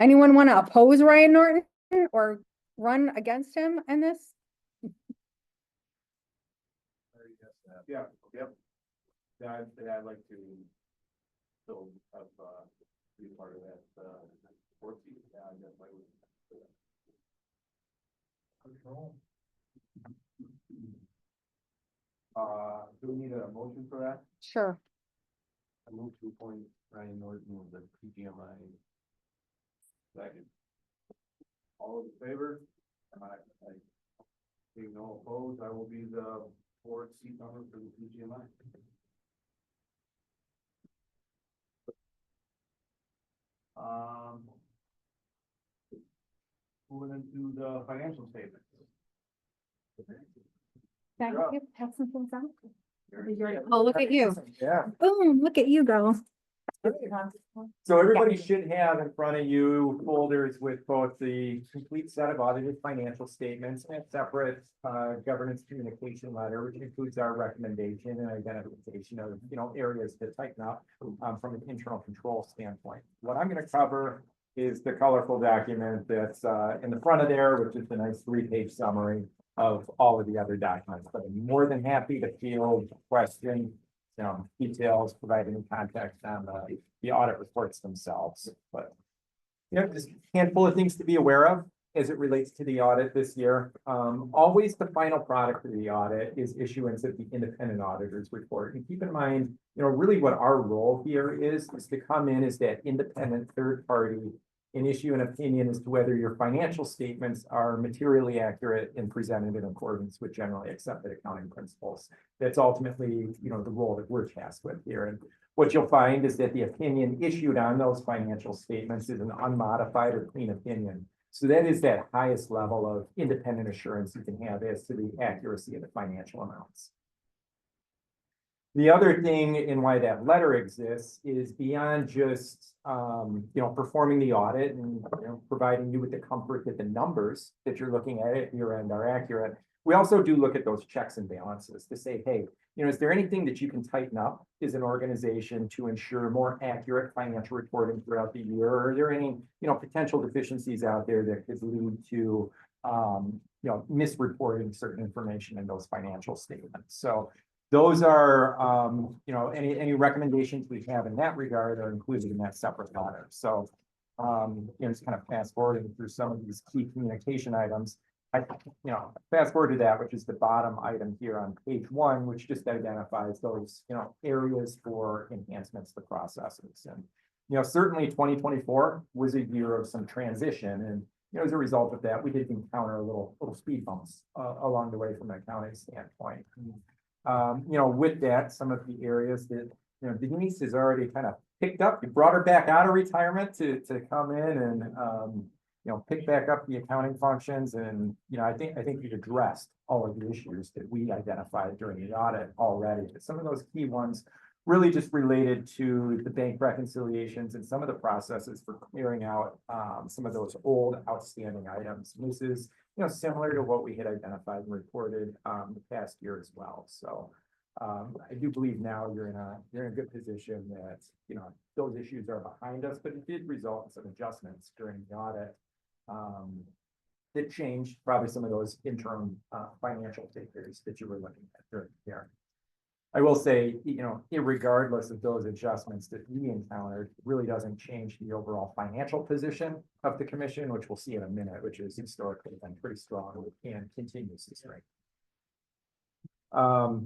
Speaker 2: Anyone want to oppose Ryan Norton or run against him in this?
Speaker 1: Yeah, yep. Yeah, I'd like to still have, be part of that, board seat. Yeah, I guess I would.
Speaker 8: Control.
Speaker 1: Do we need a motion for that?
Speaker 2: Sure.
Speaker 6: I moved to appoint Ryan Norton of the PGMI.
Speaker 1: Second. All in favor? I being no opposed, I will be the board seat member for the PGMI. moving into the financial statements.
Speaker 2: Can I have some things out? Oh, look at you.
Speaker 7: Yeah.
Speaker 2: Boom, look at you go.
Speaker 7: So everybody should have in front of you folders with both the complete set of audited financial statements and a separate governance communication letter, which includes our recommendation and identification of, areas to tighten up from an internal control standpoint. What I'm going to cover is the colorful document that's in the front of there, which is a nice 3-page summary of all of the other documents. But I'm more than happy to field questions, details, provide any context on the audit reports themselves. But just a handful of things to be aware of as it relates to the audit this year. Always the final product of the audit is issuance of the independent auditor's report. And keep in mind, really what our role here is to come in as that independent third party and issue an opinion as to whether your financial statements are materially accurate and presented in accordance with generally accepted accounting principles. That's ultimately, the role that we're tasked with here. And what you'll find is that the opinion issued on those financial statements is an unmodified or clean opinion. So that is that highest level of independent assurance you can have as to the accuracy of the financial amounts. The other thing in why that letter exists is beyond just, performing the audit and, providing you with the comfort that the numbers that you're looking at year end are accurate. We also do look at those checks and balances to say, hey, is there anything that you can tighten up as an organization to ensure more accurate financial reporting throughout the year? Or are there any, potential deficiencies out there that could lead to, misreporting certain information in those financial statements? So those are, any recommendations we have in that regard are included in that separate letter. So, just kind of fast forwarding through some of these key communication items. Fast forward to that, which is the bottom item here on page 1, which just identifies those, areas for enhancements to processes. And, certainly 2024 was a year of some transition. And, as a result of that, we did encounter a little speed bumps along the way from an accounting standpoint. With that, some of the areas that, Denise has already kind of picked up, you brought her back out of retirement to come in and, pick back up the accounting functions. And, I think you've addressed all of the issues that we identified during the audit already. But some of those key ones really just related to the bank reconciliations and some of the processes for clearing out some of those old outstanding items. And this is, similar to what we had identified and reported the past year as well. So I do believe now you're in a good position that, those issues are behind us, but it did result in some adjustments during the audit that changed probably some of those interim financial figures that you were looking at during the year. I will say, irregardless of those adjustments that we encountered, it really doesn't change the overall financial position of the commission, which we'll see in a minute, which is historically been pretty strong and continues to strengthen.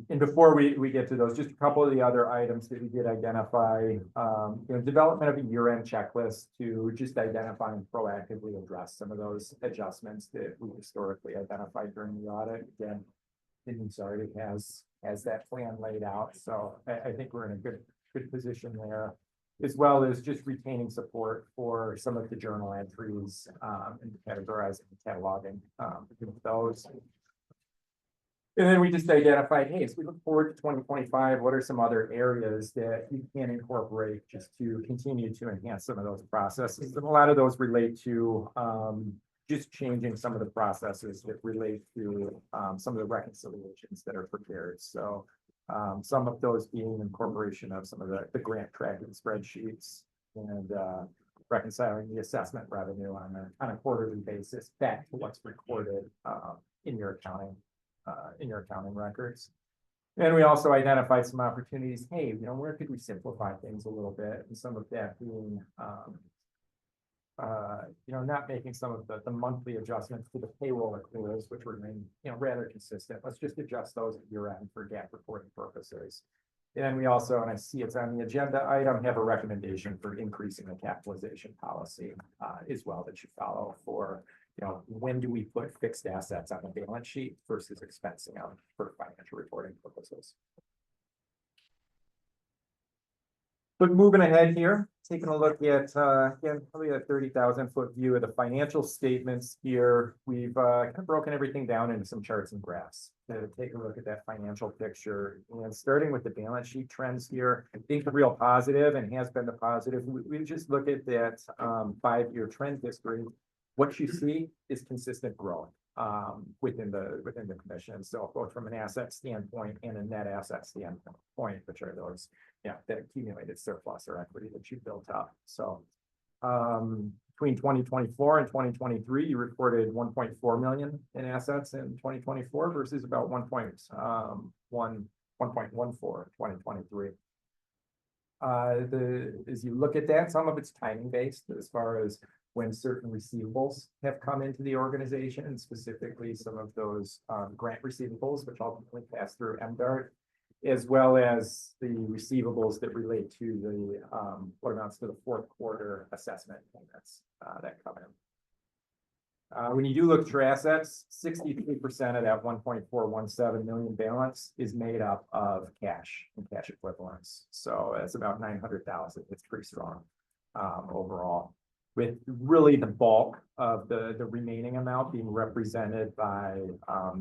Speaker 7: And before we get to those, just a couple of the other items that we did identify, development of a year-end checklist to just identify and proactively address some of those adjustments that we historically identified during the audit. Again, Denise already has that plan laid out. So I think we're in a good position there, as well as just retaining support for some of the journal entries and categorizing and cataloging those. And then we just identified, hey, as we look forward to 2025, what are some other areas that you can incorporate just to continue to enhance some of those processes? And a lot of those relate to just changing some of the processes that relate to some of the reconciliations that are prepared. So some of those being incorporation of some of the grant tracking spreadsheets and reconciling the assessment revenue on a quarterly basis back to what's recorded in your accounting records. And we also identified some opportunities. Hey, where could we simplify things a little bit? And some of that being not making some of the monthly adjustments to the payroll accruals, which remain, rather consistent. Let's just adjust those at year end for GAAP reporting purposes. And we also, and I see it's on the agenda item, have a recommendation for increasing the capitalization policy as well that you follow for, when do we put fixed assets on the balance sheet versus expensing them for financial reporting purposes. But moving ahead here, taking a look at, again, probably a 30,000 foot view of the financial statements here. We've, kind of broken everything down into some charts and graphs to take a look at that financial picture. And starting with the balance sheet trends here, I think the real positive and has been the positive, we just look at that, 5-year trend history. What you see is consistent growth, within the commission. So both from an asset standpoint and a net asset standpoint, which are those, that accumulated surplus or equity that you built up. So, between 2024 and 2023, you reported 1.4 million in assets in 2024 versus about 1.14 2023. As you look at that, some of it's timing based as far as when certain receivables have come into the organization, and specifically some of those grant receivables, which ultimately pass through MDART, as well as the receivables that relate to the what amounts to the fourth quarter assessment payments that come in. When you do look at your assets, 63% of that 1.417 million balance is made up of cash and cash equivalents. So it's about 900,000. It's pretty strong overall, with really the bulk of the remaining amount being represented by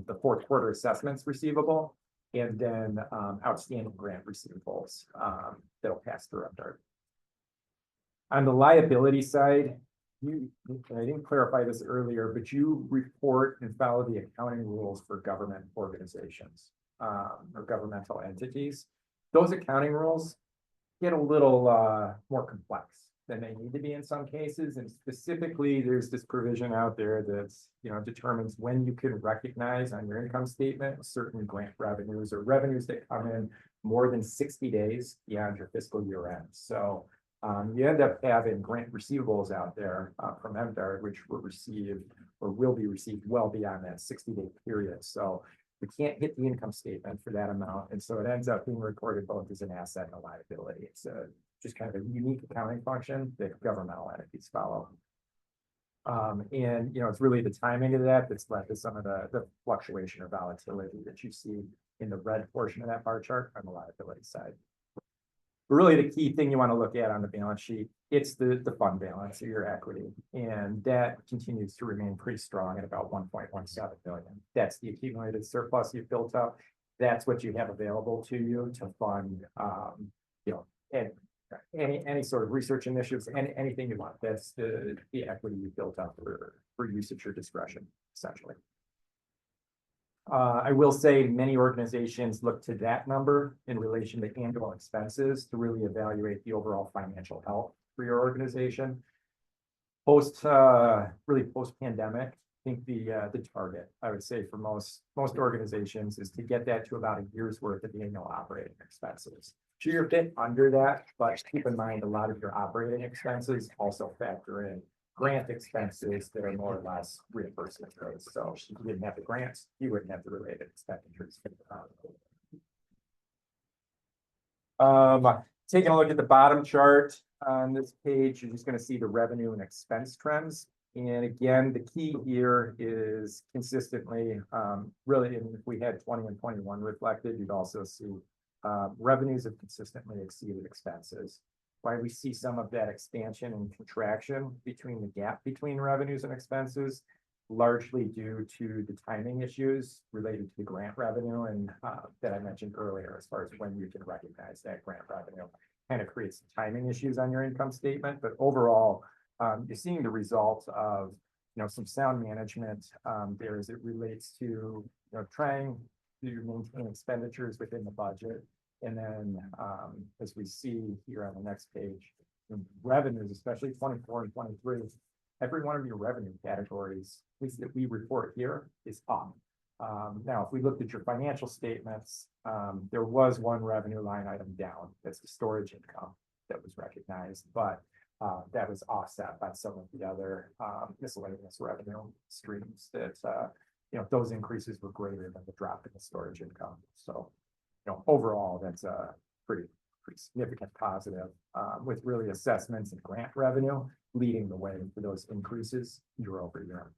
Speaker 7: the fourth quarter assessments receivable, and then outstanding grant receivables that'll pass through MDART. On the liability side, I didn't clarify this earlier, but you report and follow the accounting rules for government organizations or governmental entities. Those accounting rules get a little more complex than they need to be in some cases. And specifically, there's this provision out there that's, determines when you can recognize on your income statement certain grant revenues or revenues that come in more than 60 days beyond your fiscal year end. So you end up having grant receivables out there from MDART, which will receive or will be received well beyond that 60-day period. So we can't hit the income statement for that amount. And so it ends up being recorded both as an asset and a liability. It's just kind of a unique accounting function that governmental entities follow. And it's really the timing of that that's led to some of the fluctuation or volatility that you see in the red portion of that bar chart on the liability side. But really, the key thing you want to look at on the balance sheet, it's the fund balance or your equity, and that continues to remain pretty strong at about 1.17 billion. That's the accumulated surplus you've built up. That's what you have available to you to fund, and any sort of research initiatives, anything you want. That's the equity you built up for use at your discretion, essentially. I will say many organizations look to that number in relation to annual expenses to really evaluate the overall financial health for your organization. Really post-pandemic, I think the target, I would say, for most organizations is to get that to about a year's worth of annual operating expenses. So you're a bit under that, but keep in mind a lot of your operating expenses also factor in grant expenses that are more or less reimbursement rates. So if you didn't have the grants, you wouldn't have the related expenditures. Taking a look at the bottom chart on this page, you're just going to see the revenue and expense trends. And again, the key here is consistently, really, and if we had 20 and 21 reflected, you'd also see revenues have consistently exceeded expenses. Why we see some of that expansion and contraction between the gap between revenues and expenses, largely due to the timing issues related to the grant revenue and that I mentioned earlier, as far as when you can recognize that grant revenue, kind of creates timing issues on your income statement. But overall, you're seeing the results of some sound management there as it relates to trying to maintain expenditures within the budget. And then as we see here on the next page, revenues, especially 24 and 23, every one of your revenue categories, at least that we report here, is up. Now, if we looked at your financial statements, there was one revenue line item down. That's the storage income that was recognized, but that was offset by some of the other miscellaneous revenue streams that those increases were greater than the drop in the storage income. So overall, that's a pretty significant positive, with really assessments and grant revenue leading the way for those increases year over year.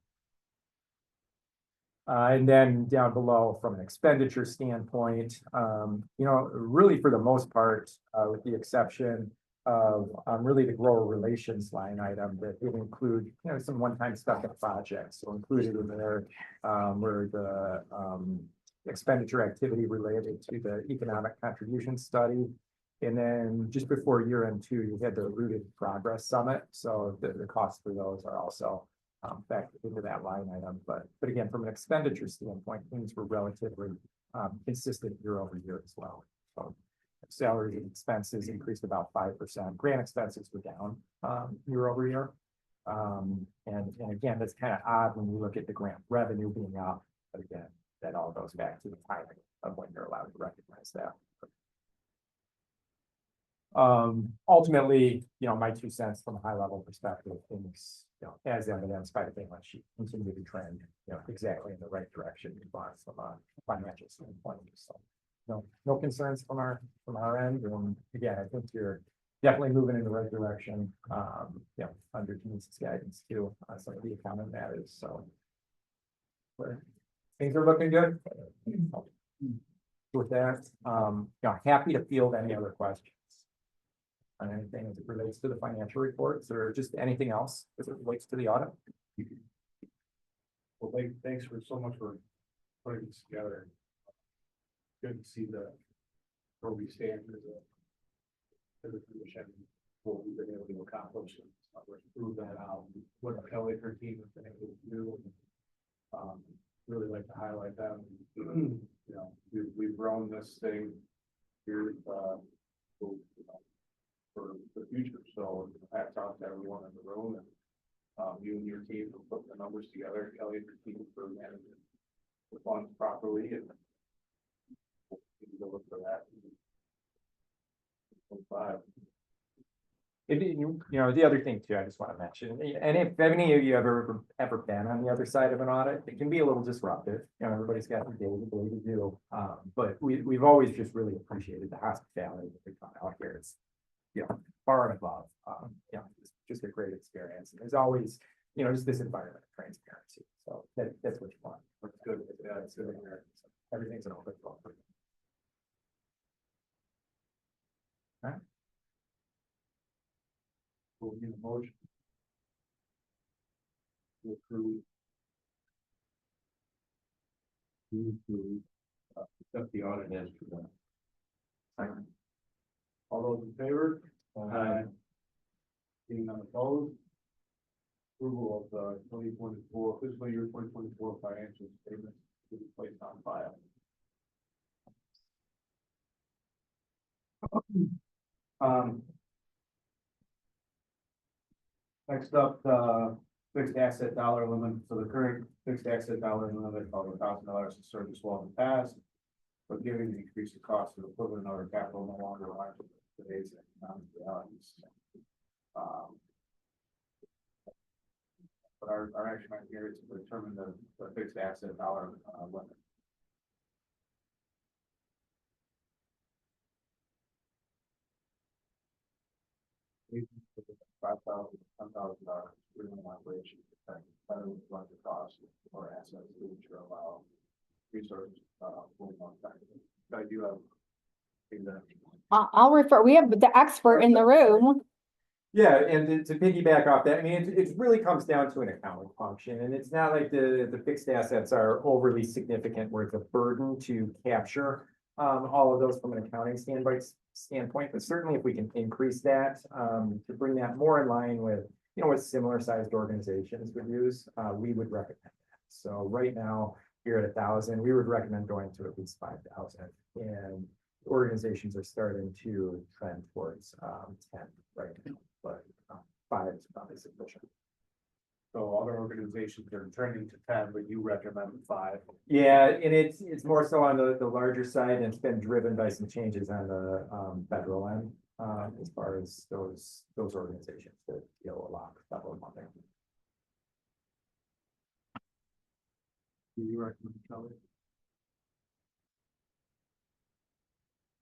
Speaker 7: And then down below, from an expenditure standpoint, really for the most part, with the exception of, really the grower relations line item that would include, you know, some one-time stuff in projects. So included in there, were the, expenditure activity related to the economic contribution study. And then just before year end too, you had the Rooted Progress Summit. So the costs for those are also factored into that line item. But again, from an expenditure standpoint, things were relatively consistent year over year as well. So salaries and expenses increased about 5%. Grant expenses were down year over year. And again, that's kind of odd when you look at the grant revenue being up. But again, that all goes back to the timing of when you're allowed to recognize that. Ultimately, you know, my 2 cents from a high level perspective, things, you know, as evidenced by the balance sheet, continue to trend, you know, exactly in the right direction from a financial standpoint. So no concerns from our end. And again, I think you're definitely moving in the right direction. You know, under Denise's guidance too, on some of the accounting matters. So things are looking good. With that, you know, happy to field any other questions on anything as it relates to the financial reports or just anything else as it relates to the audit.
Speaker 1: Well, thanks for so much for putting this together. Good to see where we stand as a commission, what we've been able to accomplish and prove that out, what the Kelly her team has been able to do. Really like to highlight that. You know, we've grown this thing here for the future. So hats off to everyone in the room and you and your team for putting the numbers together. Kelly and your team for managing the funds properly and we'll look for that. 5.
Speaker 7: You know, the other thing too, I just want to mention, and if any of you ever been on the other side of an audit, it can be a little disruptive. You know, everybody's got their day to do. But we've always just really appreciated the hospitality that we found out here. It's, you know, far and above. You know, it's just a great experience. And there's always, you know, just this environment of transparency. So that's what you want.
Speaker 1: That's good. Yeah, it's good.
Speaker 7: So everything's an open book. All right.
Speaker 1: We'll need a motion. To approve.
Speaker 6: Accept the audit as presented.
Speaker 1: All those in favor? Aye. Being none opposed. Approval of the 2024 fiscal year 2024 financial statements to be placed on file. Next up, fixed asset dollar limit. So the current fixed asset dollar limit of $1,000 is service well in the past. But given the increase in cost of equipment and other capital no longer aligns with today's economic realities. But our action item here is to determine the fixed asset dollar limit. $5,000, $10,000 minimum operation to better reflect the cost or assets which allow resources for one time. I do have.
Speaker 2: I'll refer, we have the expert in the room.
Speaker 7: Yeah, and to piggyback off that, I mean, it really comes down to an accounting function, and it's not like the fixed assets are overly significant where it's a burden to capture all of those from an accounting standpoint, but certainly if we can increase that to bring that more in line with, you know, what similar sized organizations would use, we would recommend that. So right now, here at 1,000, we would recommend going to at least 5,000, and organizations are starting to trend towards 10 right now, but 5 is probably sufficient.
Speaker 1: So other organizations are trending to 10, but you recommend 5.
Speaker 7: Yeah, and it's more so on the larger side, and it's been driven by some changes on the federal end as far as those organizations that deal a lot with federal funding.
Speaker 1: Do you recommend Kelly?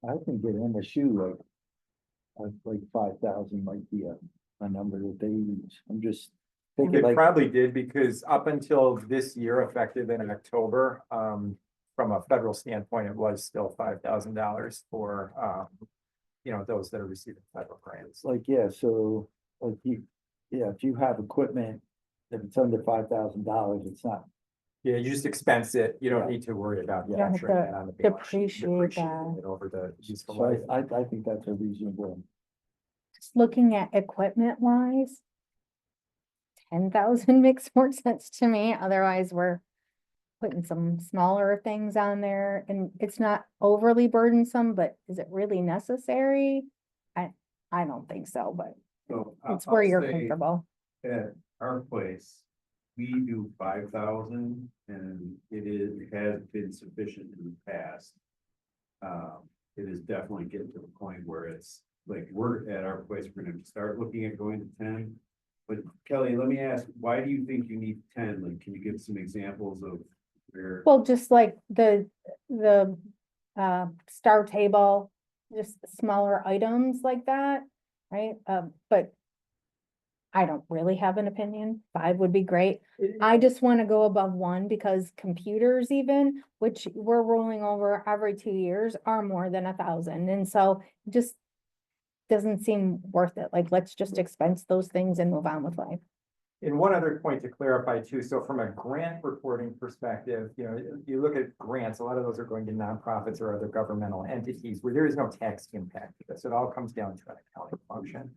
Speaker 10: I can get in the shoe like 5,000 might be a number that they use. I'm just thinking
Speaker 7: It
Speaker 10: like,
Speaker 7: probably did, because up until this year, effective in October, from a federal standpoint, it was still $5,000 for you know, those that are receiving federal grants.
Speaker 10: It's like, yeah, so, like you, yeah, if you have equipment, if it's under $5,000, it's not.
Speaker 7: Yeah, you just expense it. You don't
Speaker 10: Yeah.
Speaker 7: need to worry about
Speaker 2: You don't have
Speaker 7: capturing
Speaker 2: to
Speaker 7: it on the balance sheet,
Speaker 2: depreciate
Speaker 7: depreciating
Speaker 2: that.
Speaker 7: it over the useful
Speaker 10: So
Speaker 7: life.
Speaker 10: I think that's a reasonable.
Speaker 2: Just looking at equipment wise. 10,000 makes more sense to me, otherwise we're putting some smaller things on there and it's not overly burdensome, but is it really necessary? I don't think so, but
Speaker 6: So
Speaker 2: it's where
Speaker 6: I'll
Speaker 2: you're
Speaker 6: say
Speaker 2: comfortable.
Speaker 6: At our place, we do 5,000 and it has been sufficient in the past. It is definitely getting to the point where it's like, we're at our place, we're gonna start looking at going to 10. But Kelly, let me ask, why do you think you need 10? Like, can you give some examples of where?
Speaker 2: Well, just like the star table, just smaller items like that, right? But I don't really have an opinion. 5 would be great. I just want to go above 1 because computers even, which we're rolling over every 2 years, are more than 1,000. And so just doesn't seem worth it. Like, let's just expense those things and move on with life.
Speaker 7: And one other point to clarify too, so from a grant reporting perspective, you know, you look at grants, a lot of those are going to nonprofits or other governmental entities where there is no tax impact to this. It all comes down to an accounting function.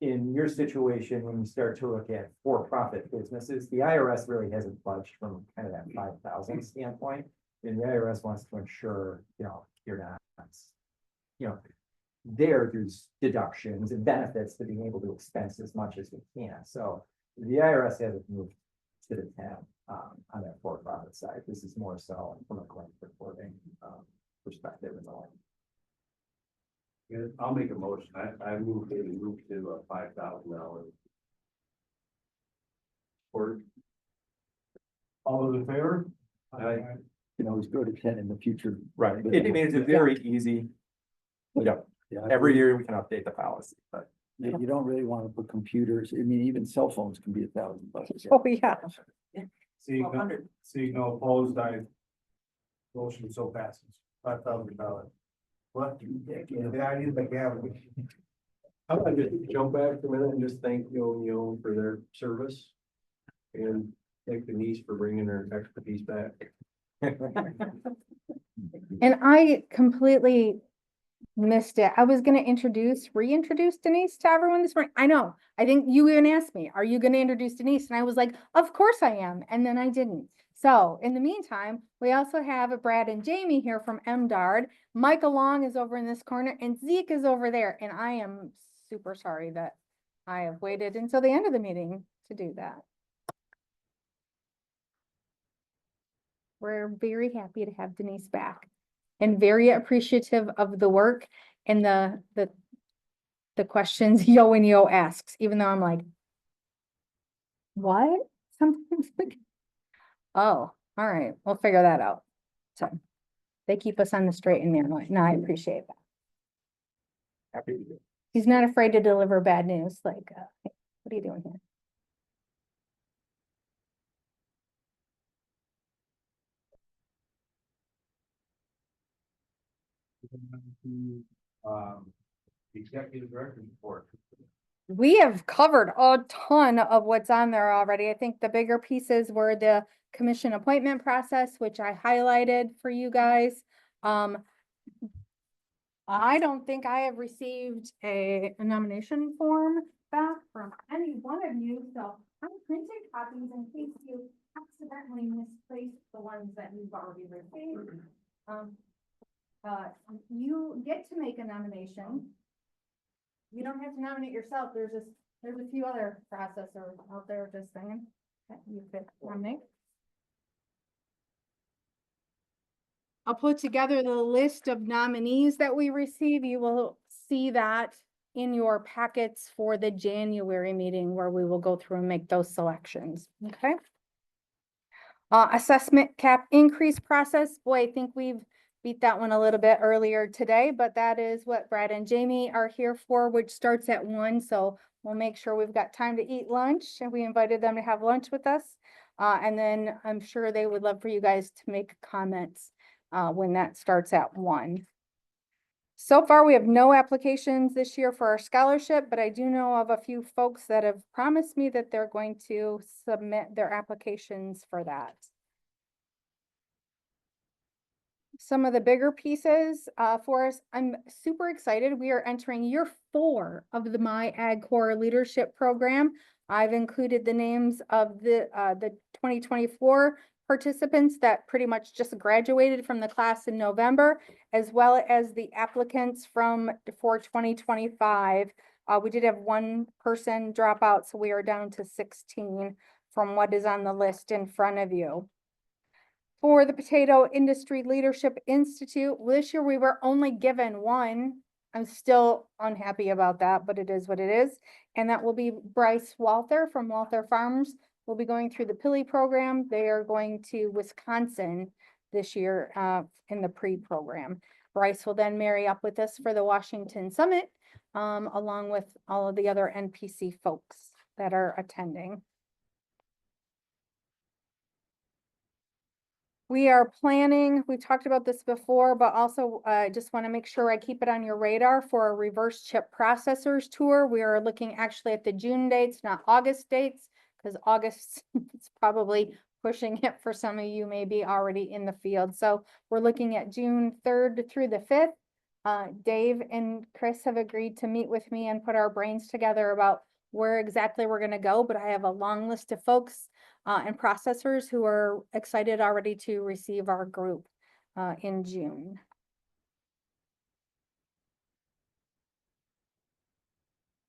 Speaker 7: In your situation, when you start to look at for-profit businesses, the IRS really hasn't budged from kind of that 5,000 standpoint. And the IRS wants to ensure, you know, you're not, you know, there's deductions and benefits to being able to expense as much as we can. So the IRS hasn't moved to the 10 on that for-profit side. This is more so from a grant reporting perspective and the like.
Speaker 6: Yeah, I'll make a motion. I move to $5,000. Or
Speaker 8: All those in favor?
Speaker 6: Aye.
Speaker 10: You know, always go to 10 in the future.
Speaker 7: Right. It means it's very easy. Yeah,
Speaker 10: Yeah,
Speaker 7: every year we can update the policy, but
Speaker 10: You don't really want to put computers, I mean, even cell phones can be $1,000.
Speaker 2: Oh, yeah.
Speaker 8: Seeing no opposed, motion so passes, $5,000. What? Yeah, I need the gavel.
Speaker 3: I'm gonna just jump back for a minute and just thank Yo for their service. And thank Denise for bringing her expertise back.
Speaker 2: And I completely missed it. I was gonna reintroduce Denise to everyone this morning. I know. I think you even asked me, are you gonna introduce Denise? And I was like, of course I am. And then I didn't. So in the meantime, we also have Brad and Jamie here from MDARD. Michael Long is over in this corner and Zeke is over there. And I am super sorry that I have waited until the end of the meeting to do that. We're very happy to have Denise back and very appreciative of the work and the questions Yo and Yo asks, even though I'm like, what? Sometimes like, oh, all right, we'll figure that out. So they keep us on the straight and narrow. No, I appreciate that.
Speaker 7: happy to do it.
Speaker 2: He's not afraid to deliver bad news. Like, hey, what are you doing here?
Speaker 6: Executive Director's Report.
Speaker 2: We have covered a ton of what's on there already. I think the bigger pieces were the commission appointment process, which I highlighted for you guys. I don't think I have received a nomination form back from any one of you, so I printed copies in case you accidentally misplaced the ones that you've already received. You get to make a nomination. You don't have to nominate yourself. There's a few other processors out there just saying that you could nominate. I'll put together the list of nominees that we receive. You will see that in your packets for the January meeting where we will go through and make those selections, okay? Assessment cap increase process. Boy, I think we've beat that one a little bit earlier today, but that is what Brad and Jamie are here for, which starts at 1. So we'll make sure we've got time to eat lunch, and we invited them to have lunch with us. And then I'm sure they would love for you guys to make comments when that starts at 1. So far, we have no applications this year for our scholarship, but I do know of a few folks that have promised me that they're going to submit their applications for that. Some of the bigger pieces for us, I'm super excited. We are entering year 4 of the My Ag Core Leadership Program. I've included the names of the 2024 participants that pretty much just graduated from the class in November, as well as the applicants for 2025. We did have one person drop out, so we are down to 16 from what is on the list in front of you. For the Potato Industry Leadership Institute, this year we were only given one. I'm still unhappy about that, but it is what it is. And that will be Bryce Walther from Walther Farms. We'll be going through the PILI program. They are going to Wisconsin this year in the pre-program. Bryce will then marry up with us for the Washington Summit, along with all of the other NPC folks that are attending. We are planning, we talked about this before, but also just want to make sure I keep it on your radar for a reverse chip processors tour. We are looking actually at the June dates, not August dates, because August it's probably pushing it for some of you maybe already in the field. So we're looking at June 3rd through the 5th. Dave and Chris have agreed to meet with me and put our brains together about where exactly we're going to go, but I have a long list of folks and processors who are excited already to receive our group in June.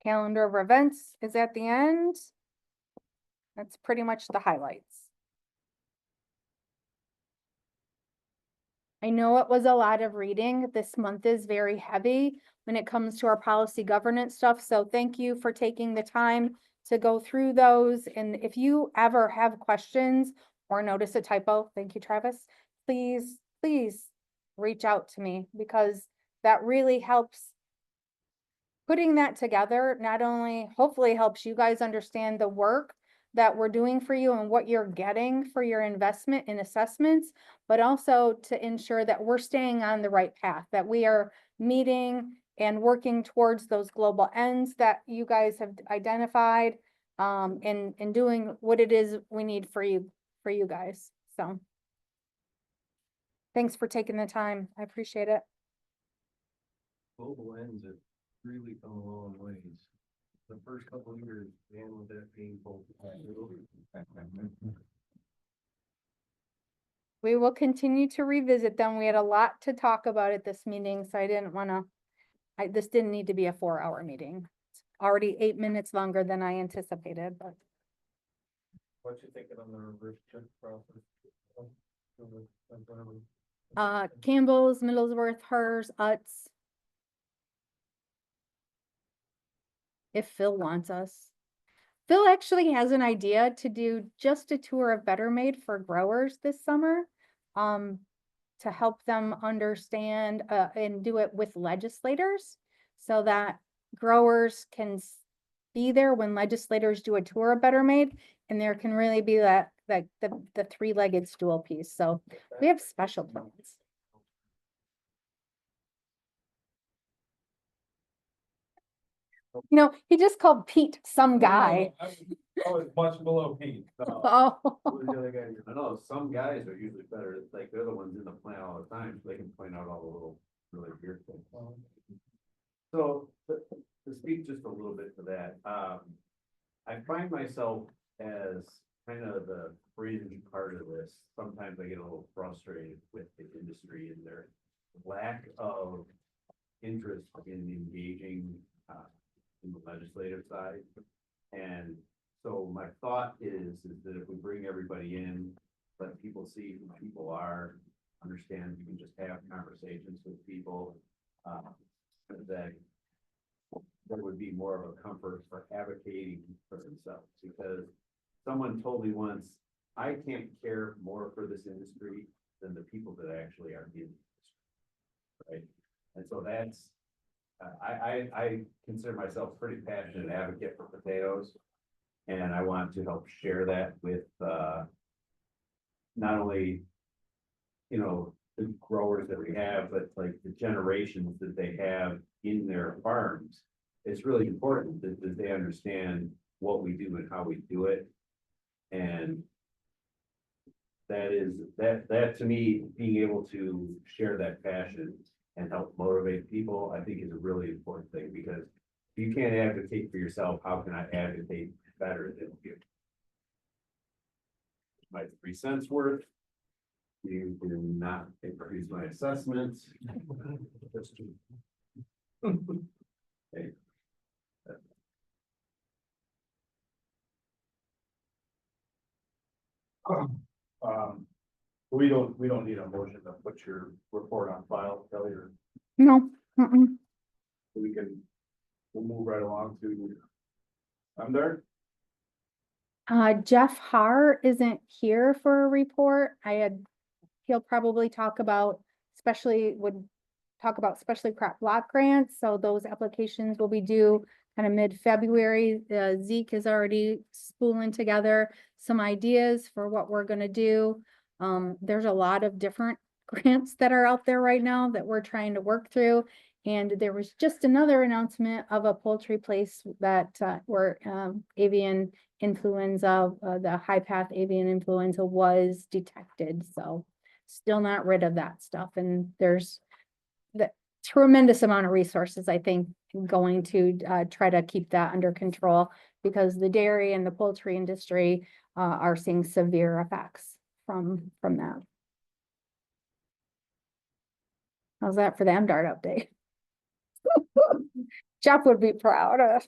Speaker 2: Calendar of events is at the end. That's pretty much the highlights. I know it was a lot of reading. This month is very heavy when it comes to our policy governance stuff. So thank you for taking the time to go through those. And if you ever have questions or notice a typo, thank you, Travis, please reach out to me, because that really helps. Putting that together not only hopefully helps you guys understand the work that we're doing for you and what you're getting for your investment in assessments, but also to ensure that we're staying on the right path, that we are meeting and working towards those global ends that you guys have identified, and doing what it is we need for you guys. So thanks for taking the time. I appreciate it.
Speaker 3: Global ends have really come a long ways. The first couple of years, man, was that painful.
Speaker 2: We will continue to revisit them. We had a lot to talk about at this meeting, so I didn't want to, this didn't need to be a 4-hour meeting. It's already 8 minutes longer than I anticipated, but.
Speaker 8: What you thinking on the reverse check process?
Speaker 2: Campbell's, Middlesworth, hers, Utz. If Phil wants us. Phil actually has an idea to do just a tour of Better Made for growers this summer, to help them understand and do it with legislators, so that growers can be there when legislators do a tour of Better Made, and there can really be that like the 3-legged stool piece. So we have special plans. You know, he just called Pete some guy.
Speaker 8: I was much below Pete. So.
Speaker 2: Oh.
Speaker 6: Who's the other guy? I know some guys are usually better, like they're the ones in the plant all the time, so they can point out all the little really weird things. So to speak just a little bit to that, I find myself as kind of the fringe part of this. Sometimes I get a little frustrated with the industry and their lack of interest in engaging in the legislative side. And so my thought is that if we bring everybody in, let people see who people are, understand you can just have conversations with people, that there would be more of a comfort for advocating for themselves. Because someone told me once, I can't care more for this industry than the people that actually are in the industry, right? And so that's, I consider myself a pretty passionate advocate for potatoes, and I want to help share that with, not only, you know, the growers that we have, but like the generations that they have in their farms. It's really important that they understand what we do and how we do it. And that to me, being able to share that passion and help motivate people, I think is a really important thing, because if you can't advocate for yourself, how can I advocate better than you? My 3 cents worth. You do not increase my assessments. Hey.
Speaker 1: We don't need a motion to put your report on file, Kelly, or
Speaker 2: No, mm-mm.
Speaker 1: we'll move right along to. I'm there.
Speaker 2: Jeff Har isn't here for a report. He'll probably talk about, specially crop block grants, so those applications will be due kind of mid-February. Zeke is already spooling together some ideas for what we're gonna do. There's a lot of different grants that are out there right now that we're trying to work through. And there was just another announcement of a poultry place that, where, avian influenza, the high path avian influenza was detected, so still not rid of that stuff. And there's the tremendous amount of resources, I think, going to try to keep that under control, because the dairy and the poultry industry are seeing severe effects from that. How's that for the MDART update? Jeff would be proud of.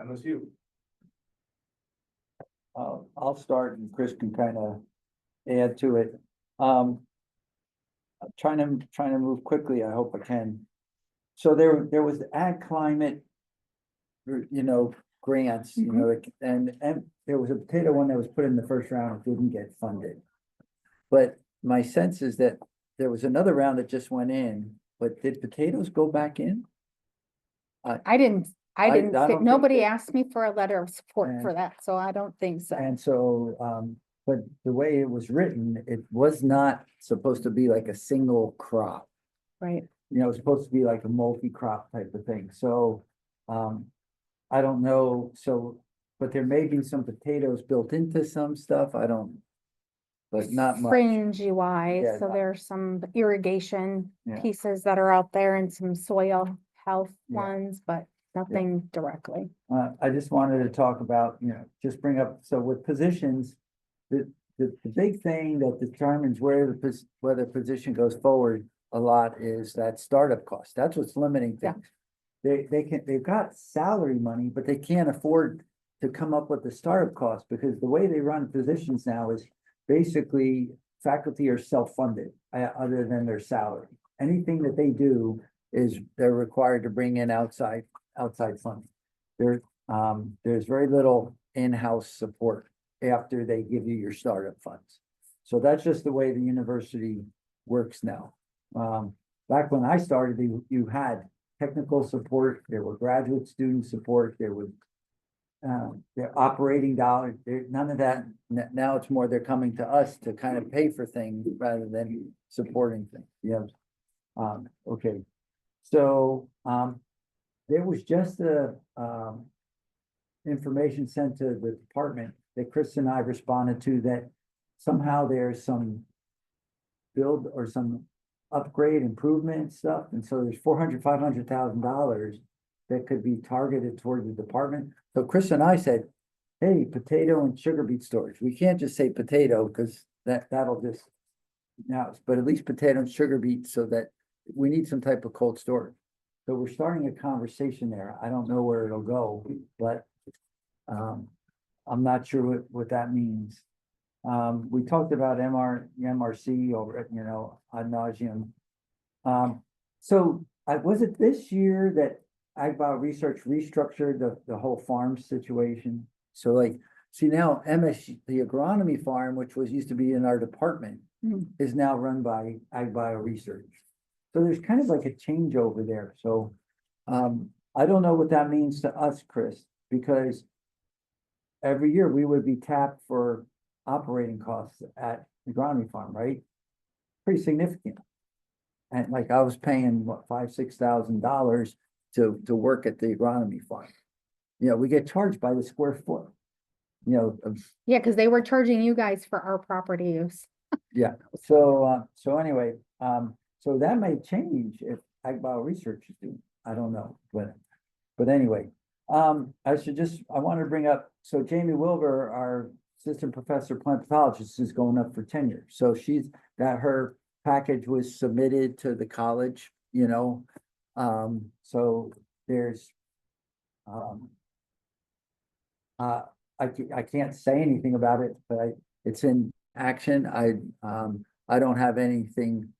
Speaker 1: MSU.
Speaker 10: I'll start and Chris can kind of add to it. Trying to move quickly, I hope I can. So there was ag climate, grants, and there was a potato one that was put in the first round, it didn't get funded. But my sense is that there was another round that just went in, but did potatoes go back in?
Speaker 2: I didn't
Speaker 10: I don't think
Speaker 2: nobody
Speaker 10: that-
Speaker 2: asked me for a letter of support
Speaker 10: And-
Speaker 2: for that, so I don't think so.
Speaker 10: And so, but the way it was written, it was not supposed to be like a single crop.
Speaker 2: Right.
Speaker 10: It was supposed to be like a multi-crop type of thing, so, I don't know, so, but there may be some potatoes built into some stuff, but not much.
Speaker 2: Fringy wise,
Speaker 10: Yeah,
Speaker 2: so
Speaker 10: not-
Speaker 2: there's some irrigation
Speaker 10: Yeah.
Speaker 2: pieces that are out there and some soil health
Speaker 10: Yeah.
Speaker 2: ones, but nothing directly.
Speaker 10: I just wanted to talk about, just bring up, so with positions, the big thing that determines where the position goes forward a lot is that startup cost. That's what's limiting
Speaker 2: Yeah.
Speaker 10: things. They've got salary money, but they can't afford to come up with the startup cost, because the way they run positions now is basically faculty are self-funded, other than their salary. Anything that they do is they're required to bring in outside funding. There's very little in-house support after they give you your startup funds. So that's just the way the university works now. Back when I started, you had technical support, there were graduate student support, there was their operating dollars, none of that. Now it's more they're coming to us to kind of pay for things rather than supporting things. Okay. So, there was just information sent to the department that Chris and I responded to, that somehow there's some build or some upgrade improvement stuff. And so there's $500,000 that could be targeted toward the department. So Chris and I said, hey, potato and sugar beet storage. We can't just say potato, because that'll just, but at least potato and sugar beet, so that we need some type of cold storage. So we're starting a conversation there. I don't know where it'll go, but I'm not sure what that means. We talked about MRC over at, ad nauseum. So was it this year that Ag Research restructured the whole farm situation? So like, see now MSU, the agronomy farm, which used to be in our department, is now run by Ag Research. So there's kind of like a changeover there. So I don't know what that means to us, Chris, because every year we would be tapped for operating costs at the agronomy farm, right? Pretty significant. And like I was paying, what, $5,000-6,000 to work at the agronomy farm. You know, we get charged by the square foot. You know,
Speaker 2: Yeah, because they were charging you guys for our property use.
Speaker 10: yeah, so anyway, so that may change if ag bio research is doing, I don't know, but anyway. I wanted to bring up, so Jamie Wilbur, our assistant professor plant pathologist, is going up for tenure. So her package was submitted to the college, you know. So there's, I can't say anything about it, but it's in action. I don't have anything.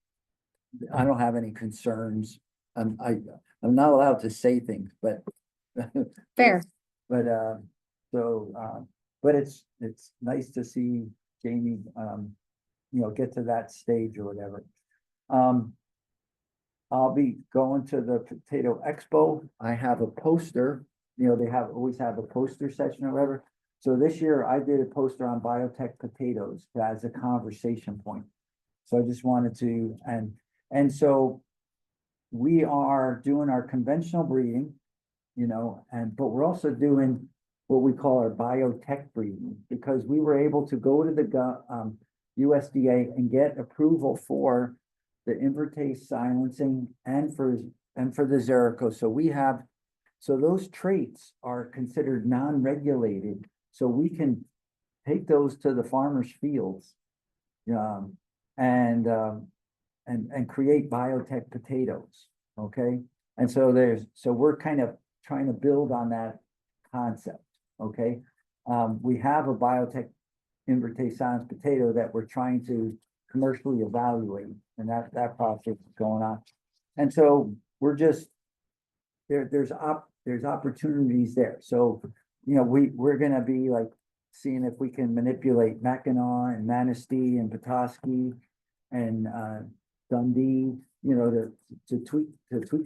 Speaker 10: I don't have any concerns. I'm not allowed to say things, but.
Speaker 2: Fair.
Speaker 10: But, but it's nice to see Jamie, you know, get to that stage or whatever. I'll be going to the Potato Expo. I have a poster, you know, always have a poster session or whatever. So this year I did a poster on biotech potatoes as a conversation point. So I just wanted to, and so we are doing our conventional breeding, you know, but we're also doing what we call our biotech breeding, because we were able to go to the USDA and get approval for the invertase silencing and for the Xerico. So those traits are considered non-regulated, so we can take those to the farmers' fields, and create biotech potatoes, okay? And so we're kind of trying to build on that concept, okay? We have a biotech invertase silence potato that we're trying to commercially evaluate, and that process is going on. And so we're just, there's opportunities there. So, you know, we're gonna be like seeing if we can manipulate Mackinac and Manistee and Petoskey and Dundee, you know, to tweak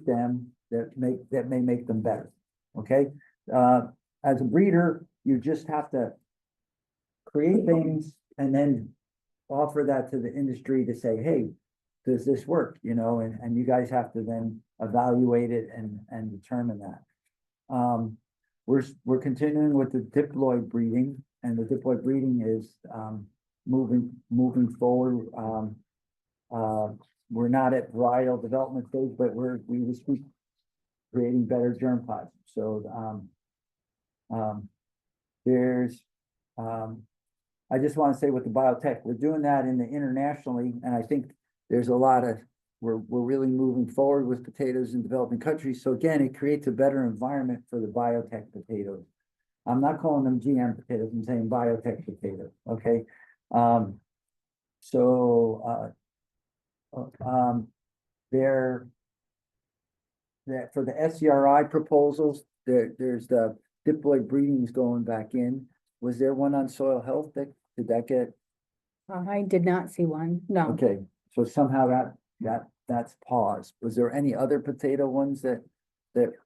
Speaker 10: them that may make them better. Okay. As a breeder, you just have to create things and then offer that to the industry to say, hey, does this work? You know, and you guys have to then evaluate it and determine that. We're continuing with the diploid breeding, and the diploid breeding is moving forward. We're not at varietal development stage, but we just keep creating better germplasm. So I just want to say with the biotech, we're doing that internationally, and I think there's a lot of, we're really moving forward with potatoes in developing countries. So again, it creates a better environment for the biotech potatoes. I'm not calling them GM potatoes, I'm saying biotech potatoes, okay? That for the SCRI proposals, there's the diploid breedings going back in. Was there one on soil health did that get?
Speaker 2: I did not see one, no.
Speaker 10: Okay, so somehow that's paused. Was there any other potato ones that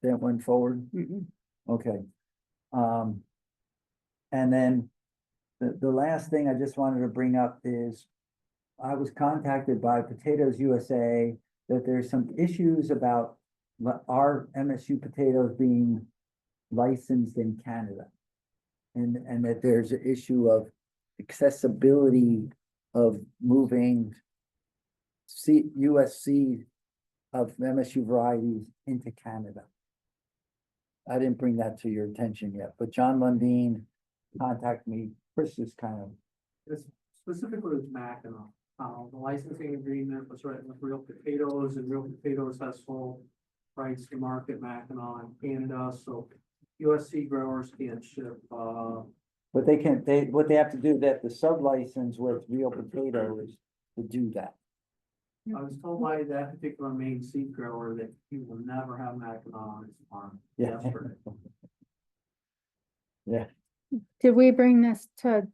Speaker 10: went forward?
Speaker 2: Mm-mm.
Speaker 10: Okay. And then the last thing I just wanted to bring up is I was contacted by Potatoes USA that there's some issues about our MSU potatoes being licensed in Canada. And that there's an issue of accessibility of moving USC of MSU varieties into Canada. I didn't bring that to your attention yet, but John Lundeen contacted me. Chris is kind of.
Speaker 9: It's specifically with Mackinac, the licensing agreement was written with Real Potatoes, and Real Potatoes has full rights to market Mackinac in Canada, so USC growers can't ship,
Speaker 10: But what they have to do, that the sub-license with Real Potatoes to do that.
Speaker 9: I was told by that particular main seed grower that he will never have Mackinac on his farm.
Speaker 10: Yeah.
Speaker 9: Yesterday.
Speaker 10: Yeah,
Speaker 2: Did we bring this to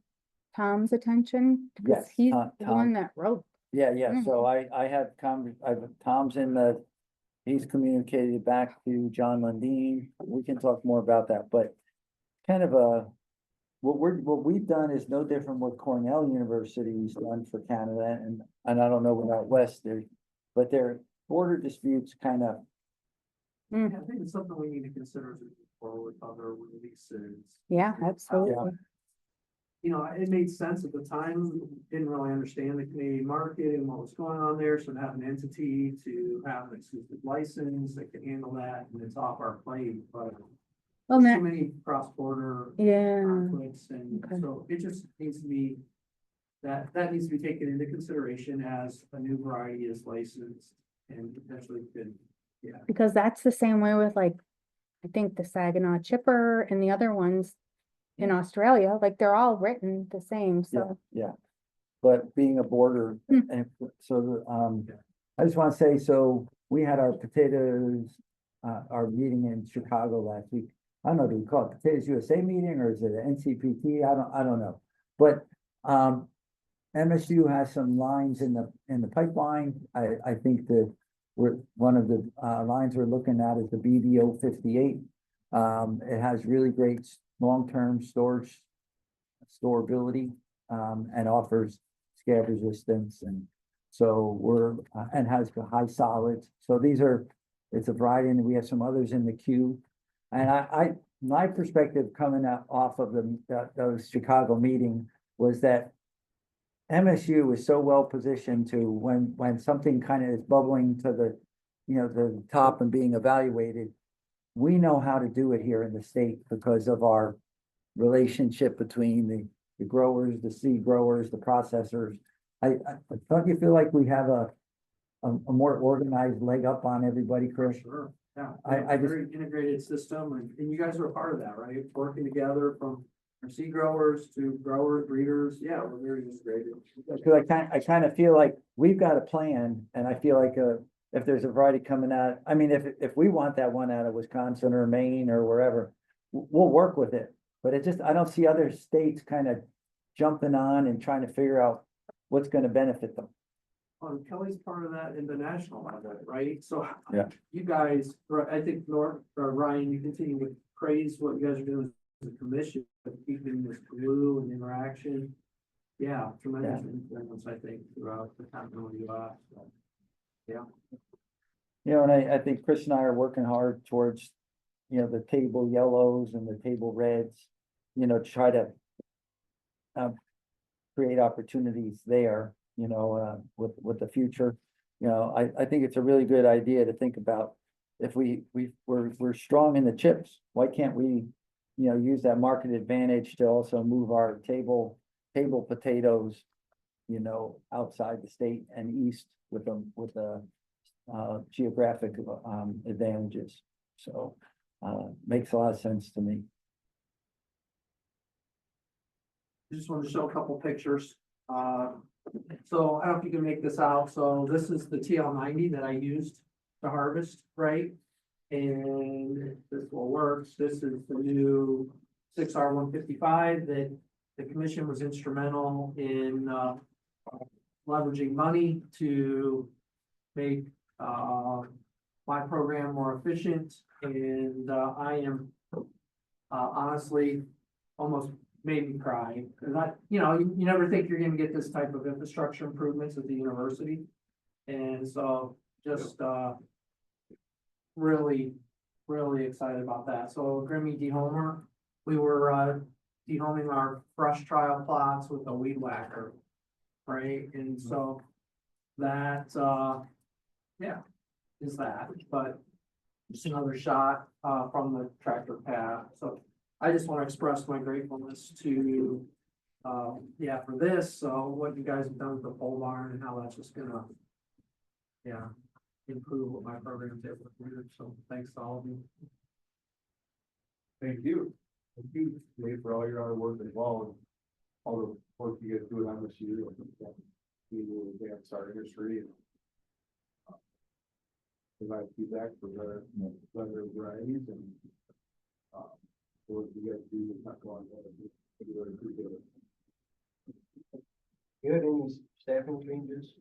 Speaker 2: Tom's attention? Because
Speaker 10: Yes,
Speaker 2: he's
Speaker 10: Tom-
Speaker 2: the
Speaker 10: Tom.
Speaker 2: one that wrote.
Speaker 10: yeah, so Tom's he's communicated back to John Lundeen. We can talk more about that, but kind of what we've done is no different what Cornell University's done for Canada, and I don't know what out west there, but their border disputes kind of,
Speaker 9: I think it's something we need to consider as we move forward with other releases.
Speaker 2: Yeah, absolutely.
Speaker 9: You know, it made sense at the time, didn't really understand the Canadian market and what was going on there, so to have an entity to have an exclusive license that can handle that, and it's off our plate, but
Speaker 2: Well,
Speaker 9: there's
Speaker 2: Matt,
Speaker 9: too many cross-border
Speaker 2: yeah,
Speaker 9: conflicts, and
Speaker 2: Okay.
Speaker 9: so it just needs to be, that needs to be taken into consideration as a new variety is licensed and potentially could, yeah.
Speaker 2: because that's the same way with like, I think the Saginaw chipper and the other ones in Australia, like they're all written the same, so.
Speaker 10: yeah. But being a border,
Speaker 2: Hmm.
Speaker 10: and so, I just want to say, so we had our potatoes, our meeting in Chicago last week. I don't know, do we call it Potatoes USA meeting or is it an NCPT? I don't know. But, MSU has some lines in the pipeline. I think that one of the, lines we're looking at is the BBO 58. It has really great long-term storage, storability, and offers scab resistance, and so and has high solids. So it's a variety, and we have some others in the queue. And my perspective coming out off of those Chicago meeting was that MSU is so well positioned to when something kind of is bubbling to the top and being evaluated, we know how to do it here in the state because of our relationship between the growers, the seed growers, the processors. Don't you feel like we have a more organized leg up on everybody, Chris?
Speaker 9: Sure, yeah.
Speaker 10: I just-
Speaker 9: Very integrated system, and you guys are a part of that, right? Working together from our seed growers to growers, breeders, yeah, we're very integrated.
Speaker 10: Because I kind of feel like we've got a plan, and I feel like if there's a variety coming out, I mean, if we want that one out of Wisconsin or Maine or wherever, we'll work with it. But I don't see other states kind of jumping on and trying to figure out what's going to benefit them.
Speaker 9: Kelly's part of that international level, right? So.
Speaker 10: Yeah.
Speaker 9: You guys, I think Ryan, you continue to praise what you guys are doing as a commission, keeping this glue and interaction. Yeah, tremendous influence, I think, throughout the continental US. So, yeah.
Speaker 10: And I think Chris and I are working hard towards, the table yellows and the table reds, to try to create opportunities there, with the future. I think it's a really good idea to think about if we're strong in the chips, why can't we, use that market advantage to also move our table potatoes, outside the state and east with the geographic advantages. So makes a lot of sense to me.
Speaker 9: Just wanted to show a couple pictures. So I don't know if you can make this out. So this is the TL90 that I used to harvest, right? And this will work. This is the new 6R155 that the commission was instrumental in leveraging money to make my program more efficient. And I am honestly almost made me cry, because you never think you're gonna get this type of infrastructure improvements at the university. And so just really excited about that. So Grimmy dehomer, we were dehoming our brush trial plots with a weed whacker, right? And so that yeah, is that, but just another shot from the tractor pad. So I just want to express my gratefulness to, for this, so what you guys have done with the pole barn and how that's just gonna, improve what my program's able to do, so thanks to all of you.
Speaker 1: Thank you. Thank you, Dave, for all your hard work as well, and all the work you guys do on this year. We will advance our industry and provide feedback for better varieties and what you guys do is not going to really appreciate it.
Speaker 3: You had any staffing changes?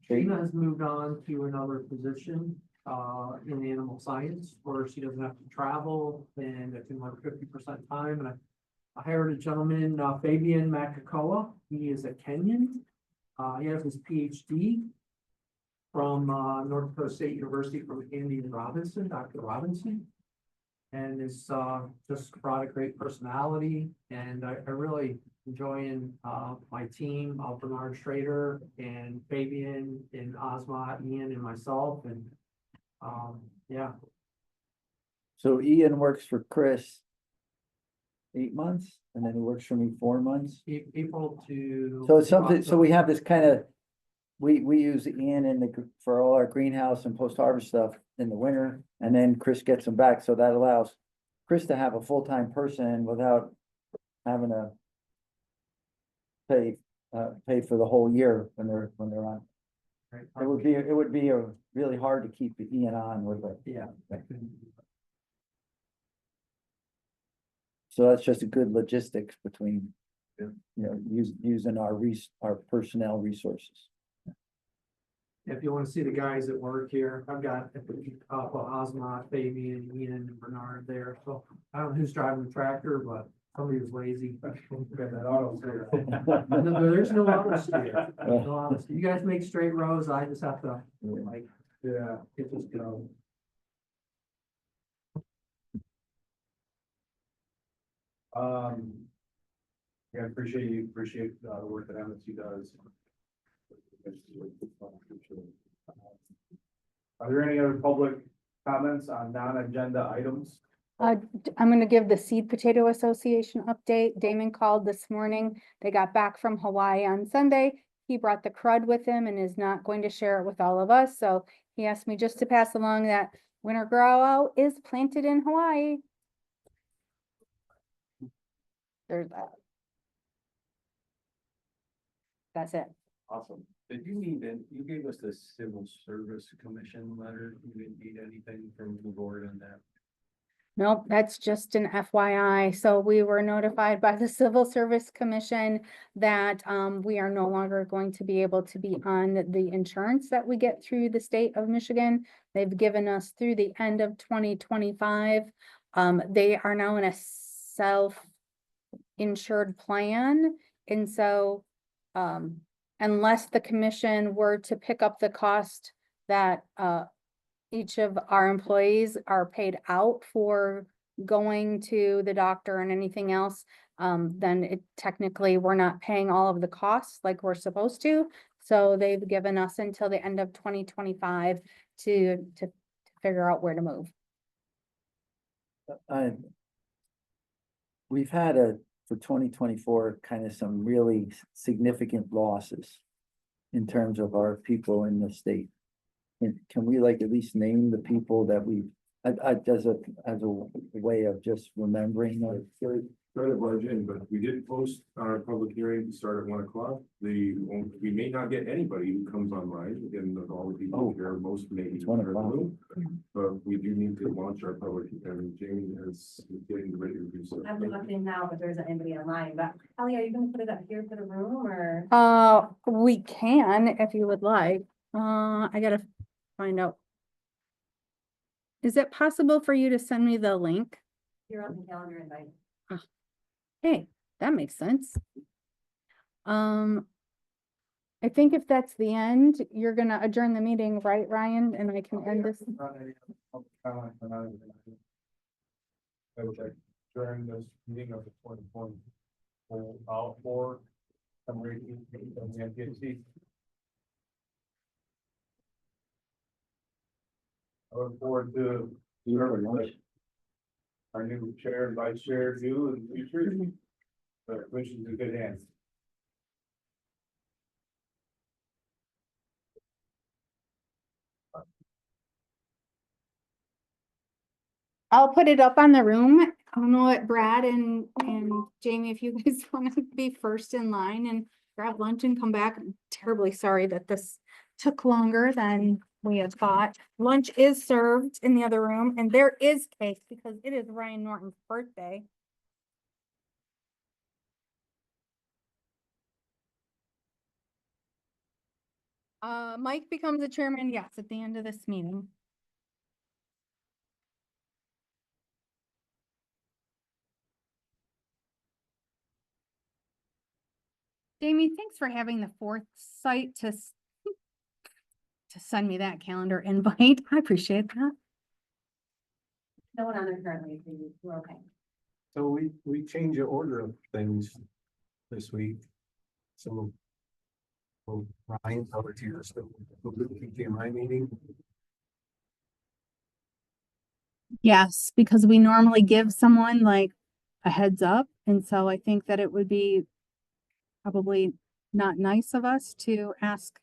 Speaker 9: Gina has moved on to another position.
Speaker 5: in animal science, where she doesn't have to travel and it can work 50% time. And I hired a gentleman, Fabian Makakoa. He is a Kenyan. He has his PhD from North Dakota State University from Andy Robinson, Dr. Robinson. And is just brought a great personality, and I really enjoying my team, Bernard Schrader and Fabian and Ozma, Ian and myself, and yeah.
Speaker 4: So Ian works for Chris 8 months, and then he works for me 4 months.
Speaker 5: April to.
Speaker 4: So it's something, so we have this kind of, we use Ian in for all our greenhouse and post-harvest stuff in the winter, and then Chris gets them back, so that allows Chris to have a full-time person without having to pay for the whole year when they're on. It would be a really hard to keep Ian on with it.
Speaker 5: Yeah.
Speaker 4: So that's just a good logistics between, using our personnel resources.
Speaker 5: If you want to see the guys that work here, I've got Ozma, Fabian, Ian, and Bernard there. So I don't know who's driving the tractor, but somebody was lazy.
Speaker 8: That auto there.
Speaker 5: No, there's no honesty here. There's no honesty. You guys make straight rows. I just have to like
Speaker 8: Yeah.
Speaker 5: get this going.
Speaker 1: Yeah, appreciate the work that MSC does. Are there any other public comments on non-agenda items?
Speaker 2: I'm gonna give the Seed Potato Association update. Damon called this morning. They got back from Hawaii on Sunday. He brought the crud with him and is not going to share it with all of us, so he asked me just to pass along that winter grow out is planted in Hawaii. There's that. That's it.
Speaker 6: Awesome. Did you you gave us the Civil Service Commission letter. You didn't need anything from the board on that?
Speaker 2: Nope, that's just an FYI. So we were notified by the Civil Service Commission that we are no longer going to be able to be on the insurance that we get through the state of Michigan. They've given us through the end of 2025. They are now in a self-insured plan. And so unless the commission were to pick up the cost that each of our employees are paid out for going to the doctor and anything else, then it technically, we're not paying all of the costs like we're supposed to. So they've given us until the end of 2025 to figure out where to move.
Speaker 4: We've had for 2024, kind of some really significant losses in terms of our people in the state. And can we at least name the people that as a way of just remembering them?
Speaker 1: Try to barge in, but we did post our public hearing to start at 1 o'clock. We may not get anybody who comes online, again, of all the people here, most maybe.
Speaker 4: It's 1 o'clock.
Speaker 1: But we do need to launch our public, and Jamie is getting ready to do so.
Speaker 11: I'm looking now, but there isn't anybody online, but Kelly, are you gonna put it up here for the room or?
Speaker 2: We can, if you would like. I gotta find out. Is it possible for you to send me the link?
Speaker 11: You're on the calendar invite.
Speaker 2: Hey, that makes sense. I think if that's the end, you're gonna adjourn the meeting, right, Ryan? And I can end this.
Speaker 8: I would like during this meeting of the 2020. Out for some reason, we have to see. I look forward to our new chair and vice chair do in the future. But wishing you good hands.
Speaker 2: I'll put it up on the room. I don't know what Brad and Jamie, if you guys want to be first in line and grab lunch and come back. I'm terribly sorry that this took longer than we had thought. Lunch is served in the other room and there is cake because it is Ryan Norton's birthday. Mike becomes the chairman, yes, at the end of this meeting. Jamie, thanks for having the foresight to send me that calendar invite. I appreciate that.
Speaker 11: No one on there currently, so we're okay.
Speaker 3: So we changed the order of things this week. So. Well, Ryan, over to you. So we'll do the PGMI meeting.
Speaker 2: Yes, because we normally give someone like a heads up, and so I think that it would be probably not nice of us to ask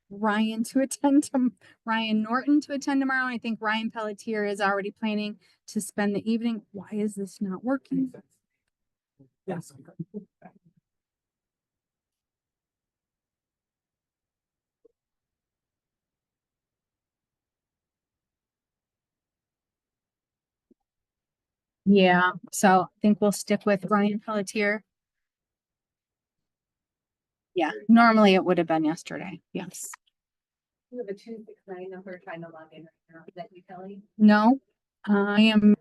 Speaker 2: Ryan to attend to Ryan Norton to attend tomorrow. I think Ryan Pelletier is already planning to spend the evening. Why is this not working?
Speaker 5: Yes.
Speaker 2: Yeah, so I think we'll stick with Ryan Pelletier. Yeah, normally it would have been yesterday. Yes.
Speaker 11: You have a 269 number trying to log in right now. Is that you, Kelly?
Speaker 2: No, I'm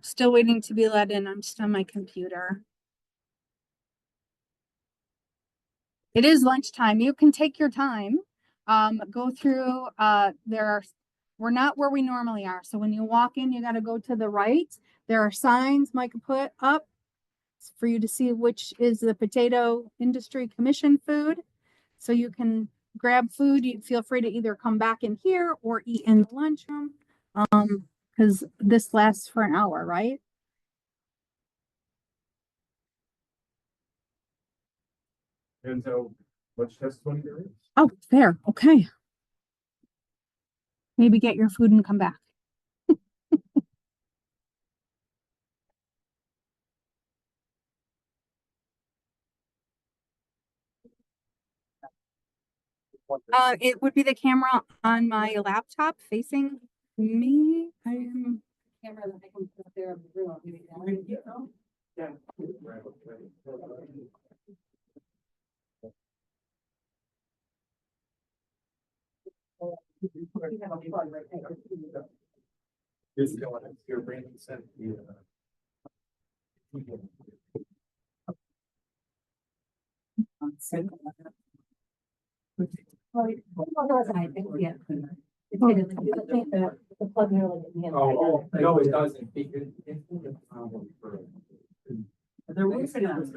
Speaker 2: still waiting to be let in. I'm just on my computer. It is lunchtime. You can take your time. Go through, we're not where we normally are. So when you walk in, you got to go to the right. There are signs Mike put up for you to see which is the Potato Industry Commission food. So you can grab food. You feel free to either come back in here or eat in the lunchroom. Because this lasts for an hour, right?
Speaker 1: And so much testimony there is.
Speaker 2: Oh, there. Okay. Maybe get your food and come back. It would be the camera on my laptop facing me. I am.
Speaker 11: Camera that I can put up there in the room. Maybe that.
Speaker 5: Yeah.
Speaker 11: You have a plug right there.
Speaker 8: This is going to your brain sent you.
Speaker 11: Oh, I think, yeah. It's hidden. I think the plug nearly didn't hit.
Speaker 8: Oh, no, it doesn't.
Speaker 5: They're working on it.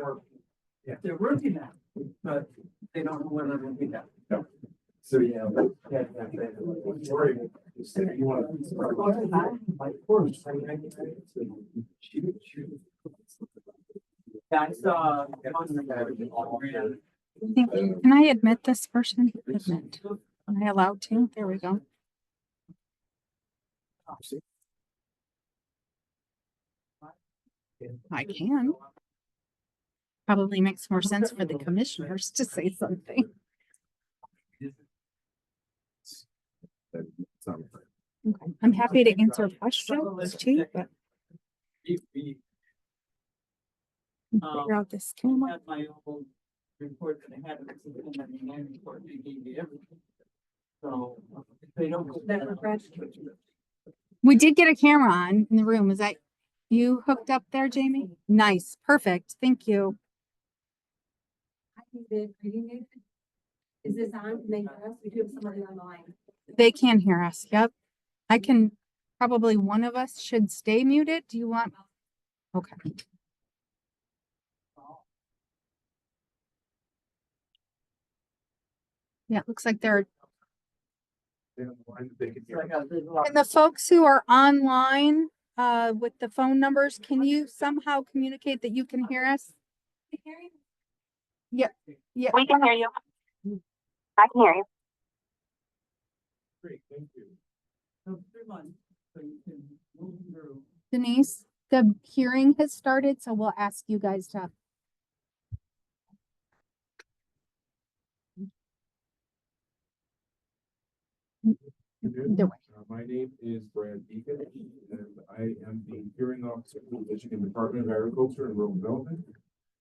Speaker 8: Yeah.
Speaker 5: They're working on it, but they don't know when it'll be done.
Speaker 8: So, yeah. Sorry. You want
Speaker 5: That's,
Speaker 2: Can I admit this person? Admit. Am I allowed to? There we go. I can. Probably makes more sense for the commissioners to say something. Okay. I'm happy to answer questions too, but figure out this camera.
Speaker 5: had my own report that I had, my report, they gave me everything. So, if they don't.
Speaker 2: We did get a camera on in the room. Was that you hooked up there, Jamie? Nice. Perfect. Thank you.
Speaker 11: I muted. Are you muted? Is this on? Can they hear us? We do have somebody on the line.
Speaker 2: They can hear us. Yep. I can, probably one of us should stay muted. Do you want? Okay. Yeah, it looks like they're, and the folks who are online, with the phone numbers, can you somehow communicate that you can hear us? Yeah, yeah.
Speaker 12: We can hear you. I can hear you.
Speaker 8: Great, thank you.
Speaker 2: Denise, the hearing has started, so we'll ask you guys to. Either way.
Speaker 1: My name is Brad Deacon, and I am the hearing officer for the Michigan Department of Agriculture and Rural Development.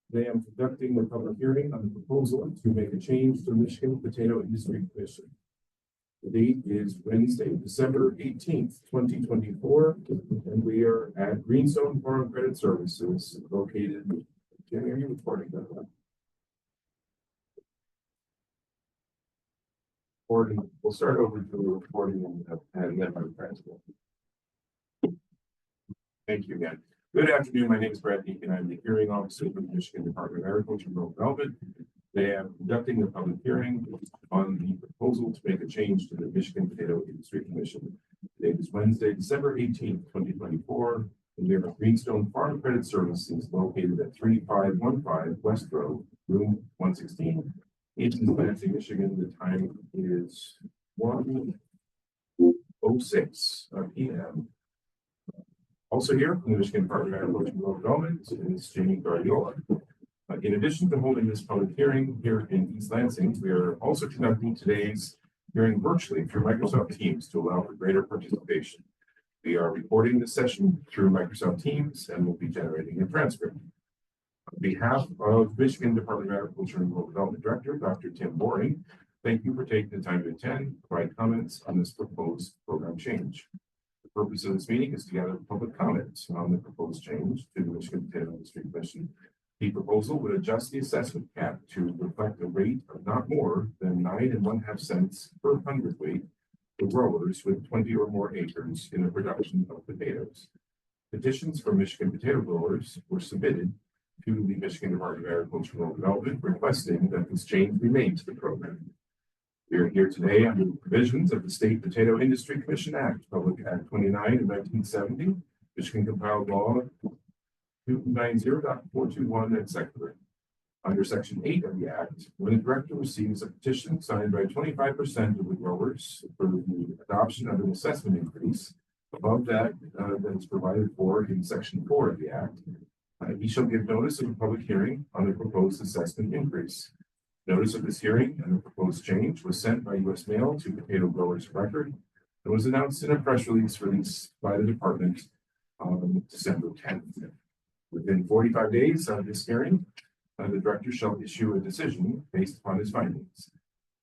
Speaker 1: Today I'm conducting the public hearing on the proposal to make a change to the Michigan Potato Industry Commission. The date is Wednesday, December 18th, 2024, and we are at GreenStone Farm Credit Services located. Can you hear me recording that? recording, we'll start over to the recording and then my transcript. Thank you again. Good afternoon. My name is Brad Deacon. I'm the hearing officer for the Michigan Department of Agriculture and Rural Development. Today I'm conducting the public hearing on the proposal to make a change to the Michigan Potato Industry Commission. Today is Wednesday, December 18th, 2024. And we are at GreenStone Farm Credit Services located at 3515 West Road, room 116, East Lansing, Michigan. The time is 1:06 p.m. Also here from the Michigan Department of Agriculture and Rural Development is Jamie Guardiola. In addition to holding this public hearing here in East Lansing, we are also conducting today's hearing virtually through Microsoft Teams to allow for greater participation. We are recording this session through Microsoft Teams and will be generating a transcript. On behalf of Michigan Department of Agriculture and Rural Development Director, Dr. Tim Boring, thank you for taking the time to attend, provide comments on this proposed program change. The purpose of this meeting is to gather public comments on the proposed change to the Michigan Potato Industry Commission. The proposal would adjust the assessment cap to reflect a rate of not more than 9.5 cents per hundredweight for growers with 20 or more acres in the production of potatoes. Petitions from Michigan potato growers were submitted to the Michigan Department of Agriculture and Rural Development requesting that this change be made to the program. We are here today under the provisions of the State Potato Industry Commission Act, Public Act 29 of 1970, Michigan compiled law 290.421 et cetera. Under Section 8 of the Act, when a director receives a petition signed by 25% of the growers for the adoption of an assessment increase above that that is provided for in Section 4 of the Act, he shall give notice of a public hearing on the proposed assessment increase. Notice of this hearing and the proposed change was sent by U.S. mail to potato growers of record and was announced in a press release released by the department on December 10th. Within 45 days of this hearing, the director shall issue a decision based upon his findings.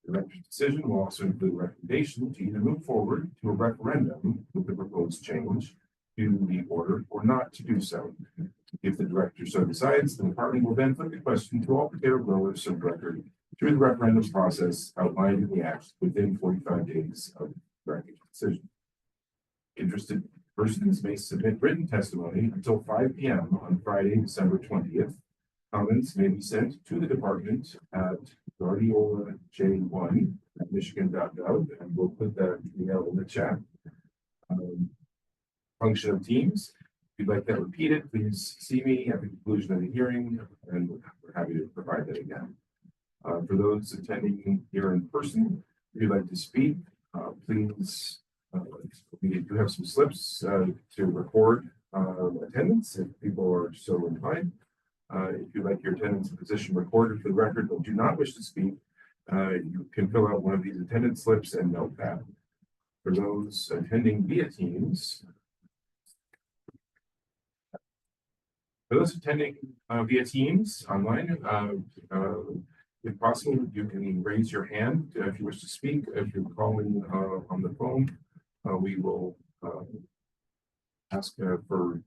Speaker 1: The director's decision will also include a recommendation to either move forward to a referendum with the proposed change to the order or not to do so. If the director so decides, the department will then put the question to all potato growers of record through the referendum process outlined in the Act within 45 days of the director's decision. Interested persons may submit written testimony until 5 p.m. on Friday, December 20th. Comments may be sent to the department at guardiolaj1@michigan.gov, and we'll put that email in the chat. Function of Teams. If you'd like that repeated, please see me at the conclusion of the hearing, and we're happy to provide that again. For those attending here in person, if you'd like to speak, please, we do have some slips to record attendance if people are so inclined. If you'd like your attendance and position recorded for the record but do not wish to speak, you can fill out one of these attendance slips and note that. For those attending via Teams, online, if possible, you can raise your hand if you wish to speak. If you're calling on the phone, we will ask for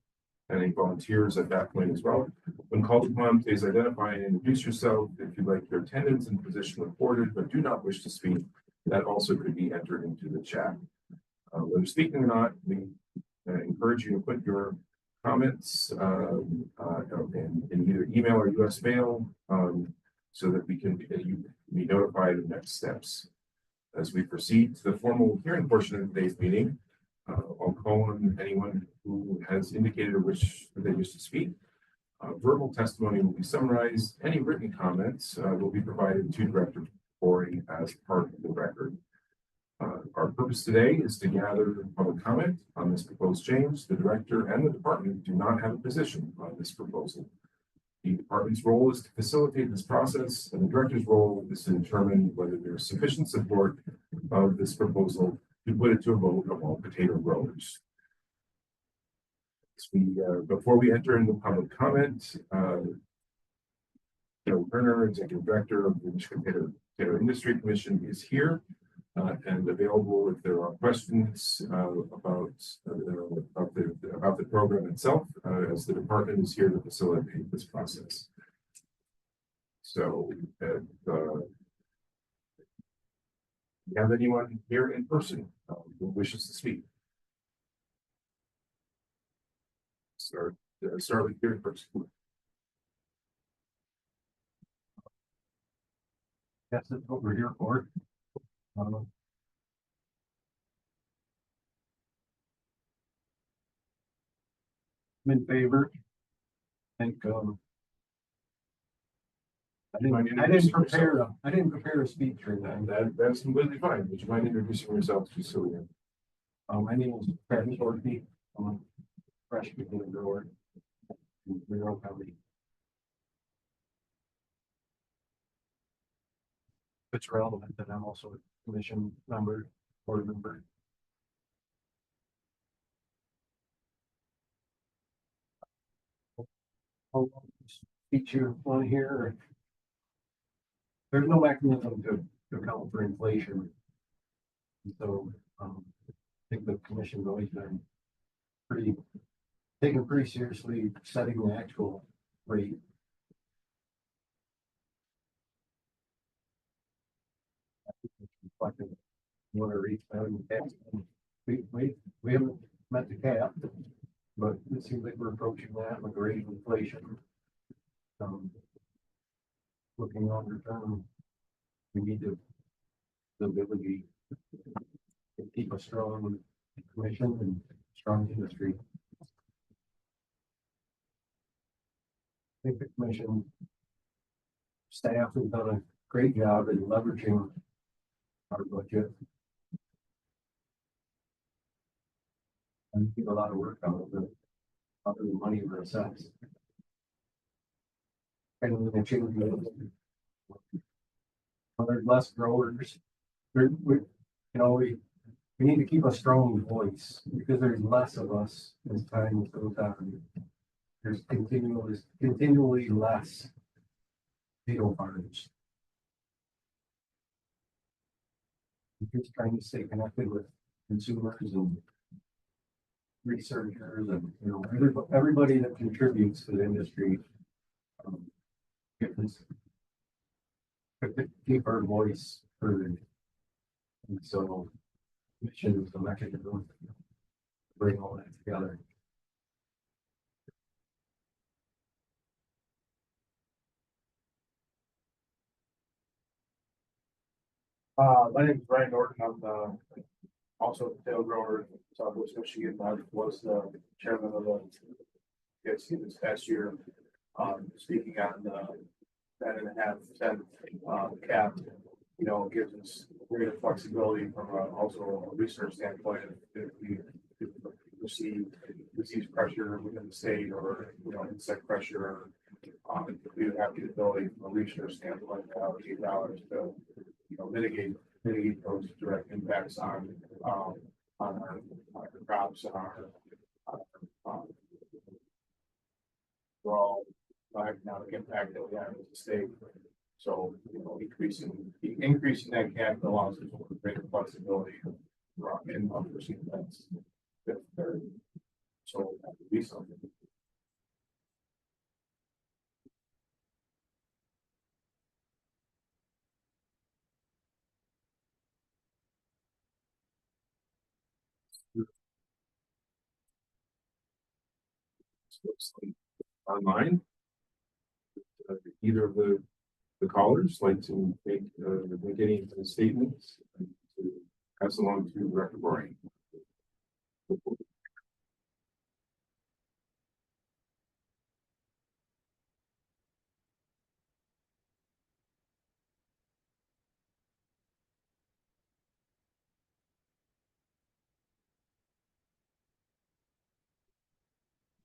Speaker 1: any volunteers at that point as well. When called upon, please identify and introduce yourself. If you'd like your attendance and position recorded but do not wish to speak, that also could be entered into the chat. Whether speaking or not, we encourage you to put your comments in either email or US mail so that we can be notified of next steps. As we proceed to the formal hearing portion of today's meeting, I'll call on anyone who has indicated which they wish to speak. Verbal testimony will be summarized. Any written comments will be provided to Director Boring as part of the record. Our purpose today is to gather public comment on this proposed change. The director and the department do not have a position on this proposal. The department's role is to facilitate this process, and the director's role is to determine whether there is sufficient support of this proposal to put it to a vote of all potato growers. Before we enter into public comment, Joe Turner, Executive Director of the Michigan Potato Industry Commission, is here and available if there are questions about the program itself, as the department is here to facilitate this process. So Do you have anyone here in person who wishes to speak? Start with here in person.
Speaker 3: That's what we're here for. I'm in favor. I think, I didn't prepare a speech or anything.
Speaker 1: That's completely fine. Would you mind introducing yourself just so we know?
Speaker 3: My name is Travis Ortby. I'm a freshman in the grower. In Monroe County. It's relevant that I'm also a commission member, board member. I'll speak you on here. There's no mechanism to account for inflation. So, I think the commission's always been taken pretty seriously, setting the actual rate. Reflected what our rates are in the past. We haven't met the cap, but it seems like we're approaching that with the rate of inflation. Looking longer term, we need the ability to keep a strong commission and strong industry. I think the commission staff has done a great job in leveraging our budget. And get a lot of work out of the money we're assessed. And we're gonna change it. Well, there's less growers. We need to keep a strong voice because there's less of us as time goes on. There's continually less potato farmers. We're just trying to stay connected with consumers and researchers and, everybody that contributes to the industry. Get this, keep our voice heard. And so, mission is the mechanism to bring all that together.
Speaker 1: My name is Brian Norton. I'm also a potato grower in Southwest Michigan. I was the chairman of the PSC this past year, speaking on the 10.5% cap. Gives us greater flexibility from also a research standpoint. If we receive disease pressure within the state or insect pressure, we would have the ability from a research standpoint to allocate dollars to mitigate those direct impacts on our crops and our overall economic impact that we have as a state. So, increasing that cap allows us for greater flexibility in unforeseen events. So that would be something. Online. Either of the callers like to make any statements to pass along to Director Boring.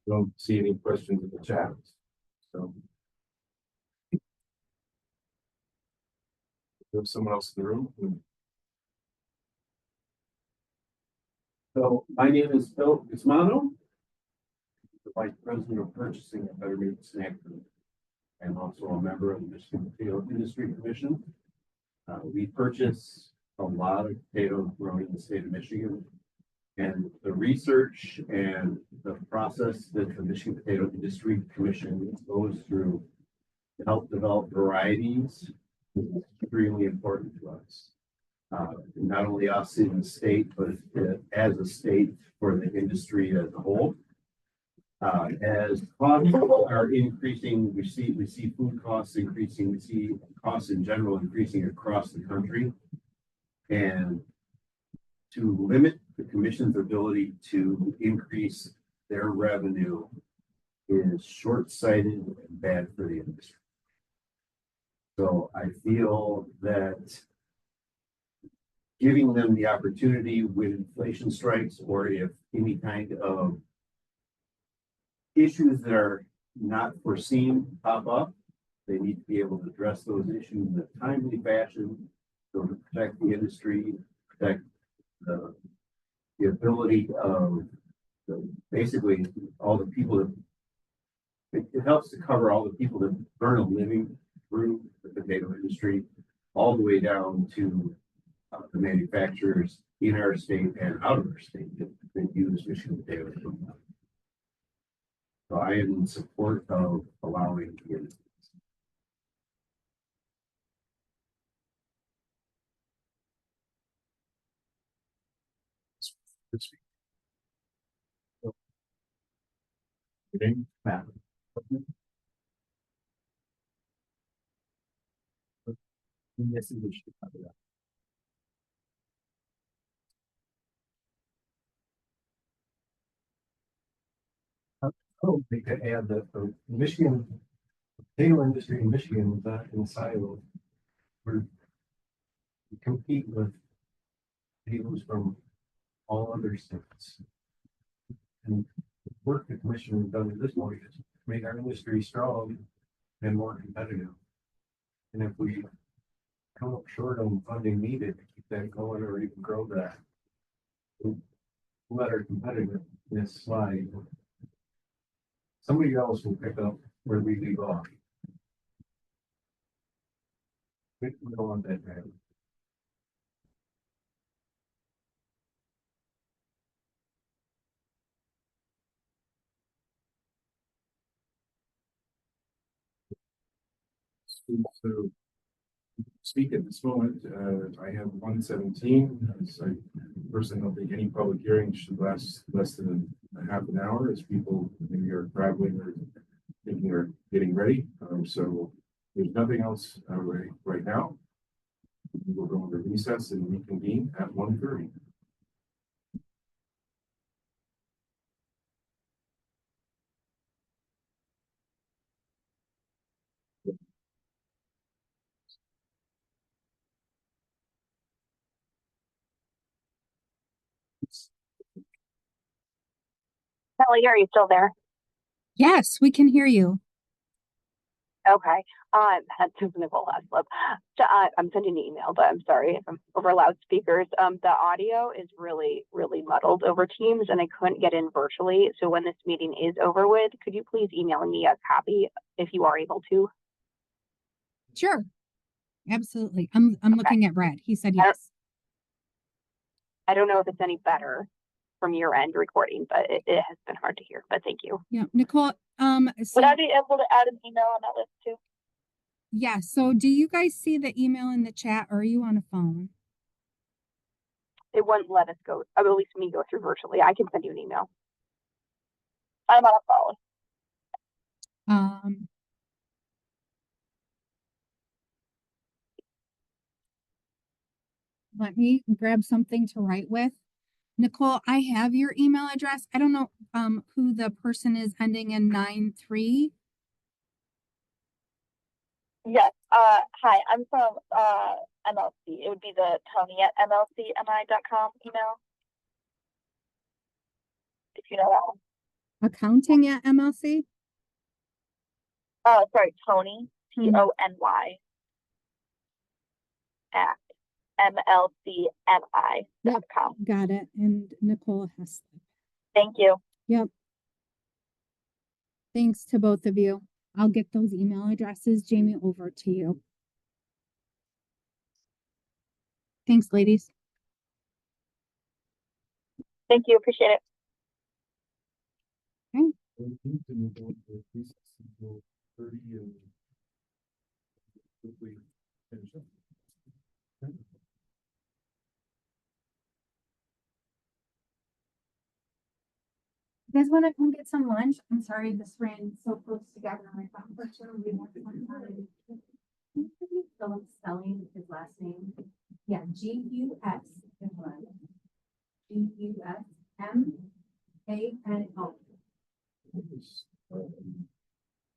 Speaker 1: Don't see any questions in the chat. So there's someone else in the room.
Speaker 6: So my name is Phil Guzmano, the Vice President of Purchasing at Better Meat Snack Group. I'm also a member of the Michigan Potato Industry Commission. We purchase a lot of potatoes grown in the state of Michigan. And the research and the process that the Michigan Potato Industry Commission goes through to help develop varieties is extremely important to us. Not only us in the state, but as a state for the industry as a whole. As costs are increasing, we see food costs increasing, we see costs in general increasing across the country. And to limit the commission's ability to increase their revenue is short-sighted and bad for the industry. So I feel that giving them the opportunity when inflation strikes, or if any kind of issues that are not foreseen pop up, they need to be able to address those issues in a timely fashion, so to protect the industry, protect the ability of basically all the people that it helps to cover all the people that earn a living through the potato industry, all the way down to the manufacturers in our state and out of our state that use Michigan potatoes. So I am in support of allowing it.
Speaker 3: Yes, it is. Oh, they could add that the Michigan potato industry in Michigan is not in silos. We compete with potatoes from all other states. And the work the commission has done at this point is make our industry strong and more competitive. And if we come up short on funding needed to keep that going or even grow that, we'll let our competitiveness slide. Somebody else will pick up where we leave off. We don't want that to happen.
Speaker 8: So speak at this moment, I have 117. I personally don't think any public hearing should last less than a half an hour, as people maybe are traveling or thinking or getting ready. So there's nothing else right now. We'll go into recess and reconvene at 1:30.
Speaker 12: Kelly, are you still there?
Speaker 2: Yes, we can hear you.
Speaker 12: Okay. That's Nicole Haslip. I'm sending an email, but I'm sorry if I'm over loudspeakers. The audio is really, really muddled over Teams, and I couldn't get in virtually. So when this meeting is over with, could you please email me a copy if you are able to?
Speaker 2: Sure. Absolutely. I'm looking at Brad. He said yes.
Speaker 12: I don't know if it's any better from your end recording, but it has been hard to hear. But thank you.
Speaker 2: Yeah, Nicole,
Speaker 12: Would I be able to add an email on that list too?
Speaker 2: yeah, so do you guys see the email in the chat, or are you on a phone?
Speaker 12: It wouldn't let us go, at least me go through virtually. I can send you an email. I'm on a phone.
Speaker 2: Let me grab something to write with. Nicole, I have your email address. I don't know who the person is ending in 93.
Speaker 12: Yes. Hi, I'm from MLC. It would be the Tony at MLCMI.com email. If you know that one.
Speaker 2: Accounting at MLC?
Speaker 12: Sorry, Tony, Tony at MLCMI.com.
Speaker 2: Got it. And Nicole Heslip.
Speaker 12: Thank you.
Speaker 2: Yep. Thanks to both of you. I'll get those email addresses, Jamie, over to you. Thanks, ladies.
Speaker 12: Thank you. Appreciate it.
Speaker 2: Okay.
Speaker 8: 30 and quickly finish up.
Speaker 2: You guys wanna come get some lunch? I'm sorry, this ran so close together. I thought.
Speaker 11: So spelling his last name. Yeah, Gus. Gusmano.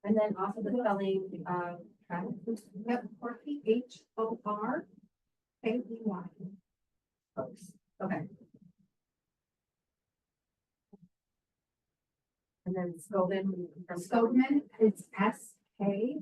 Speaker 11: And then also the spelling of Travis.
Speaker 2: Yep, Horky, Horkey.
Speaker 11: Okay. And then Scoven.
Speaker 2: Skogman, it's Skogman.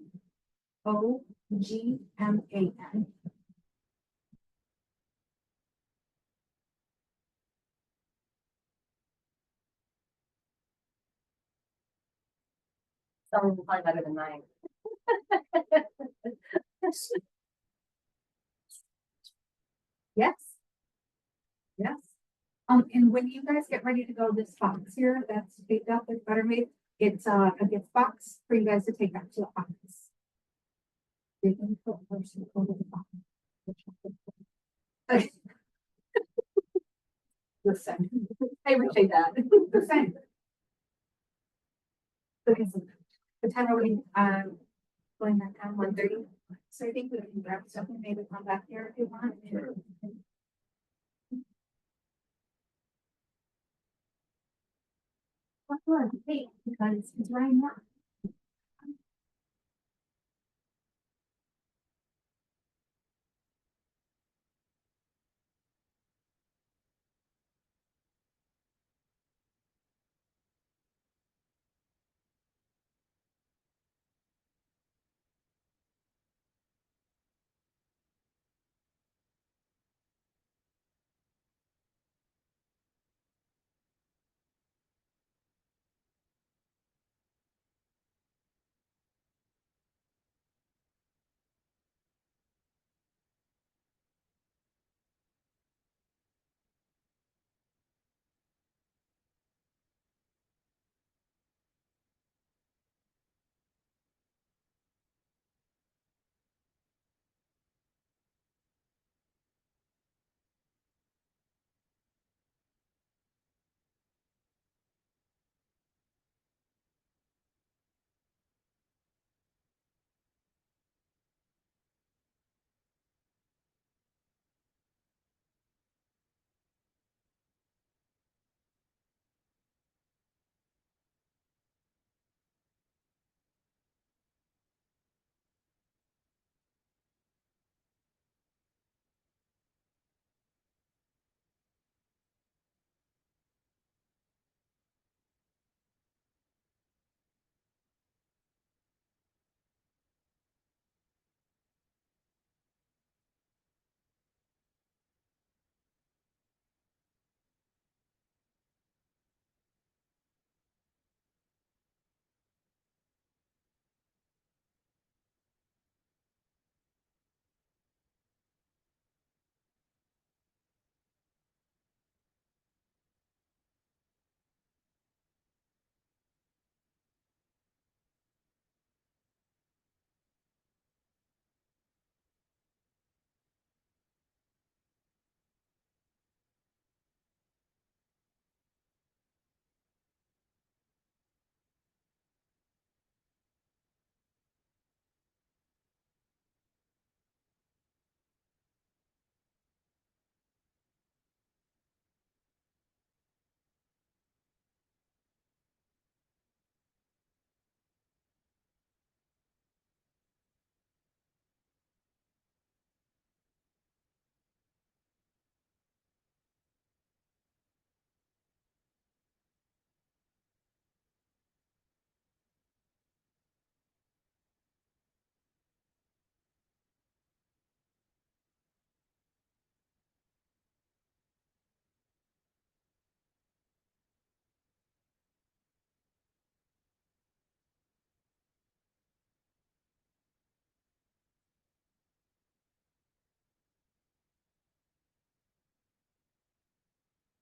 Speaker 11: Someone probably better than mine.
Speaker 2: Yes. Yes. And when you guys get ready to go, this box here, that's baked up with Buttermade, it's a gift box for you guys to take back to the office. They can put person over the box. Listen,
Speaker 11: I appreciate that.
Speaker 2: listen. Okay, so the time are we, going back down 1:30, so I think we can grab stuff and maybe come back here if you want. Sure. Hey, because it's right now.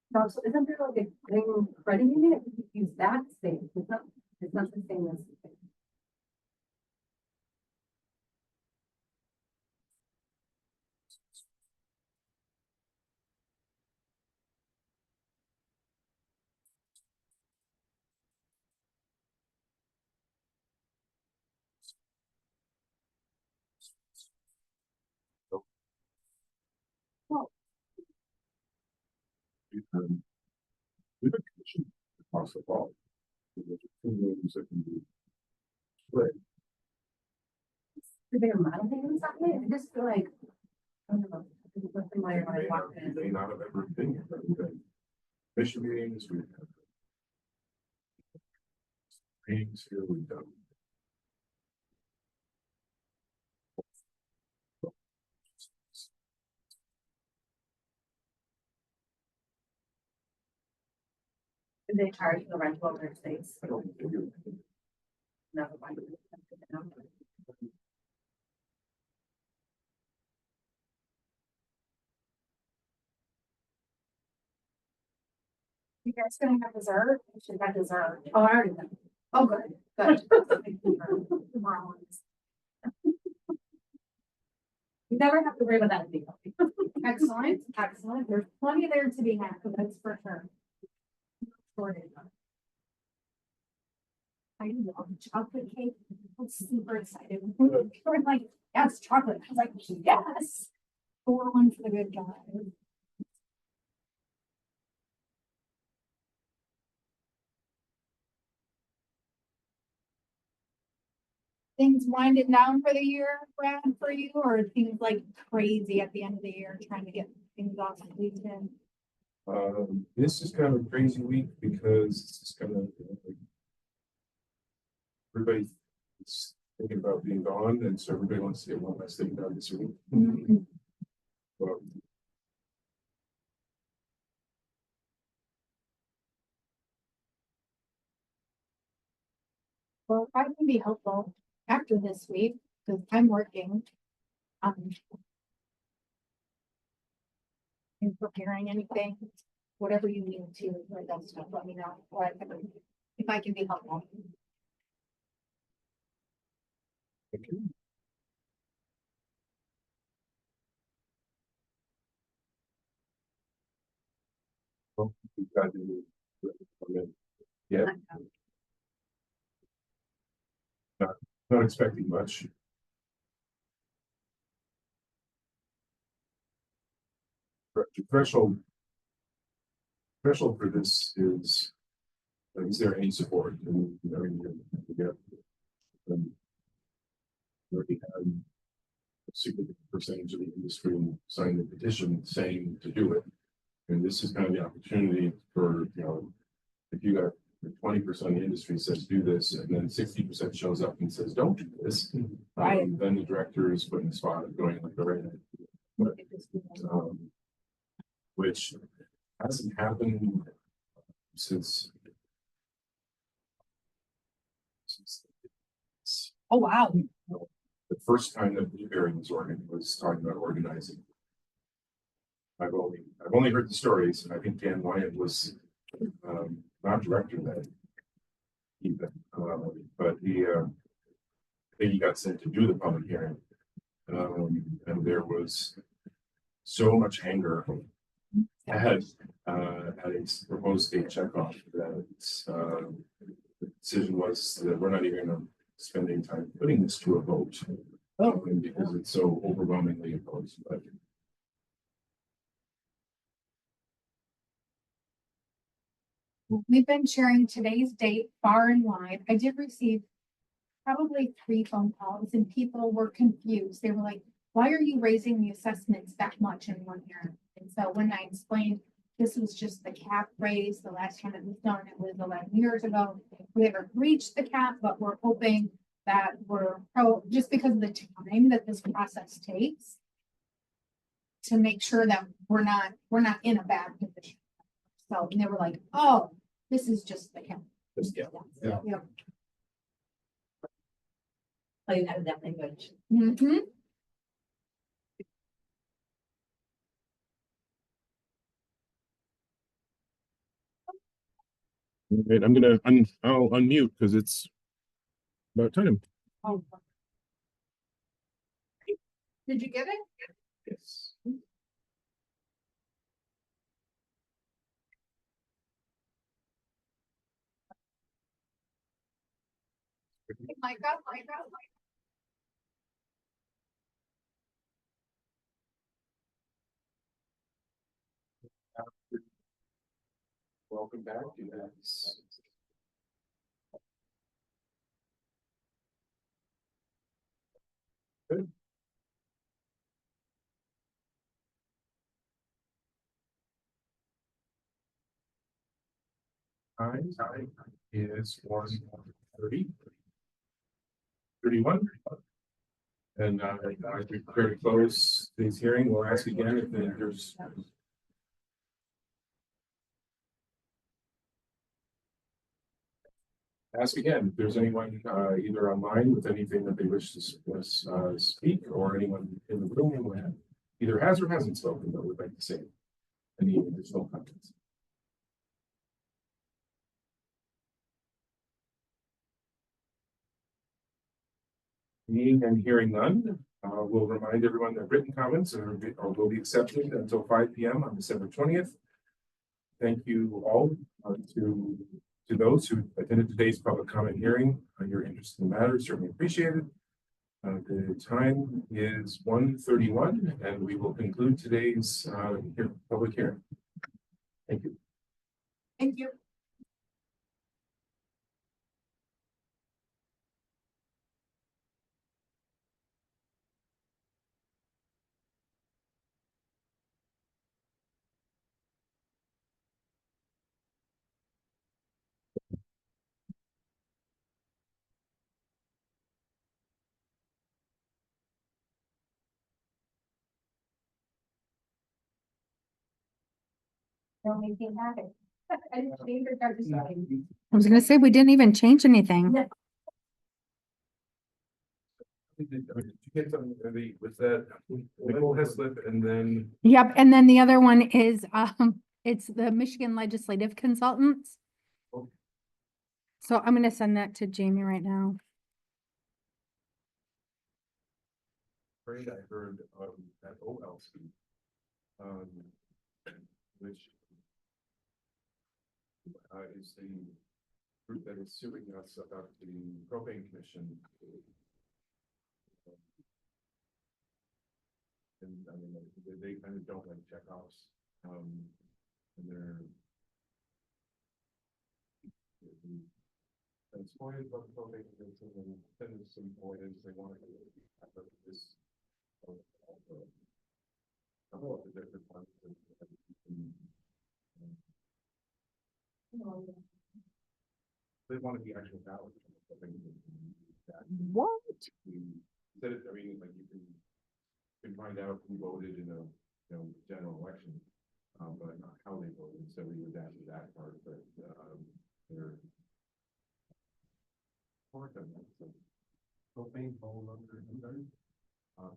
Speaker 11: No, so isn't there like a thing crediting it? Use that thing. It's not the same as.
Speaker 1: With a commission across the ball. There's two rooms that can be split.
Speaker 11: Do they model things that way? I just feel like, I don't know. Something like when I walk in.
Speaker 1: May not have ever been here, but we've had commission meetings, we've had meetings here, we've done.
Speaker 11: Do they charge the rental of their space?
Speaker 1: I don't think they do.
Speaker 11: Never mind. You guys gonna have dessert? You should have dessert. Oh, I already know. Oh, good, good. Tomorrow. You never have to worry about that. Excellent, excellent. There's plenty there to be had, that's for sure. Sorted. I love chocolate cake. I'm super excited. We're like, yes, chocolate. I was like, yes. Pour one for the good guy. Things winding down for the year, Brad, for you, or things like crazy at the end of the year, trying to get things off and in?
Speaker 1: This is kind of a crazy week because it's kind of everybody is thinking about being gone, and so everybody wants to get one last thing done this week. But
Speaker 11: Well, I can be helpful after this week, because I'm working. In preparing anything, whatever you need to, write that stuff, let me know, or if I can be helpful.
Speaker 1: well, we've got to come in. Yeah, not expecting much. The threshold for this is there any support? And, you know, you get, we already had a significant percentage of the industry sign the petition saying to do it. And this is kind of the opportunity for, you know, if you got 20% of the industry says do this, and then 60% shows up and says don't do this,
Speaker 2: Right.
Speaker 1: then the director is put in the spot of going like, all right, which hasn't happened since.
Speaker 11: Oh, wow.
Speaker 1: The first time that Blueberry was talking about organizing. I've only heard the stories, and I think Dan Wyatt was not director then. Even, but I think he got sent to do the public hearing. And there was so much anger at a proposed state checkoff that the decision was that we're not even gonna spend any time putting this to a vote. Because it's so overwhelmingly opposed, but.
Speaker 11: We've been sharing today's date far and wide. I did receive probably 3 phone calls and people were confused. They were like, why are you raising the assessments that much in 1 year? And so when I explained this was just the cap raise, the last time it was done, it was 11 years ago. We haven't reached the cap, but we're hoping that just because of the time that this process takes to make sure that we're not in a bad position. So, and they were like, oh, this is just the cap.
Speaker 1: Yeah.
Speaker 11: Yep.
Speaker 13: Play that language.
Speaker 11: Mm-hmm.
Speaker 1: Right, I'll unmute because it's about time.
Speaker 11: Oh. Did you get it?
Speaker 1: Yes.
Speaker 11: Micah.
Speaker 8: Welcome back, you guys. Good. Time is 1:30. 31. And as we prepare to close today's hearing, we'll ask again if there's. Ask again, if there's anyone either online with anything that they wish to speak, or anyone in the room who either has or hasn't spoken but would like to say any additional comments. Seeing and hearing none, we'll remind everyone that written comments will be accepted until 5 p.m. on December 20th. Thank you all to those who attended today's public comment hearing. Your interest in the matter is certainly appreciated. The time is 1:31, and we will conclude today's public hearing. Thank you.
Speaker 11: Thank you. Don't make me happy. I didn't change or start deciding.
Speaker 2: I was gonna say, we didn't even change anything.
Speaker 6: Did you get something, was that Nicole Heslip and then?
Speaker 2: Yep, and then the other one is, it's the Michigan Legislative Consultants.
Speaker 6: Okay.
Speaker 2: So I'm gonna send that to Jamie right now.
Speaker 6: Afraid I heard at OLC, which is the group that is suing us about the propane commission. And I mean, they kind of don't like checkoffs, and they're. And it's pointed about the propane commission, and then there's some points they want to do this. Some of the different ones. They want to be actual ballot.
Speaker 2: What?
Speaker 6: Instead of, I mean, like you can find out who voted in a general election, but not how they voted. So we would add that part, but they're. Propane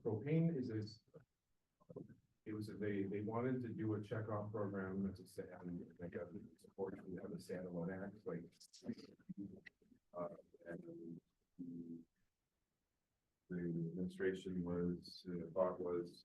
Speaker 6: propane is it was they wanted to do a checkoff program to say like a support to have a standalone act like and the administration thought was